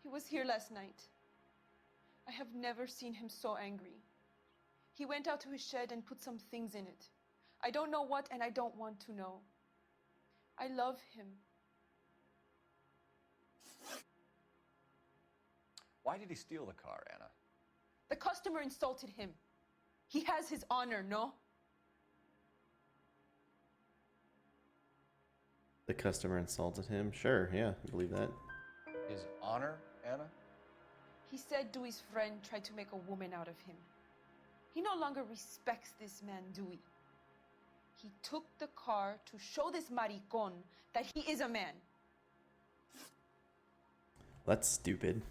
He was here last night. I have never seen him so angry. He went out to his shed and put some things in it. I don't know what, and I don't want to know. I love him. Why did he steal the car, Anna? The customer insulted him. He has his honor, no? The customer insulted him? Sure, yeah, I believe that. His honor, Anna? He said Dewey's friend tried to make a woman out of him. He no longer respects this man, Dewey. He took the car to show this maricon that he is a man. That's stupid.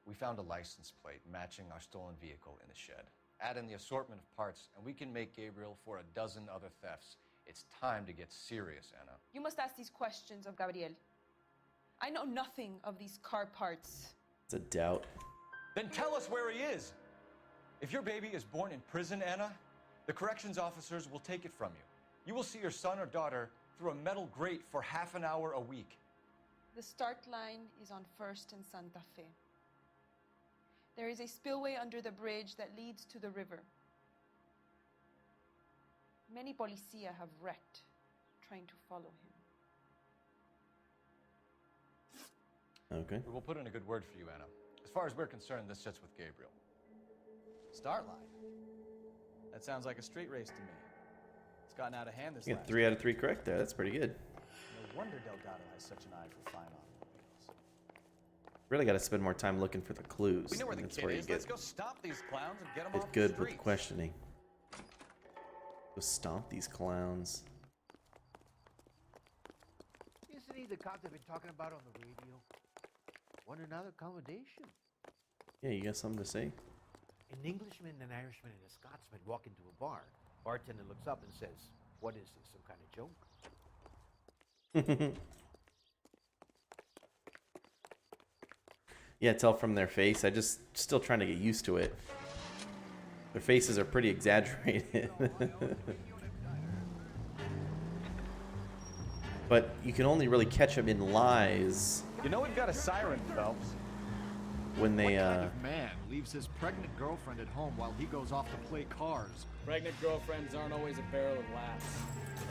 We found a license plate matching our stolen vehicle in the shed. Add in the assortment of parts, and we can make Gabriel for a dozen other thefts. It's time to get serious, Anna. You must ask these questions of Gabriel. I know nothing of these car parts. It's a doubt. Then tell us where he is. If your baby is born in prison, Anna, the corrections officers will take it from you. You will see your son or daughter through a metal grate for half an hour a week. The start line is on 1st and Santa Fe. There is a spillway under the bridge that leads to the river. Many policia have wrecked trying to follow him. Okay. We will put in a good word for you, Anna. As far as we're concerned, this sits with Gabriel. Start line. That sounds like a street race to me. It's gotten out of hand this You last got 3 out of 3 correct there. That's pretty good. No wonder Delgado has such an eye for fine automobiles. Really got to spend more time looking for the clues. We know where the That's kid where you is. get, Let's go stop these clowns and get them get off good the with streets. questioning. Go stomp these clowns. Isn't he the cop they've been talking about on the radio? Want another accommodation? Yeah, you got something to say? An Englishman, an Irishman, and a Scotsman walk into a bar. Bartender looks up and says, "What is this, some kind of joke?" Yeah, tell from their face. I just still trying to get used to it. Their faces are pretty exaggerated. But you can only really catch them in lies You know we've got a siren, Phelps. when they What kind of man leaves his pregnant girlfriend at home while he goes off to play cars? Pregnant girlfriends aren't always a barrel of laughs.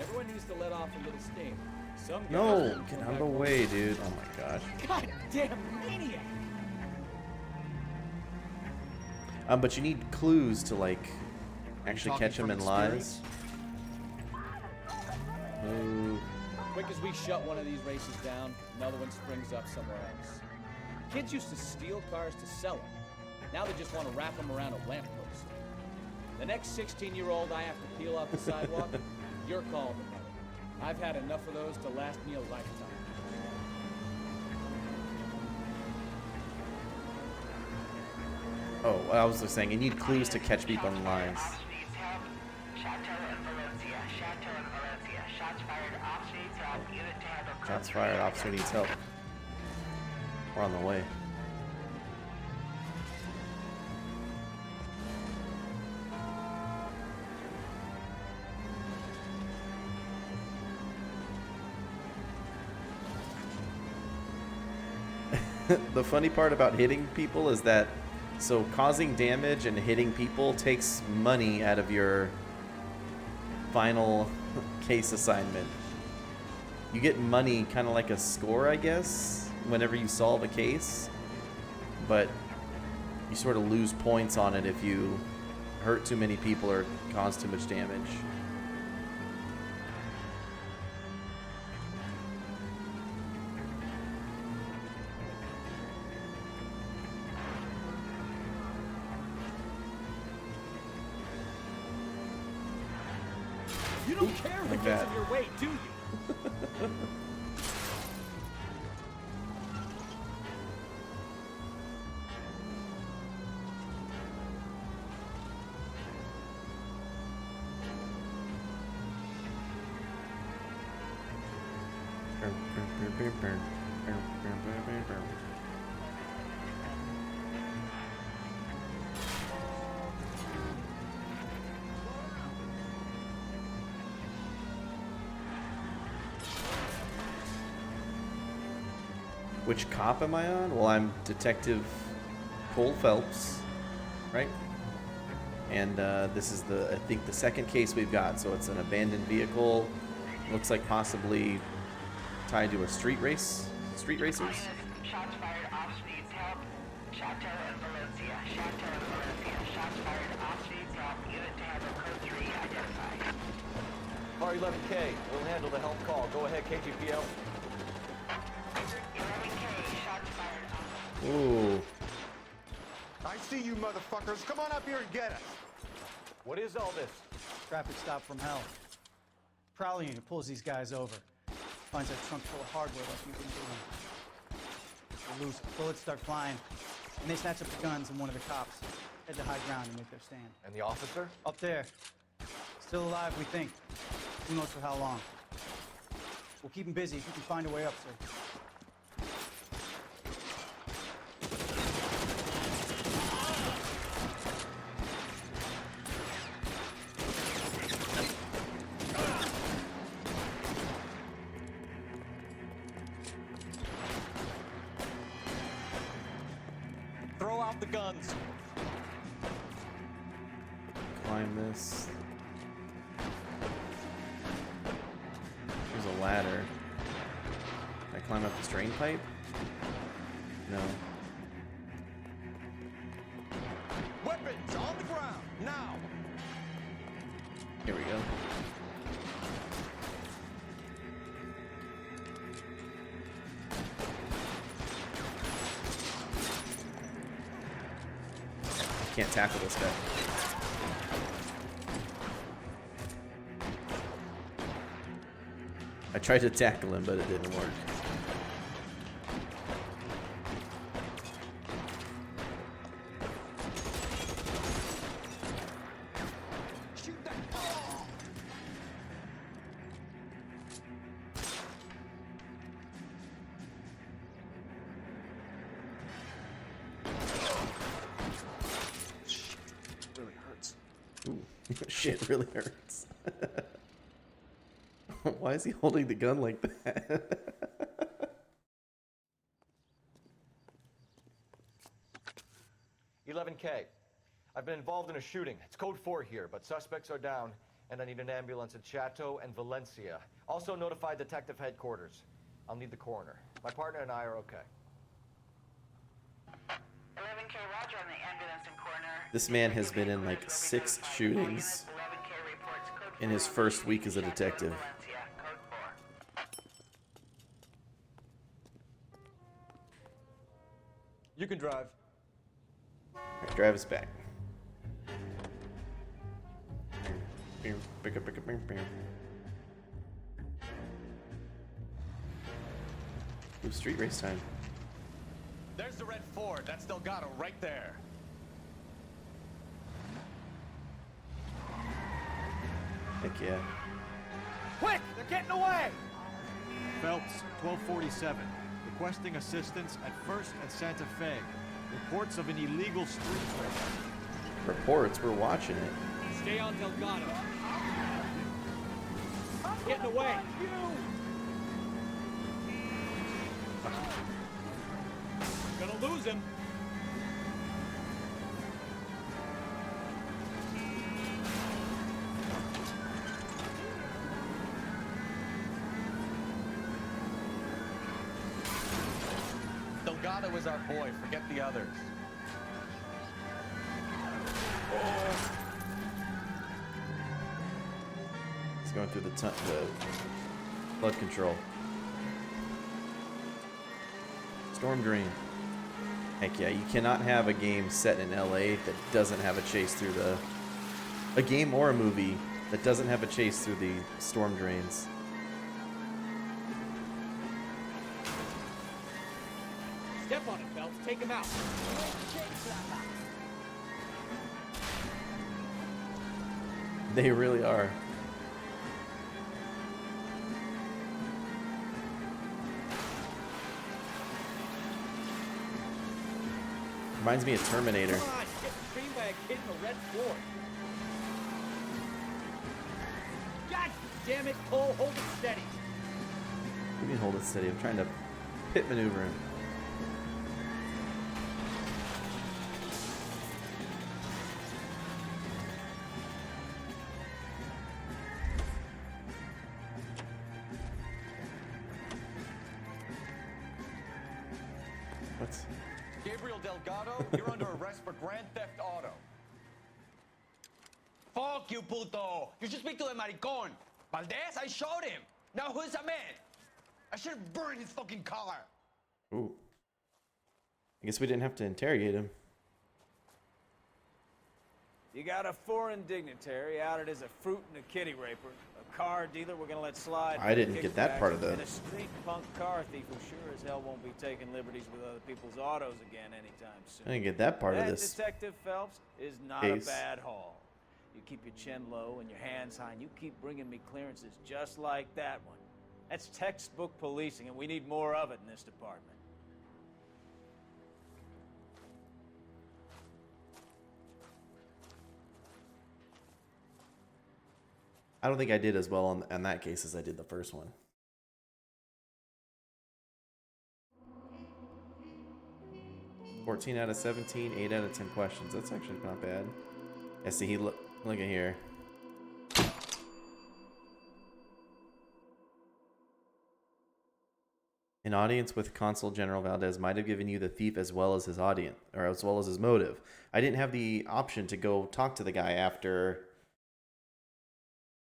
Everyone needs to let off a little steam. Some guys No, wouldn't get come out of back the home. way, dude. Oh my gosh. Goddamn maniac! But you need clues to like actually talking catch them from in lies. Move. Quick as we shut one of these races down, another one springs up somewhere else. Kids used to steal cars to sell them. Now they just want to wrap them around a lamppost. The next 16-year-old I have to peel off the sidewalk, you're calling the mother. I've had enough of those to last me a lifetime. Oh, I was just saying, you need clues to catch people in lies. Shots fired, officer needs help. We're on the way. The funny part about hitting people is that so causing damage and hitting people takes money out of your final case assignment. You get money kind of like a score, I guess, whenever you solve a case, but you sort of lose points on it if you hurt too many people or cause too much damage. You don't care if it like gets that. in your way, do you? Which cop am I on? Well, I'm Detective Cole Phelps, right? And this is I think the second case we've got. So it's an abandoned vehicle. Looks like possibly tied to a street racers. Shots fired off speeds help. Chateau and Valencia. Chateau and Valencia. Shots fired off speeds help. Unit to have a code 3 identified. Car 11K, we'll handle the help call. Go ahead, KGPL. 11K. Shots fired off. Ooh. I see you motherfuckers. Come on up here and get us. What is all this? Traffic stop from hell. Prowler unit pulls these guys over. Finds a trunk full of hardware like you've been doing. They lose. Bullets start flying. And they snatch up the guns and one of the cops. Head to high ground and make their stand. And the officer? Up there. Still alive, we think. Who knows for how long. We'll keep him busy if you can find a way up, sir. Throw out the guns. Climb this. There's a ladder. Can I climb up this drain pipe? No. Weapons on the ground, now! Here we go. Can't tackle this guy. I tried to tackle him, but it didn't work. Really hurts. Ooh, shit really hurts. Why is he holding the gun like that? 11K. I've been involved in a shooting. It's code 4 here, but suspects are down, and I need an ambulance at Chateau and Valencia. Also notify detective headquarters. I'll need the coroner. My partner and I are okay. 11K, roger on the ambulance and coroner. This man has been in like 6 shootings in his first week as a detective. You can drive. Alright, drive us back. Ooh, street race time. There's the red Ford. That's Delgado right there. Heck yeah. Quick! They're getting away! Phelps, 1247. Requesting assistance at 1st and Santa Fe. Reports of an illegal street race. Reports, we're watching it. Stay on Delgado. Getting away. Gonna lose him. Delgado is our boy. Forget the others. He's going through the flood control. Storm drain. Heck yeah, you cannot have a game set in LA that doesn't have a chase through a game or a movie that doesn't have a chase through the storm drains. Step on it, Phelps. Take him out. They really are. Reminds me of Terminator. Come on, get screened by a kid in a red Ford. God damn it, Cole, hold it steady. What do you mean hold it steady? I'm trying to pit maneuver him. What's... Gabriel Delgado, you're under arrest for Grand Theft Auto. Fuck you, puto! You should speak to the maricon. Valdez, I showed him. Now who's a man? I should have burned his fucking car. Ooh. I guess we didn't have to interrogate him. You got a foreign dignitary outed as a fruit and a kitty raper, a car dealer we're gonna let slide. I didn't get that part of the... And a street punk car thief who sure as hell won't be taking liberties with other people's autos again anytime soon. I didn't get that part of this Detective Phelps is not case. a bad haul. You keep your chin low and your hands high, and you keep bringing me clearances just like that one. That's textbook policing, and we need more of it in this department. I don't think I did as well on that case as I did the first one. $14 out of 17, 8 out of 10 questions. That's actually not bad. I see. He look at here. An audience with Consul General Valdez might have given you the thief as well as his audience, or as well as his motive. I didn't have the option to go talk to the guy after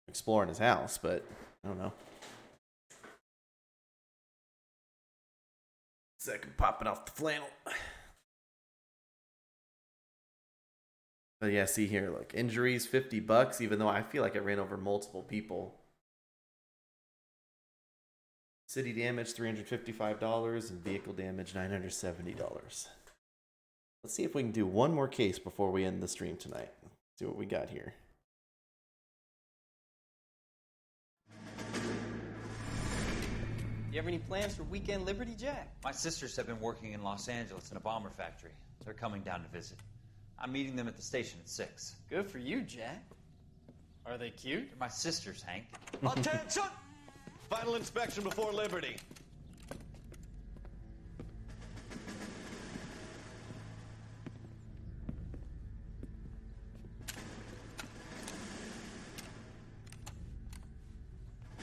exploring his house, but I don't know. Second popping off the flannel. But yeah, see here, look, injuries $50, even though I feel like I ran over multiple people. City damage $355 and vehicle damage $970. Let's see if we can do one more case before we end the stream tonight. See what we got here. You have any plans for weekend Liberty, Jack? My sisters have been working in Los Angeles in a bomber factory. They're coming down to visit. I'm meeting them at the station at 6. Good for you, Jack. Are they cute? They're my sisters, Hank. Attention! Final inspection before Liberty.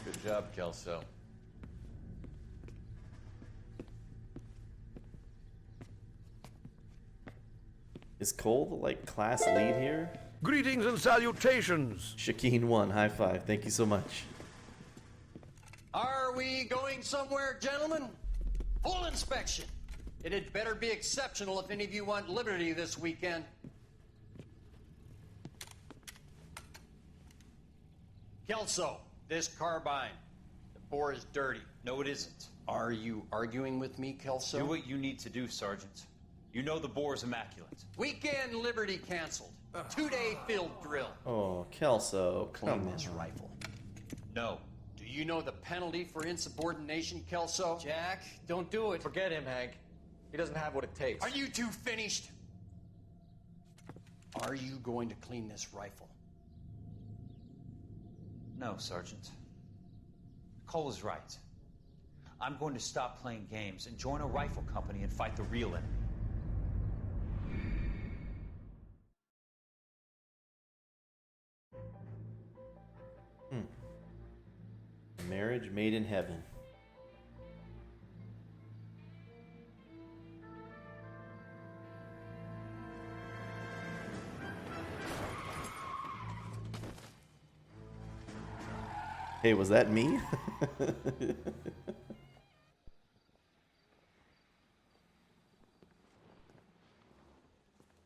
Good job, Kelso. Is Cole the class lead here? Greetings and salutations. Shakeen 1, high five. Thank you so much. Are we going somewhere, gentlemen? Full inspection. It had better be exceptional if any of you want liberty this weekend. Kelso, this carbine. The bore is dirty. No, it isn't. Are you arguing with me, Kelso? Do what you need to do, Sergeant. You know the bore is immaculate. Weekend liberty canceled. 2-day field drill. Oh, Kelso, come Clean this on. rifle. No. Do you know the penalty for insubordination, Kelso? Jack, don't do it. Forget him, Hank. He doesn't have what it takes. Are you two finished? Are you going to clean this rifle? No, Sergeant. Cole is right. I'm going to stop playing games and join a rifle company and fight the real enemy. Marriage made in heaven. Hey, was that me?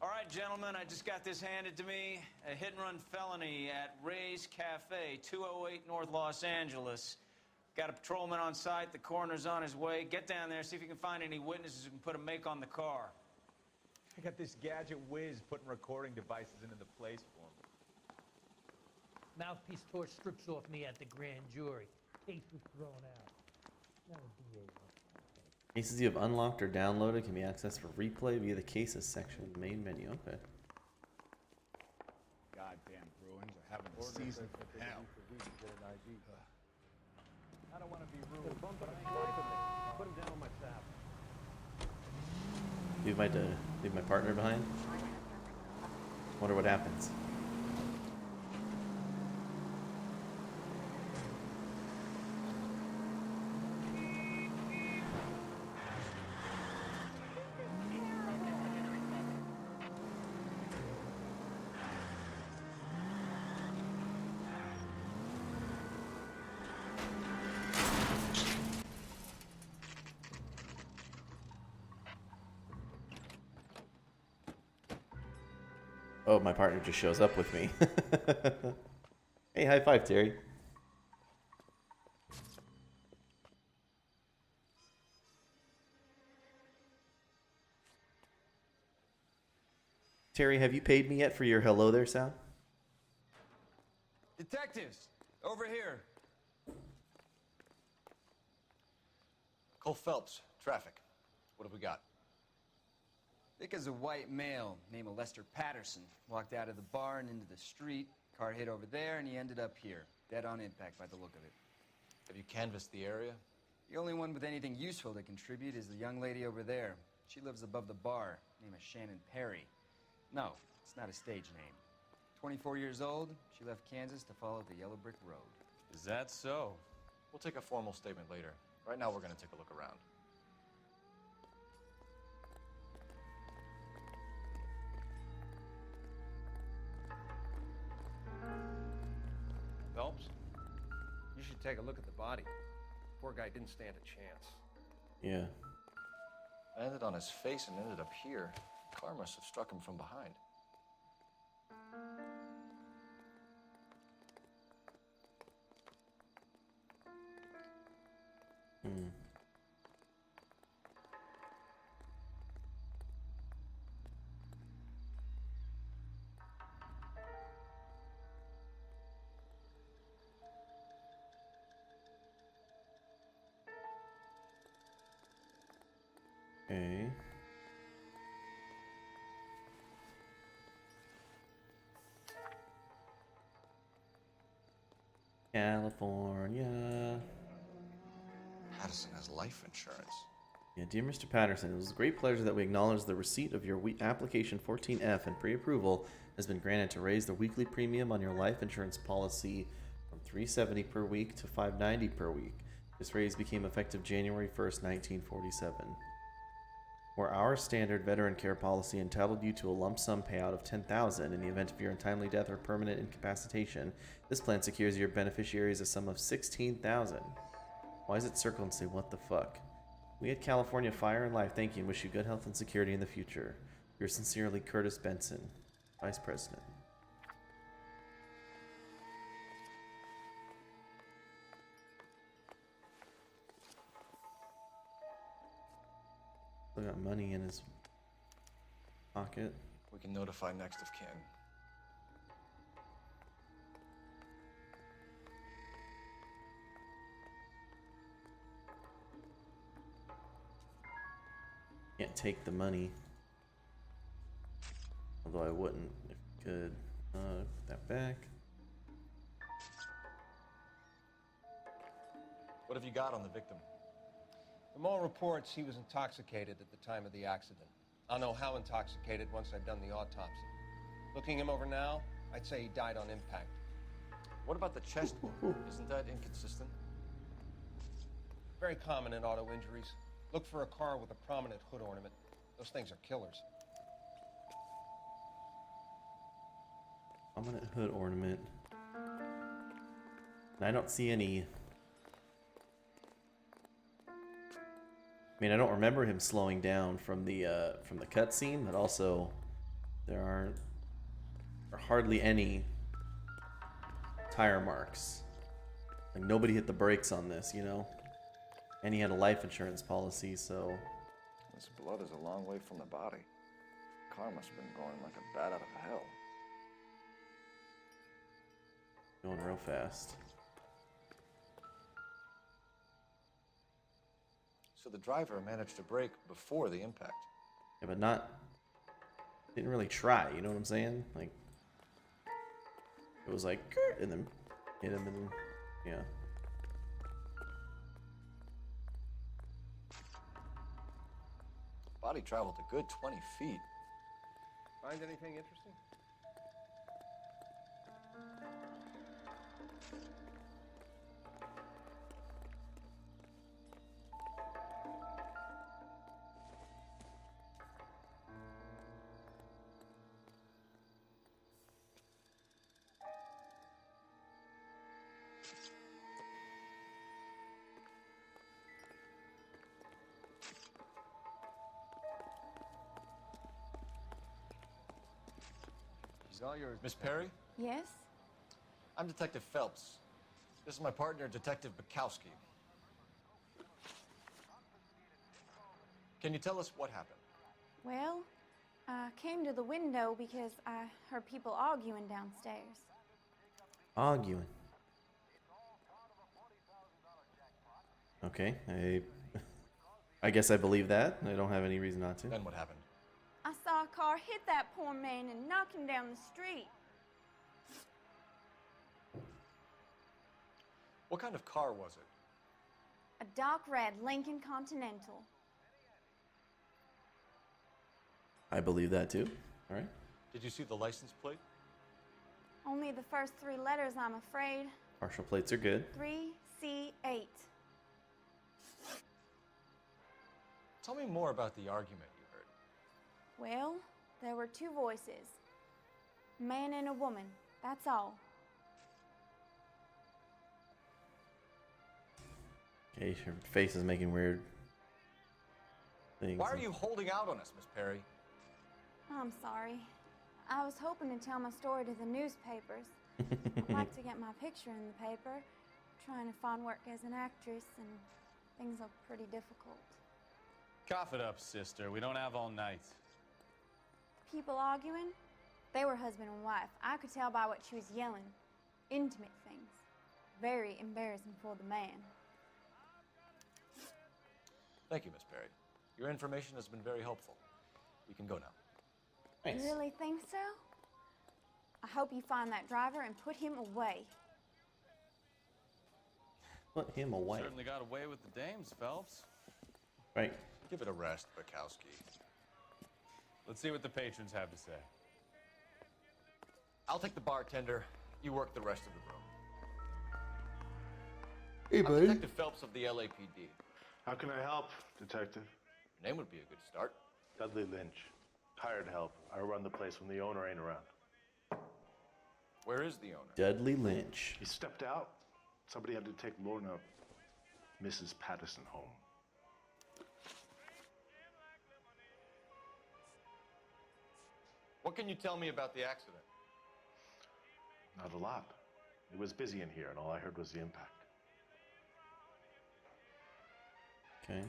All right, gentlemen, I just got this handed to me. A hit-and-run felony at Ray's Cafe, 208 North Los Angeles. Got a patrolman on site. The coroner's on his way. Get down there, see if you can find any witnesses who can put a make on the car. I got this gadget whiz putting recording devices into the place for him. Mouthpiece tore strips off me at the grand jury. Case was thrown out. Now the DA wants Cases you have unlocked or downloaded can be accessed for replay via the cases section of the main menu. Okay. Goddamn Bruins are having a season from hell. I don't want to be rude, but I ain't like him. Put him down on my tab. Leave my partner behind. Wonder what happens. Oh, my partner just shows up with me. Hey, high five, Terry. Terry, have you paid me yet for your hello there sound? Detectives, over here. Cole Phelps, traffic. What have we got? Thick as a white male named Lester Patterson walked out of the bar and into the street. Car hit over there, and he ended up here, dead on impact by the look of it. Have you canvassed the area? The only one with anything useful to contribute is the young lady over there. She lives above the bar. Name is Shannon Perry. No, it's not a stage name. 24 years old, she left Kansas to follow the yellow brick road. Is that so? We'll take a formal statement later. Right now, we're going to take a look around. Phelps, you should take a look at the body. Poor guy didn't stand a chance. Yeah. I landed on his face and ended up here. The car must have struck him from behind. Hmm. Okay. California. Patterson has life insurance. Yeah, dear Mr. Patterson, it was a great pleasure that we acknowledge the receipt of your application 14F and pre-approval has been granted to raise the weekly premium on your life insurance policy from $370 per week to $590 per week. This raise became effective January 1st, 1947. Where our standard veteran care policy entitled you to a lump sum payout of $10,000 in the event of your untimely death or permanent incapacitation, this plan secures your beneficiaries a sum of $16,000. Why is it circled and say, what the fuck? We at California Fire and Life thank you and wish you good health and security in the future. Yours sincerely, Curtis Benson, Vice President. Still got money in his pocket. We can notify next of kin. Can't take the money. Although I wouldn't if I could. Put that back. What have you got on the victim? From all reports, he was intoxicated at the time of the accident. I'll know how intoxicated once I've done the autopsy. Looking him over now, I'd say he died on impact. What about the chest wound? Isn't that inconsistent? Very common in auto injuries. Look for a car with a prominent hood ornament. Those things are killers. Prominent hood ornament. And I don't see any. I mean, I don't remember him slowing down from the cutscene, but also there are hardly any tire marks. Like nobody hit the brakes on this, you know. And he had a life insurance policy, so. This blood is a long way from the body. The car must have been going like a bat out of hell. Going real fast. So the driver managed to brake before the impact. Yeah, but didn't really try, you know what I'm saying? Like, it was like, and then hit him, and then, yeah. Body traveled a good 20 feet. Find anything interesting? She's all yours. Miss Perry? Yes? I'm Detective Phelps. This is my partner, Detective Bukowski. Can you tell us what happened? Well, I came to the window because I heard people arguing downstairs. Arguing. Okay, I guess I believe that. I don't have any reason not to. Then what happened? I saw a car hit that poor man and knock him down the street. What kind of car was it? A dark red Lincoln Continental. I believe that too. All right. Did you see the license plate? Only the first 3 letters, I'm afraid. Partial plates are good. 3C8. Tell me more about the argument you heard. Well, there were 2 voices. A man and a woman, that's all. Okay, your face is making weird things. Why are you holding out on us, Miss Perry? I'm sorry. I was hoping to tell my story to the newspapers. I'd like to get my picture in the paper. Trying to find work as an actress, and things look pretty difficult. Cough it up, sister. We don't have all night. People arguing? They were husband and wife. I could tell by what she was yelling. Intimate things. Very embarrassing for the man. Thank you, Miss Perry. Your information has been very helpful. You can go now. You really think so? I hope you find that driver and put him away. Put him away. Certainly got away with the dames, Phelps. Right. Give it a rest, Bukowski. Let's see what the patrons have to say. I'll take the bartender. You work the rest of the room. Hey, I'm buddy. Detective Phelps of the LAPD. How can I help, Detective? Your name would be a good start. Dudley Lynch. Hired help. I run the place when the owner ain't around. Where is the owner? Dudley Lynch. He stepped out. Somebody had to take Lorna, Mrs. Patterson, home. What can you tell me about the accident? Not a lot. It was busy in here, and all I heard was the impact. Okay.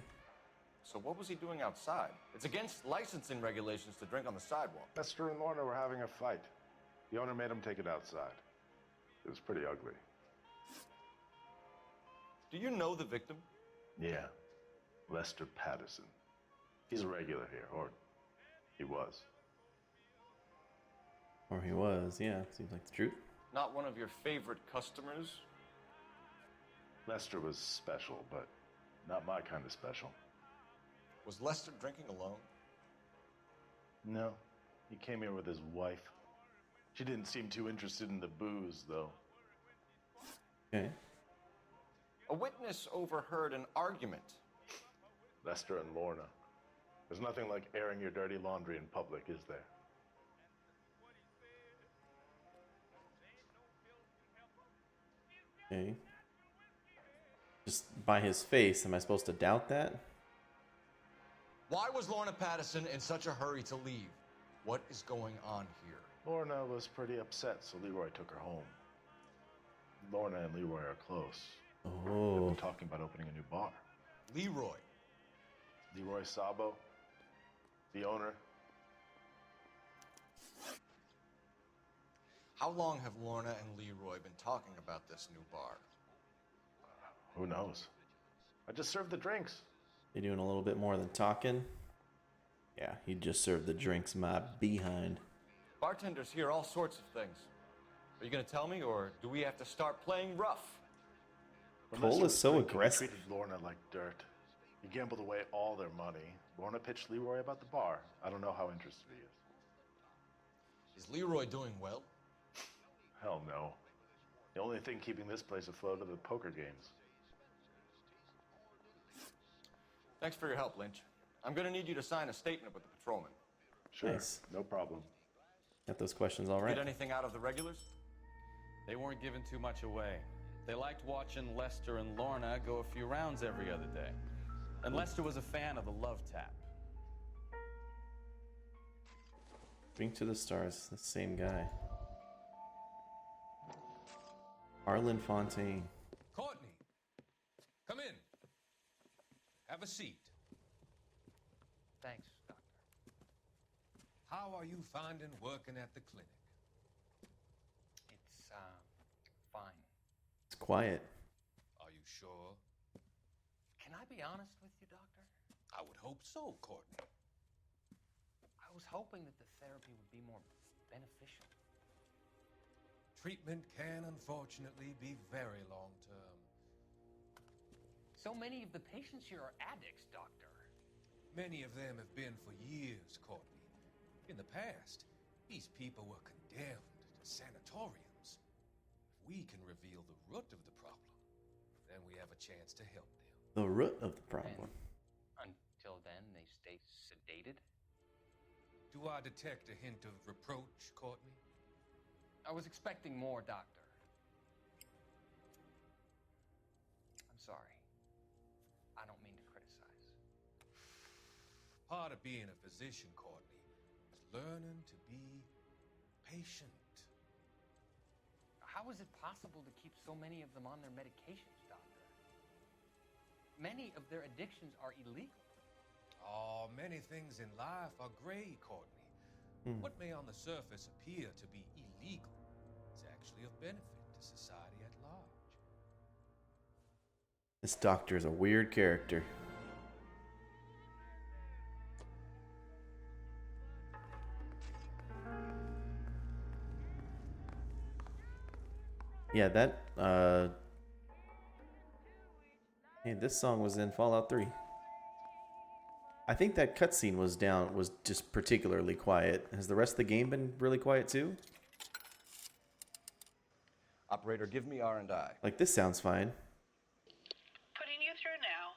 So what was he doing outside? It's against licensing regulations to drink on the sidewalk. Lester and Lorna were having a fight. The owner made him take it outside. It was pretty ugly. Do you know the victim? Yeah. Lester Patterson. He's a regular here, or he was. Or he was, yeah. Seems like the truth. Not one of your favorite customers? Lester was special, but not my kind of special. Was Lester drinking alone? No. He came here with his wife. She didn't seem too interested in the booze, though. Okay. A witness overheard an argument. Lester and Lorna. There's nothing like airing your dirty laundry in public, is there? Okay. Just by his face, am I supposed to doubt that? Why was Lorna Patterson in such a hurry to leave? What is going on here? Lorna was pretty upset, so Leroy took her home. Lorna and Leroy are close. They've Oh. been talking about opening a new bar. Leroy. Leroy Sabo, the owner. How long have Lorna and Leroy been talking about this new bar? Who knows? I just served the drinks. They doing a little bit more than talking. Yeah, he just served the drinks my behind. Bartenders hear all sorts of things. Are you gonna tell me, or do we have to start playing rough? Cole is so aggressive. He treated Lorna like dirt. He gambled away all their money. Lorna pitched Leroy about the bar. I don't know how interested he is. Is Leroy doing well? Hell no. The only thing keeping this place afloat are the poker games. Thanks for your help, Lynch. I'm gonna need you to sign a statement with the patrolman. Sure, Nice. no problem. Got those questions all right. Get anything out of the regulars? They weren't giving too much away. They liked watching Lester and Lorna go a few rounds every other day. And Lester was a fan of the love tap. Drink to the Stars, the same guy. Arlen Fontaine. Courtney, come in. Have a seat. Thanks, Doctor. How are you finding working at the clinic? It's, fine. It's quiet. Are you sure? Can I be honest with you, Doctor? I would hope so, Courtney. I was hoping that the therapy would be more beneficial. Treatment can unfortunately be very long-term. So many of the patients here are addicts, Doctor. Many of them have been for years, Courtney. In the past, these people were condemned to sanatoriums. If we can reveal the root of the problem, then we have a chance to help them. The root of the problem. Until then, they stay sedated? Do I detect a hint of reproach, Courtney? I was expecting more, Doctor. I'm sorry. I don't mean to criticize. Part of being a physician, Courtney, is learning to be patient. How is it possible to keep so many of them on their medications, Doctor? Many of their addictions are illegal. Oh, many things in life are gray, Courtney. What may on the surface appear to be illegal is actually of benefit to society at large. This doctor is a weird character. Yeah, that hey, this song was in Fallout 3. I think that cutscene was just particularly quiet. Has the rest of the game been really quiet too? Operator, give me R&I. Like, this sounds fine. Putting you through now.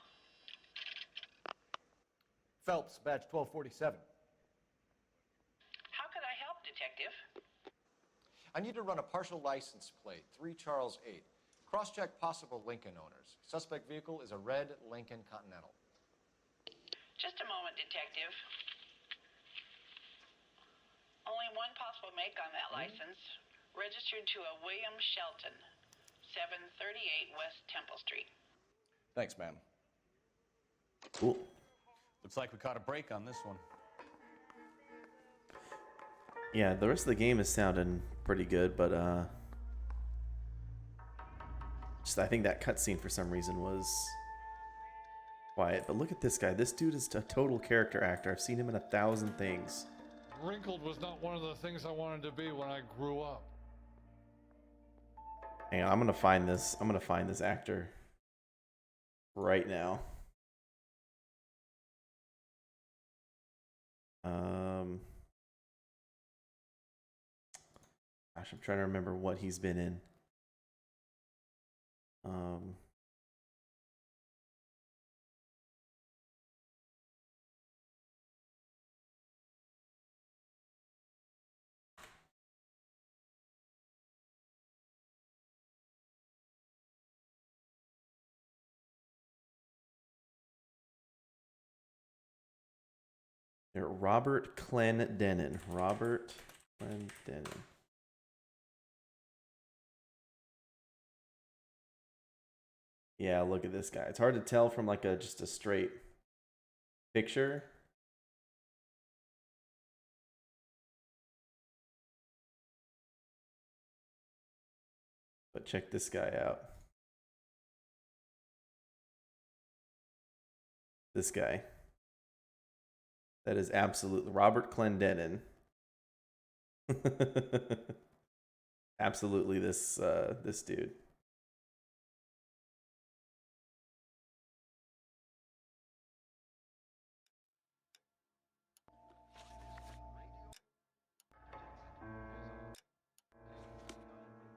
Phelps, badge 1247. How could I help, Detective? I need to run a partial license plate, 3 Charles 8. Cross-check possible Lincoln owners. Suspect vehicle is a red Lincoln Continental. Just a moment, Detective. Only one possible make on that license. Registered to a William Shelton, 738 West Temple Street. Thanks, ma'am. Cool. Looks like we caught a break on this one. Yeah, the rest of the game is sounding pretty good, but just I think that cutscene for some reason was quiet. But look at this guy. This dude is a total character actor. I've seen him in 1,000 things. Wrinkled was not one of the things I wanted to be when I grew up. Hang on, I'm gonna find this actor right now. Gosh, I'm trying to remember what he's been in. Robert Clendenin. Robert Clendenin. Yeah, look at this guy. It's hard to tell from like just a straight picture. But check this guy out. This guy. That is absolutely Robert Clendenin. Absolutely this this dude.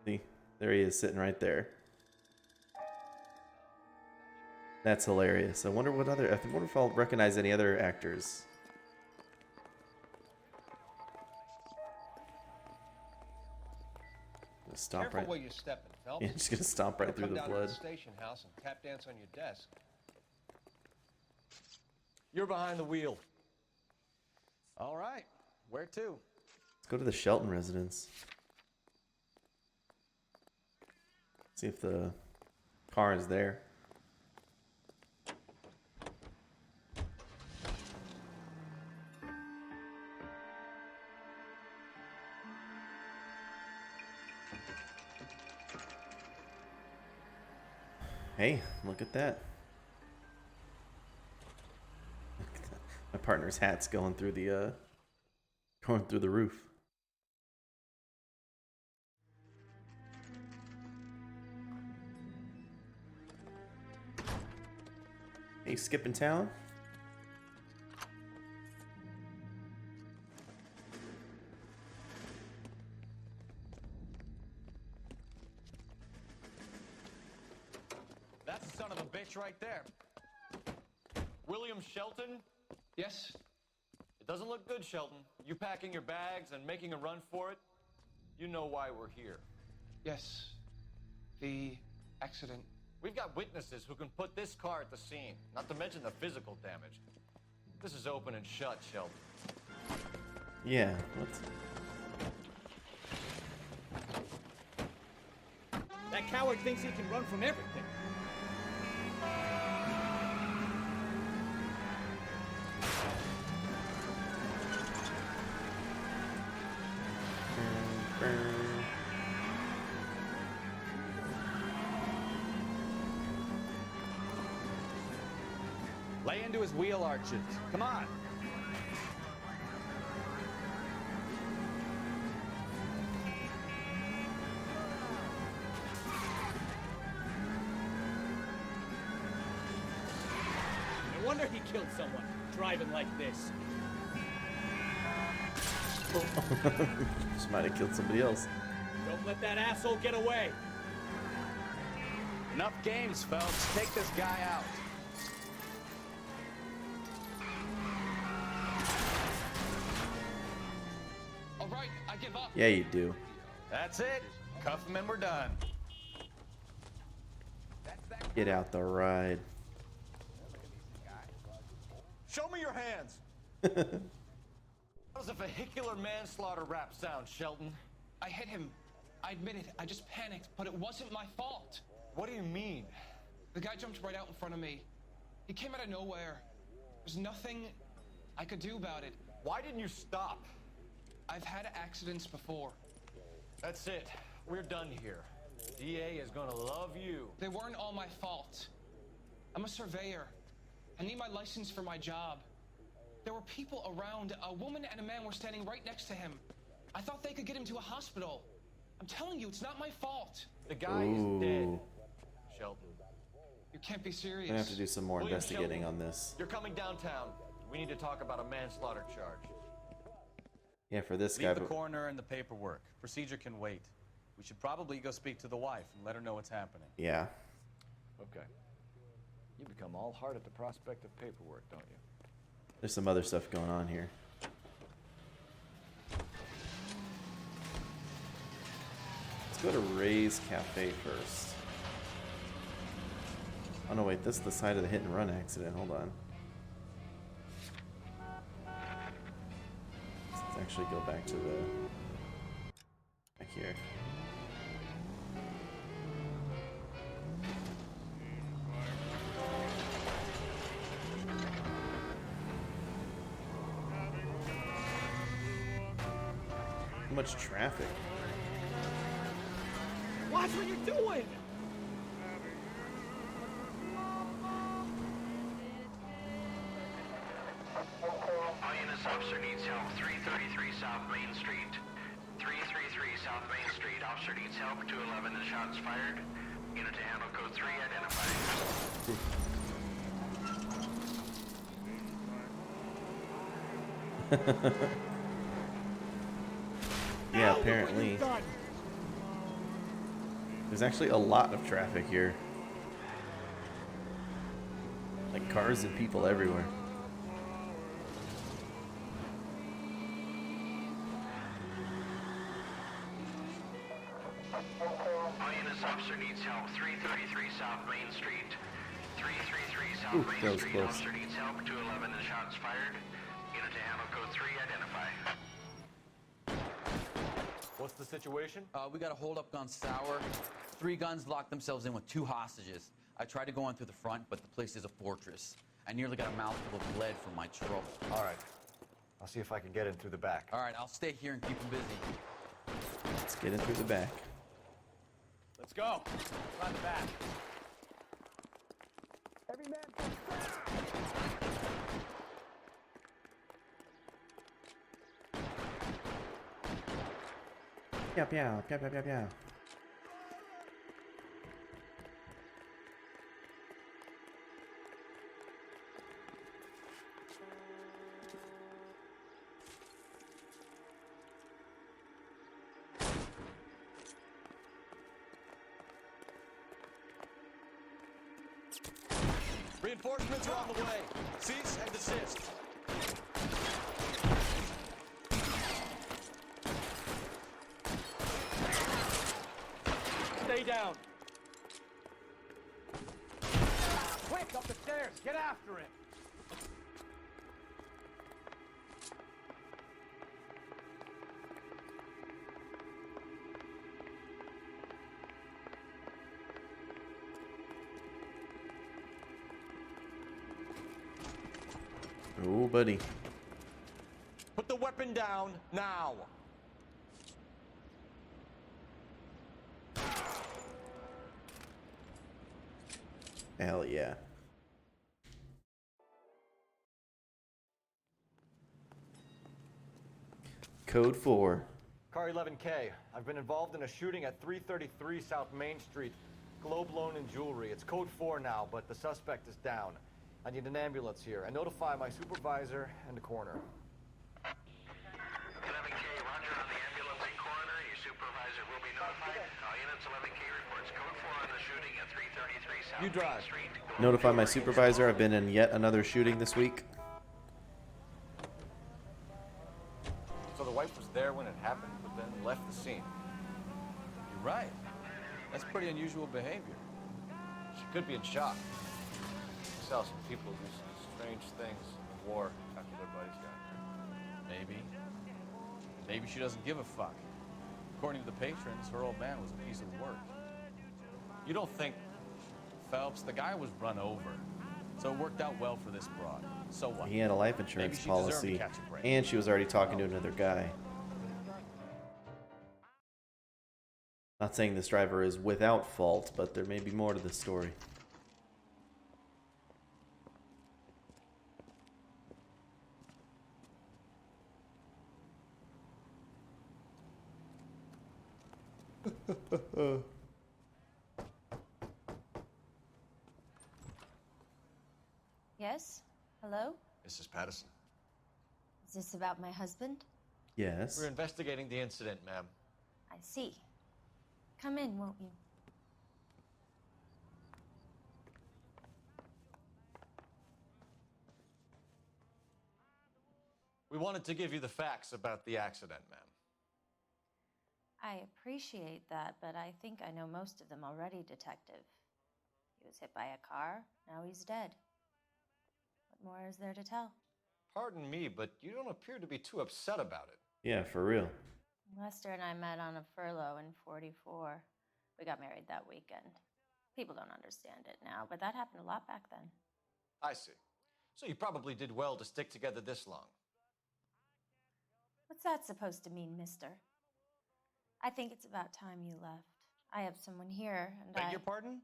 See, there he is sitting right there. That's hilarious. I wonder what other. I wonder if I'll recognize any other actors. Stomp Careful right. where you're stepping, Phelps. Yeah, just gonna stomp right through Come the down blood. to the station house and tap dance on your desk. You're behind the wheel. All right. Where to? Let's go to the Shelton residence. See if the car is there. Hey, look at that. My partner's hat's going through the roof. Hey, skipping town? That's the son of a bitch right there. William Shelton? Yes? It doesn't look good, Shelton. You packing your bags and making a run for it? You know why we're here. Yes. The accident. We've got witnesses who can put this car at the scene, not to mention the physical damage. This is open and shut, Shelton. Yeah, what's... That coward thinks he can run from everything. Lay into his wheel arches. Come on. No wonder he killed someone, driving like this. Just might have killed somebody else. Don't let that asshole get away. Enough games, Phelps. Take this guy out. All right, I give up. Yeah, you do. That's it. Cuff him and we're done. Get out the ride. Show me your hands! That was a vehicular manslaughter rap sound, Shelton. I hit him. I admit it. I just panicked, but it wasn't my fault. What do you mean? The guy jumped right out in front of me. He came out of nowhere. There's nothing I could do about it. Why didn't you stop? I've had accidents before. That's it. We're done here. DA is gonna love you. They weren't all my fault. I'm a surveyor. I need my license for my job. There were people around. A woman and a man were standing right next to him. I thought they could get him to a hospital. I'm telling you, it's not my fault. The guy is dead, Shelton. You can't be serious. I'm gonna have to do some more William investigating Shelton, on this. You're coming downtown. We need to talk about a manslaughter charge. Yeah, for this Leave guy. the coroner and the paperwork. Procedure can wait. We should probably go speak to the wife and let her know what's happening. Yeah. Okay. You become all heart at the prospect of paperwork, don't you? There's some other stuff going on here. Let's go to Ray's Cafe first. Oh no, wait, this is the side of the hit and run accident. Hold on. Let's actually go back to the... back here. Too much traffic. Watch what you're doing! officer needs help. 333 South Main Street. 333 South Main Street. Officer needs help. 211 and shots fired. Unit to handle code 3 identified. Yeah, apparently. There's actually a lot of traffic here. Like cars and people everywhere. All units, officer needs help. 333 South Main Street. 333 South Ooh, Main that was Street. close. Officer needs help. 211 and shots fired. Unit to handle code 3 identify. What's the situation? We got a hold-up gone sour. 3 guns locked themselves in with 2 hostages. I tried to go in through the front, but the place is a fortress. I nearly got a mouthful of lead from my trouble. All right. I'll see if I can get in through the back. All right, I'll stay here and keep them busy. Let's get in through the back. Let's go. Find the back. Every man. Pew pew pew pew pew pew. Reinforcements are on the way. Cease and desist. Stay down. Quick, up the stairs. Get after it. Oh, buddy. Put the weapon down now. Hell yeah. Code 4. Car 11K. I've been involved in a shooting at 333 South Main Street. Globe Loan and Jewelry. It's code 4 now, but the suspect is down. I need an ambulance here. And notify my supervisor and the coroner. 11K, roger on the ambulance and coroner. Your supervisor will be notified. All units, 11K reports code 4 on the shooting at 333 South You drive. Main Street. Notify my supervisor. I've been in yet another shooting this week. So the wife was there when it happened, but then left the scene. You're right. That's pretty unusual behavior. She could be in shock. You saw some people do some strange things in war after their buddies got hurt. Maybe. Maybe she doesn't give a fuck. According to the patrons, her old man was a piece of work. You don't think... Phelps, the guy was run over. So it worked out well for this broad. So what? He had a life insurance Maybe she deserved to policy, catch a break. and she was already talking to another guy. Not saying this driver is without fault, but there may be more to this story. Yes? Hello? Mrs. Patterson. Is this about my husband? Yes. We're investigating the incident, ma'am. I see. Come in, won't you? We wanted to give you the facts about the accident, ma'am. I appreciate that, but I think I know most of them already, Detective. He was hit by a car, now he's dead. What more is there to tell? Pardon me, but you don't appear to be too upset about it. Yeah, for real. Lester and I met on a furlough in '44. We got married that weekend. People don't understand it now, but that happened a lot back then. I see. So you probably did well to stick together this long. What's that supposed to mean, mister? I think it's about time you left. I have someone here, and Beg your pardon?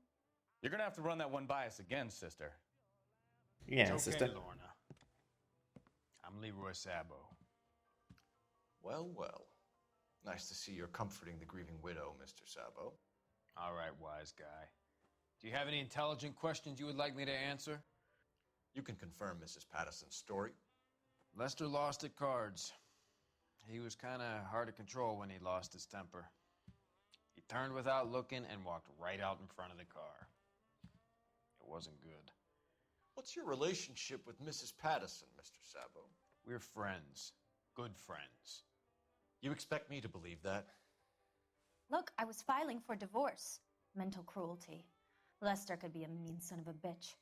You're gonna have to run that one by us again, sister. Yeah, It's okay, sister. Lorna. I'm I'm Leroy Sabo. Well, well. Nice to see you're comforting the grieving widow, Mr. Sabo. All right, wise guy. Do you have any intelligent questions you would like me to answer? You can confirm Mrs. Patterson's story. Lester lost at cards. He was kind of hard to control when he lost his temper. He turned without looking and walked right out in front of the car. It wasn't good. What's your relationship with Mrs. Patterson, Mr. Sabo? We're friends. Good friends. You expect me to believe that? Look, I was filing for divorce. Mental cruelty. Lester could be a mean son of a bitch.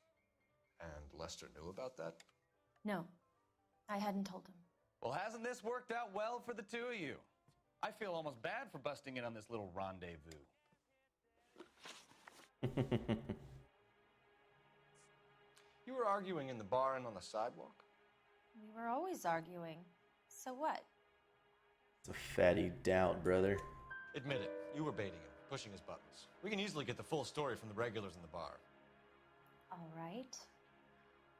And Lester knew about that? No, I hadn't told him. Well, hasn't this worked out well for the two of you? I feel almost bad for busting in on this little rendezvous. You were arguing in the bar and on the sidewalk? We were always arguing. So what? It's a fatty doubt, brother. Admit it, you were baiting him, pushing his buttons. We can easily get the full story from the regulars in the bar. All right.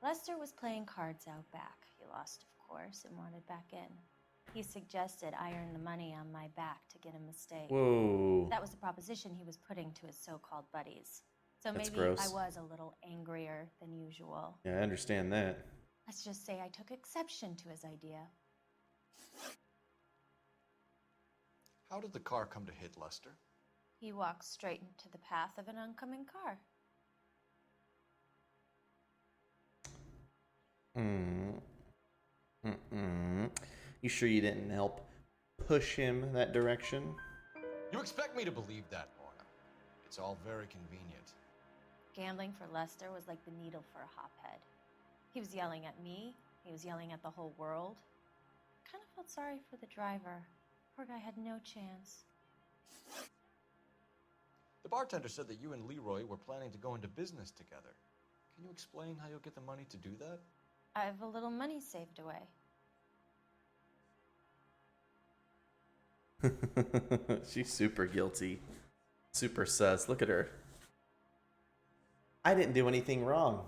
Lester was playing cards out back. He lost, of course, and wanted back in. He suggested I earn the money on my back to get him a steak. Whoa. That was the proposition he was putting to his so-called buddies. So That's maybe gross. I was a little angrier than usual. Yeah, I understand that. Let's just say I took exception to his idea. How did the car come to hit Lester? He walked straight into the path of an oncoming car. You sure you didn't help push him that direction? You expect me to believe that, Lorna? It's all very convenient. Gambling for Lester was like the needle for a hophead. He was yelling at me. He was yelling at the whole world. I kind of felt sorry for the driver. Poor guy had no chance. The bartender said that you and Leroy were planning to go into business together. Can you explain how you'll get the money to do that? I have a little money saved away. She's super guilty. Super sus. Look at her. I didn't do anything wrong.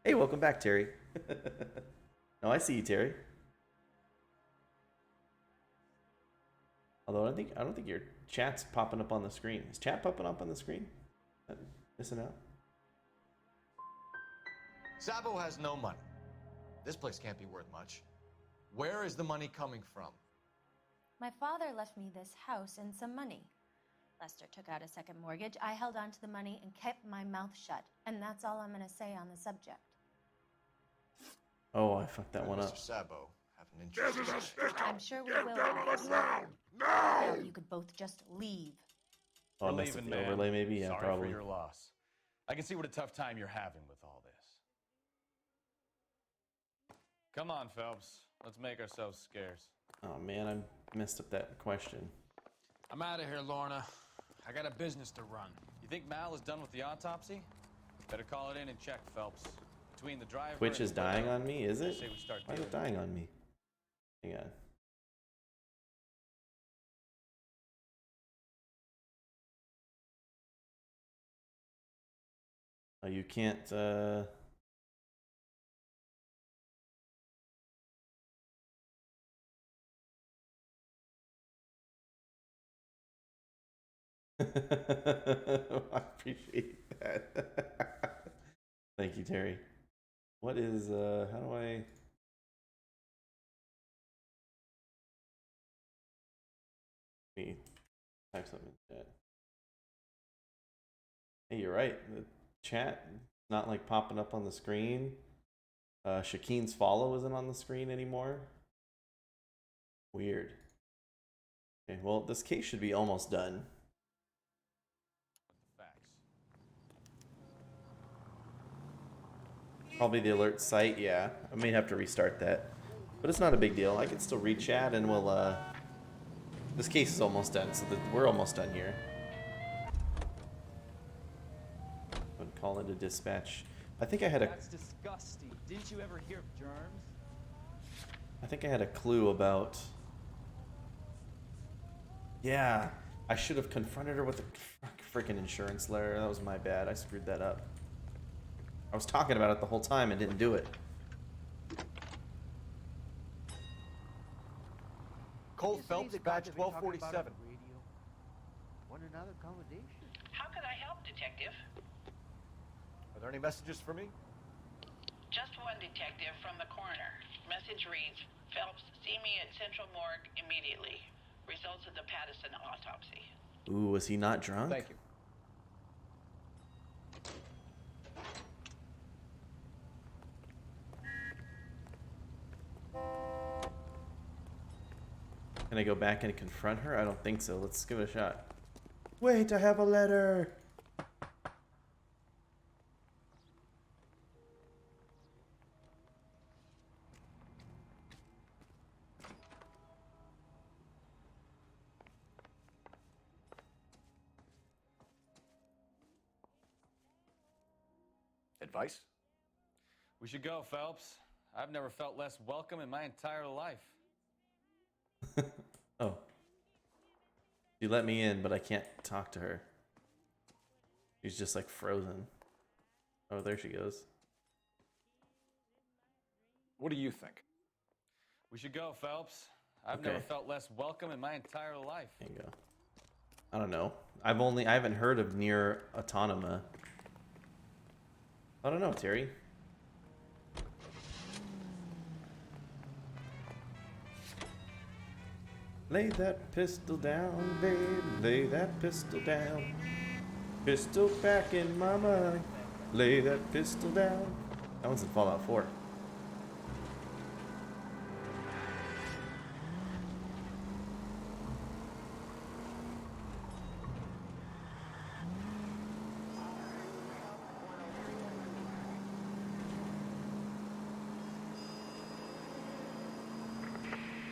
Hey, welcome back, Terry. No, I see you, Terry. Although I don't think your chat's popping up on the screen. Is chat popping up on the screen? I'm missing out. Sabo has no money. This place can't be worth much. Where is the money coming from? My father left me this house and some money. Lester took out a second mortgage. I held on to the money and kept my mouth shut. And that's all I'm going to say on the subject. Oh, I fucked that one up. Mr. Sabo have an interest. I'm sure we will. Guys. Now, you could both just leave. Oh, I messed up the overlay maybe? Yeah, Sorry probably. for your loss. I can see what a tough time you're having with all this. Come on, Phelps. Let's make ourselves scarce. Oh man, I messed up that question. I'm out of here, Lorna. I got a business to run. You think Mal is done with the autopsy? Better call it in and check, Phelps. Between the driver Twitch and is the dying widow, on me, is I it? say we start Why is it dealing. dying on me? Hang on. Oh, you can't, I appreciate that. Thank you, Terry. What is, how do I... Let me type something in chat. Hey, you're right. The chat is not like popping up on the screen. Shakeen's follow isn't on the screen anymore. Weird. Okay, well, this case should be almost done. Probably the alert site, yeah. I may have to restart that. But it's not a big deal. I can still read chat and we'll, this case is almost done, so we're almost done here. I'm gonna call into dispatch. I think I had a... That's disgusting. Didn't you ever hear of germs? I think I had a clue about... Yeah, I should have confronted her with a freaking insurance letter. That was my bad. I screwed that up. I was talking about it the whole time and didn't do it. Cole Phelps, badge 1247. Want another accommodation? How can I help, Detective? Are there any messages for me? Just one, Detective, from the coroner. Message reads, Phelps, see me at Central Morgue immediately. Results of the Pattison autopsy. Ooh, was he not drunk? Thank you. Can I go back and confront her? I don't think so. Let's give it a shot. Wait, I have a letter. Advice? We should go, Phelps. I've never felt less welcome in my entire life. Oh. She let me in, but I can't talk to her. She's just like frozen. Oh, there she goes. What do you think? We should go, Phelps. I've Okay. never felt less welcome in my entire life. There you go. I don't know. I haven't heard of Near Autonoma. I don't know, Terry. Lay that pistol down, babe. Lay that pistol down. Pistol back in my mind. Lay that pistol down. That one's in Fallout 4.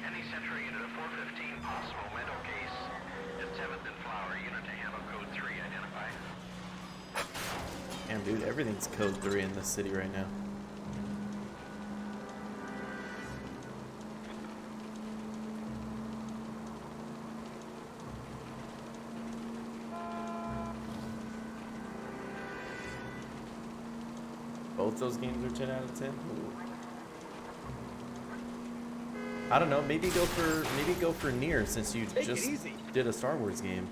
Any Central unit of 415, possible mental case at 7th and Flower, unit to handle code 3 identified. Damn, dude, everything's code 3 in this city right now. Both those games are 10 out of 10. Ooh. I don't know. Maybe go for Nier since you Take it just easy. did a Star Wars game.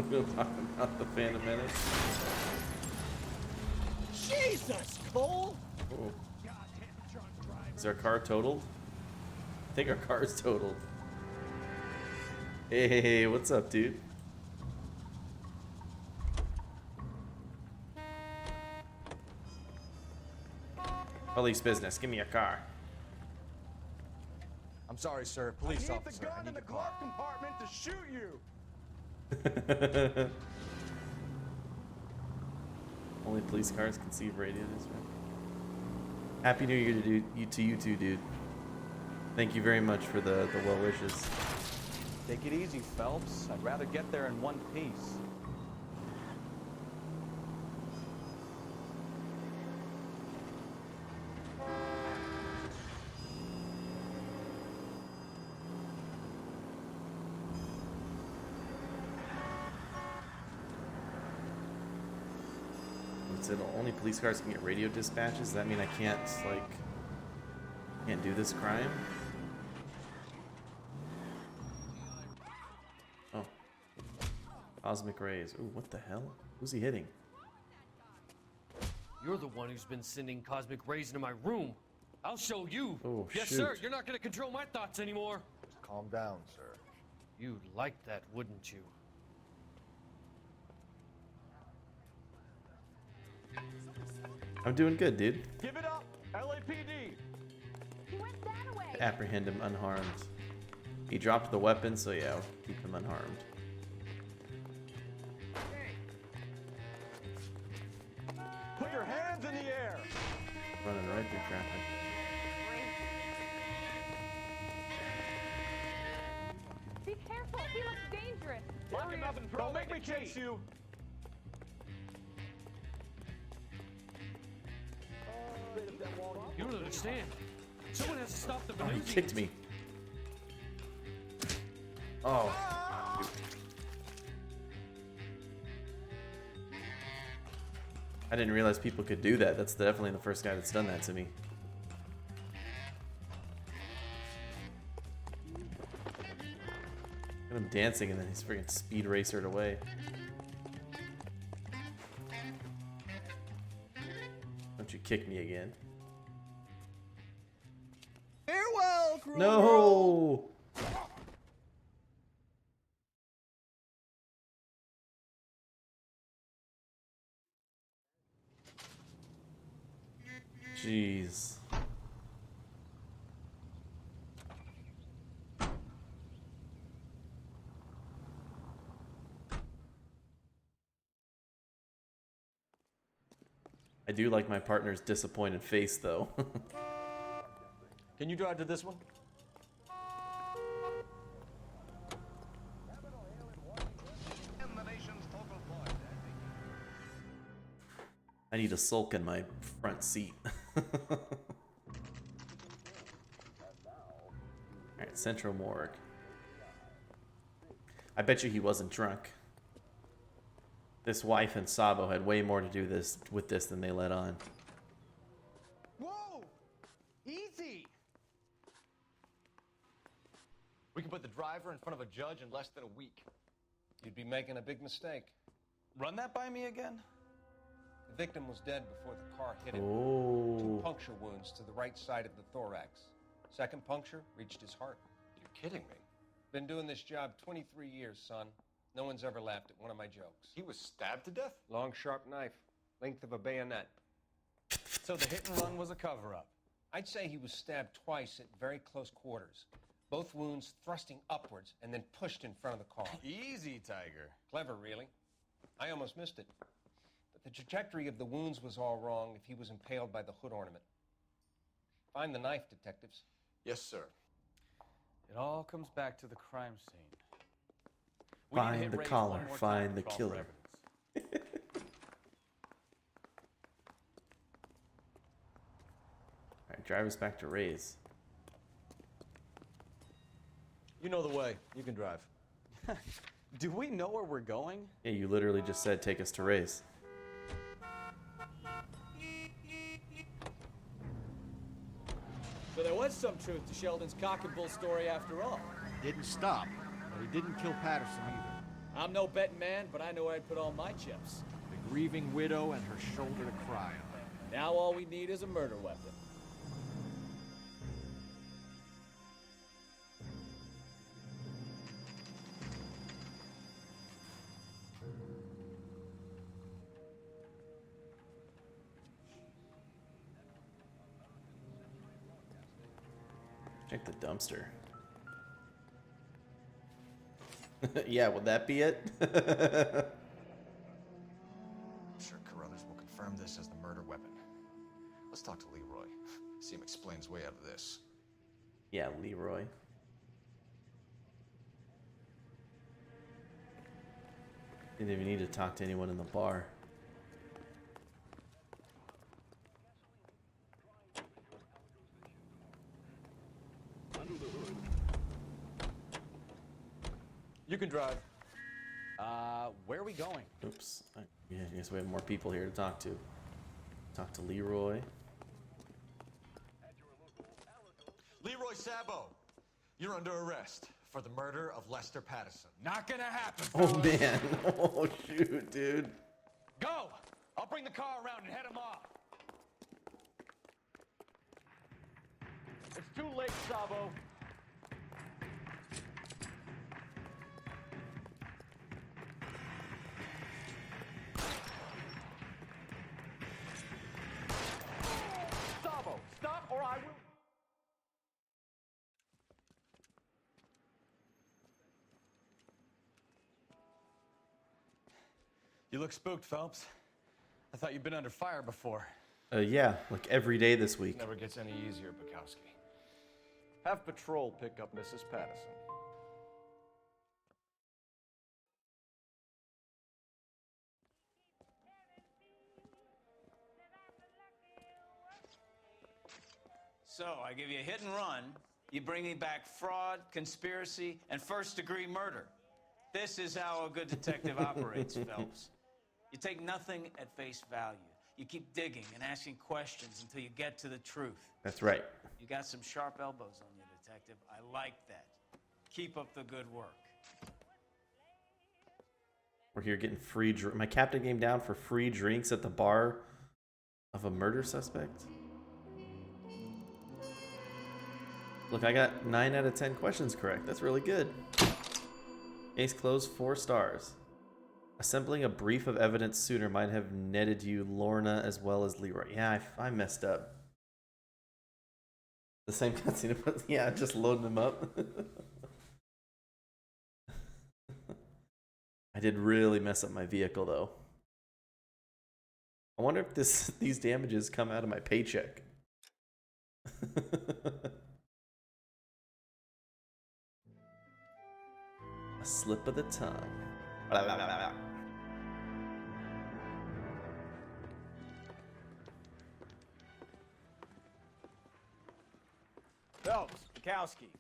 We'll talk about the Phantom Menace. Jesus, Cole! Oh. Is our car totaled? I think our car's totaled. Hey, what's up, dude? Police business. Give me a car. I'm sorry, sir. Police officer. I need a car. compartment to shoot you. Only police cars can see radios, right? Happy New Year to you too, dude. Thank you very much for the well wishes. Take it easy, Phelps. I'd rather get there in one piece. It said only police cars can get radio dispatches. Does that mean I can't do this crime? Oh. Cosmic rays. Ooh, what the hell? Who's he hitting? You're the one who's been sending cosmic rays into my room. I'll show you. Oh, yes, shoot. sir. You're not going to control my thoughts anymore. Just calm down, sir. You'd like that, wouldn't you? I'm doing good, dude. Give it up, LAPD. He went that way. Apprehend him unharmed. He dropped the weapon, so yeah, I'll keep him unharmed. Put your hands in the air. Running right through traffic. Be careful. He looks dangerous. Lock him up and don't make me chase you. You don't understand. Someone has to stop the Oh, he Venusians. kicked me. Oh. I didn't realize people could do that. That's definitely the first guy that's done that to me. Look at him dancing and then he's freaking speed racered away. Don't you kick me again. Farewell, cruel No! world. Jeez. I do like my partner's disappointed face, though. Can you drive to this one? I need a sulk in my front seat. Alright, Central Morgue. I bet you he wasn't drunk. This wife and Sabo had way more to do with this than they let on. Whoa! Easy! We can put the driver in front of a judge in less than a week. You'd be making a big mistake. Run that by me again? The victim was dead before the car hit him. Oh. 2 puncture wounds to the right side of the thorax. Second puncture reached his heart. You're kidding me. Been doing this job 23 years, son. No one's ever laughed at one of my jokes. He was stabbed to death? Long, sharp knife. Length of a bayonet. So the hit and run was a cover-up. I'd say he was stabbed twice at very close quarters. Both wounds thrusting upwards and then pushed in front of the car. Easy, Tiger. Clever, really. I almost missed it. But the trajectory of the wounds was all wrong if he was impaled by the hood ornament. Find the knife, detectives. Yes, sir. It all comes back to the crime scene. We need to Find hit the Ray's collar, one more find time the to call for killer. evidence. Alright, drive us back to Ray's. You know the way. You can drive. Do we know where we're going? Yeah, you literally just said take us to Ray's. So there was some truth to Sheldon's cock and bull story after all. Didn't stop, but he didn't kill Patterson either. I'm no betting man, but I know where I'd put all my chips. The grieving widow and her shoulder to cry on. Now all we need is a murder weapon. Check the dumpster. Yeah, would that be it? I'm sure Carruthers will confirm this as the murder weapon. Let's talk to Leroy. See him explain his way out of this. Yeah, Leroy. Didn't even need to talk to anyone in the bar. You can drive. Where are we going? Oops. Yeah, I guess we have more people here to talk to. Talk to Leroy. Leroy Sabo, you're under arrest for the murder of Lester Patterson. Not gonna happen, Oh fellas. man. Oh shoot, dude. Go! I'll bring the car around and head him off. It's too late, Sabo. Sabo, stop or I will... You look spooked, Phelps. I thought you'd been under fire before. Yeah, like every day this week. Never gets any easier, Bukowski. Have patrol pick up Mrs. Patterson. So, I give you a hit and run. You bring me back fraud, conspiracy, and first-degree murder. This is how a good detective operates, Phelps. You take nothing at face value. You keep digging and asking questions until you get to the truth. That's right. You got some sharp elbows on you, detective. I like that. Keep up the good work. We're here getting free my captain came down for free drinks at the bar of a murder suspect. Look, I got 9 out of 10 questions correct. That's really good. Case closed, 4 stars. Assembling a brief of evidence sooner might have netted you Lorna as well as Leroy. Yeah, I messed up. The same cutscene. Yeah, just loading them up. I did really mess up my vehicle, though. I wonder if these damages come out of my paycheck. A slip of the tongue. Blah, blah, blah, blah. Phelps, Bukowski.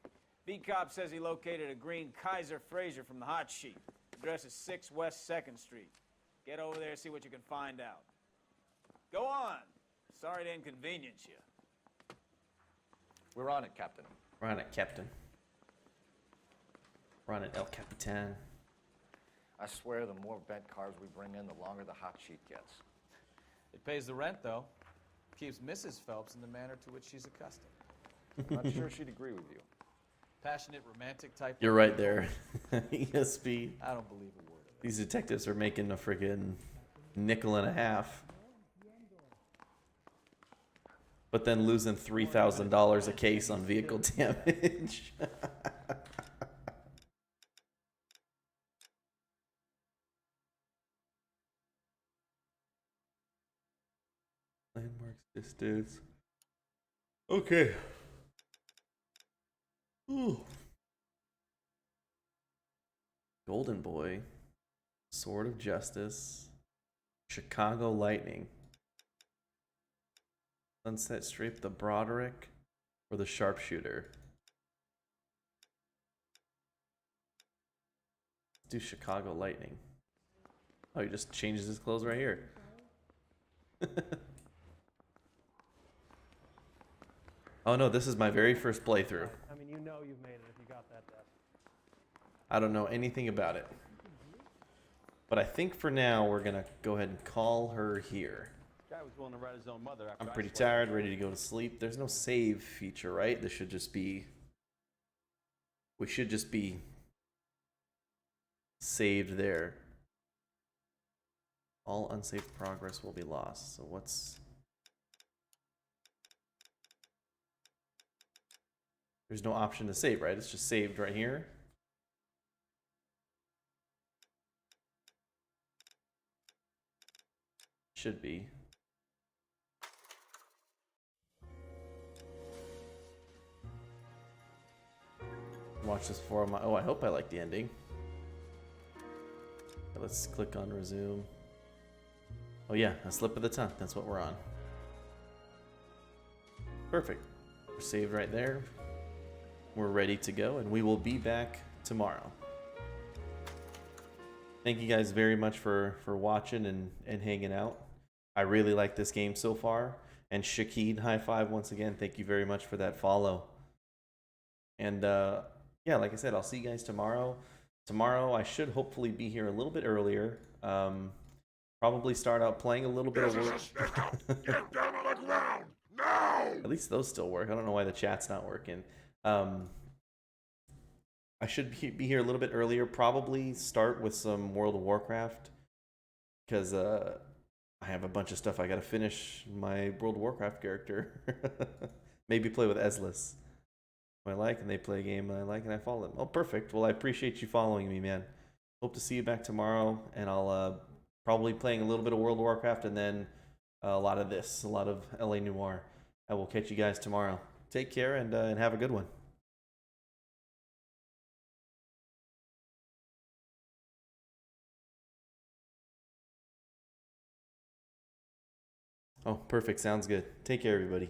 B-Cop says he located a green Kaiser Fraser from the hot sheet. Address is 6 West 2nd Street. Get over there and see what you can find out. Go on. Sorry to inconvenience you. We're on it, Captain. We're on it, Captain. We're on it, El Capitan. I swear the more bent cars we bring in, the longer the hot sheet gets. It pays the rent, though. Keeps Mrs. Phelps in the manner to which she's accustomed. I'm not sure she'd agree with you. Passionate, romantic type. You're right there. ESP. I don't believe a word of it. These detectives are making a friggin' $0.50. But then losing $3,000 a case on vehicle damage. Landmarks distance. Okay. Ooh. Golden Boy. Sword of Justice. Chicago Lightning. Sunset Strip, the Broderick, or the Sharpshooter. Let's do Chicago Lightning. Oh, he just changes his clothes right here. Oh no, this is my very first playthrough. I mean, you know you've made it if you got that death. I don't know anything about it. But I think for now, we're going to go ahead and call her here. Guy was willing to write his own mother after I'm I pretty swear. tired, ready to go to sleep. There's no save feature, right? This should just be... We should just be saved there. All unsaved progress will be lost. So what's... There's no option to save, right? It's just saved right here. Should be. Watch this for my... Oh, I hope I like the ending. Let's click on resume. Oh yeah, a slip of the tongue. That's what we're on. Perfect. We're saved right there. We're ready to go, and we will be back tomorrow. Thank you guys very much for watching and hanging out. I really like this game so far. And Shakid, high five once again. Thank you very much for that follow. And yeah, like I said, I'll see you guys tomorrow. Tomorrow, I should hopefully be here a little bit earlier. Probably start out playing a little bit of work. Get down on the ground now! At least those still work. I don't know why the chat's not working. I should be here a little bit earlier. Probably start with some World of Warcraft. Because I have a bunch of stuff I got to finish my World of Warcraft character. Maybe play with Ezlis. I like, and they play a game I like, and I follow them. Oh, perfect. Well, I appreciate you following me, man. Hope to see you back tomorrow, and I'll probably playing a little bit of World of Warcraft, and then a lot of this, a lot of LA Noire. I will catch you guys tomorrow. Take care, and have a good one. Oh, perfect. Sounds good. Take care, everybody.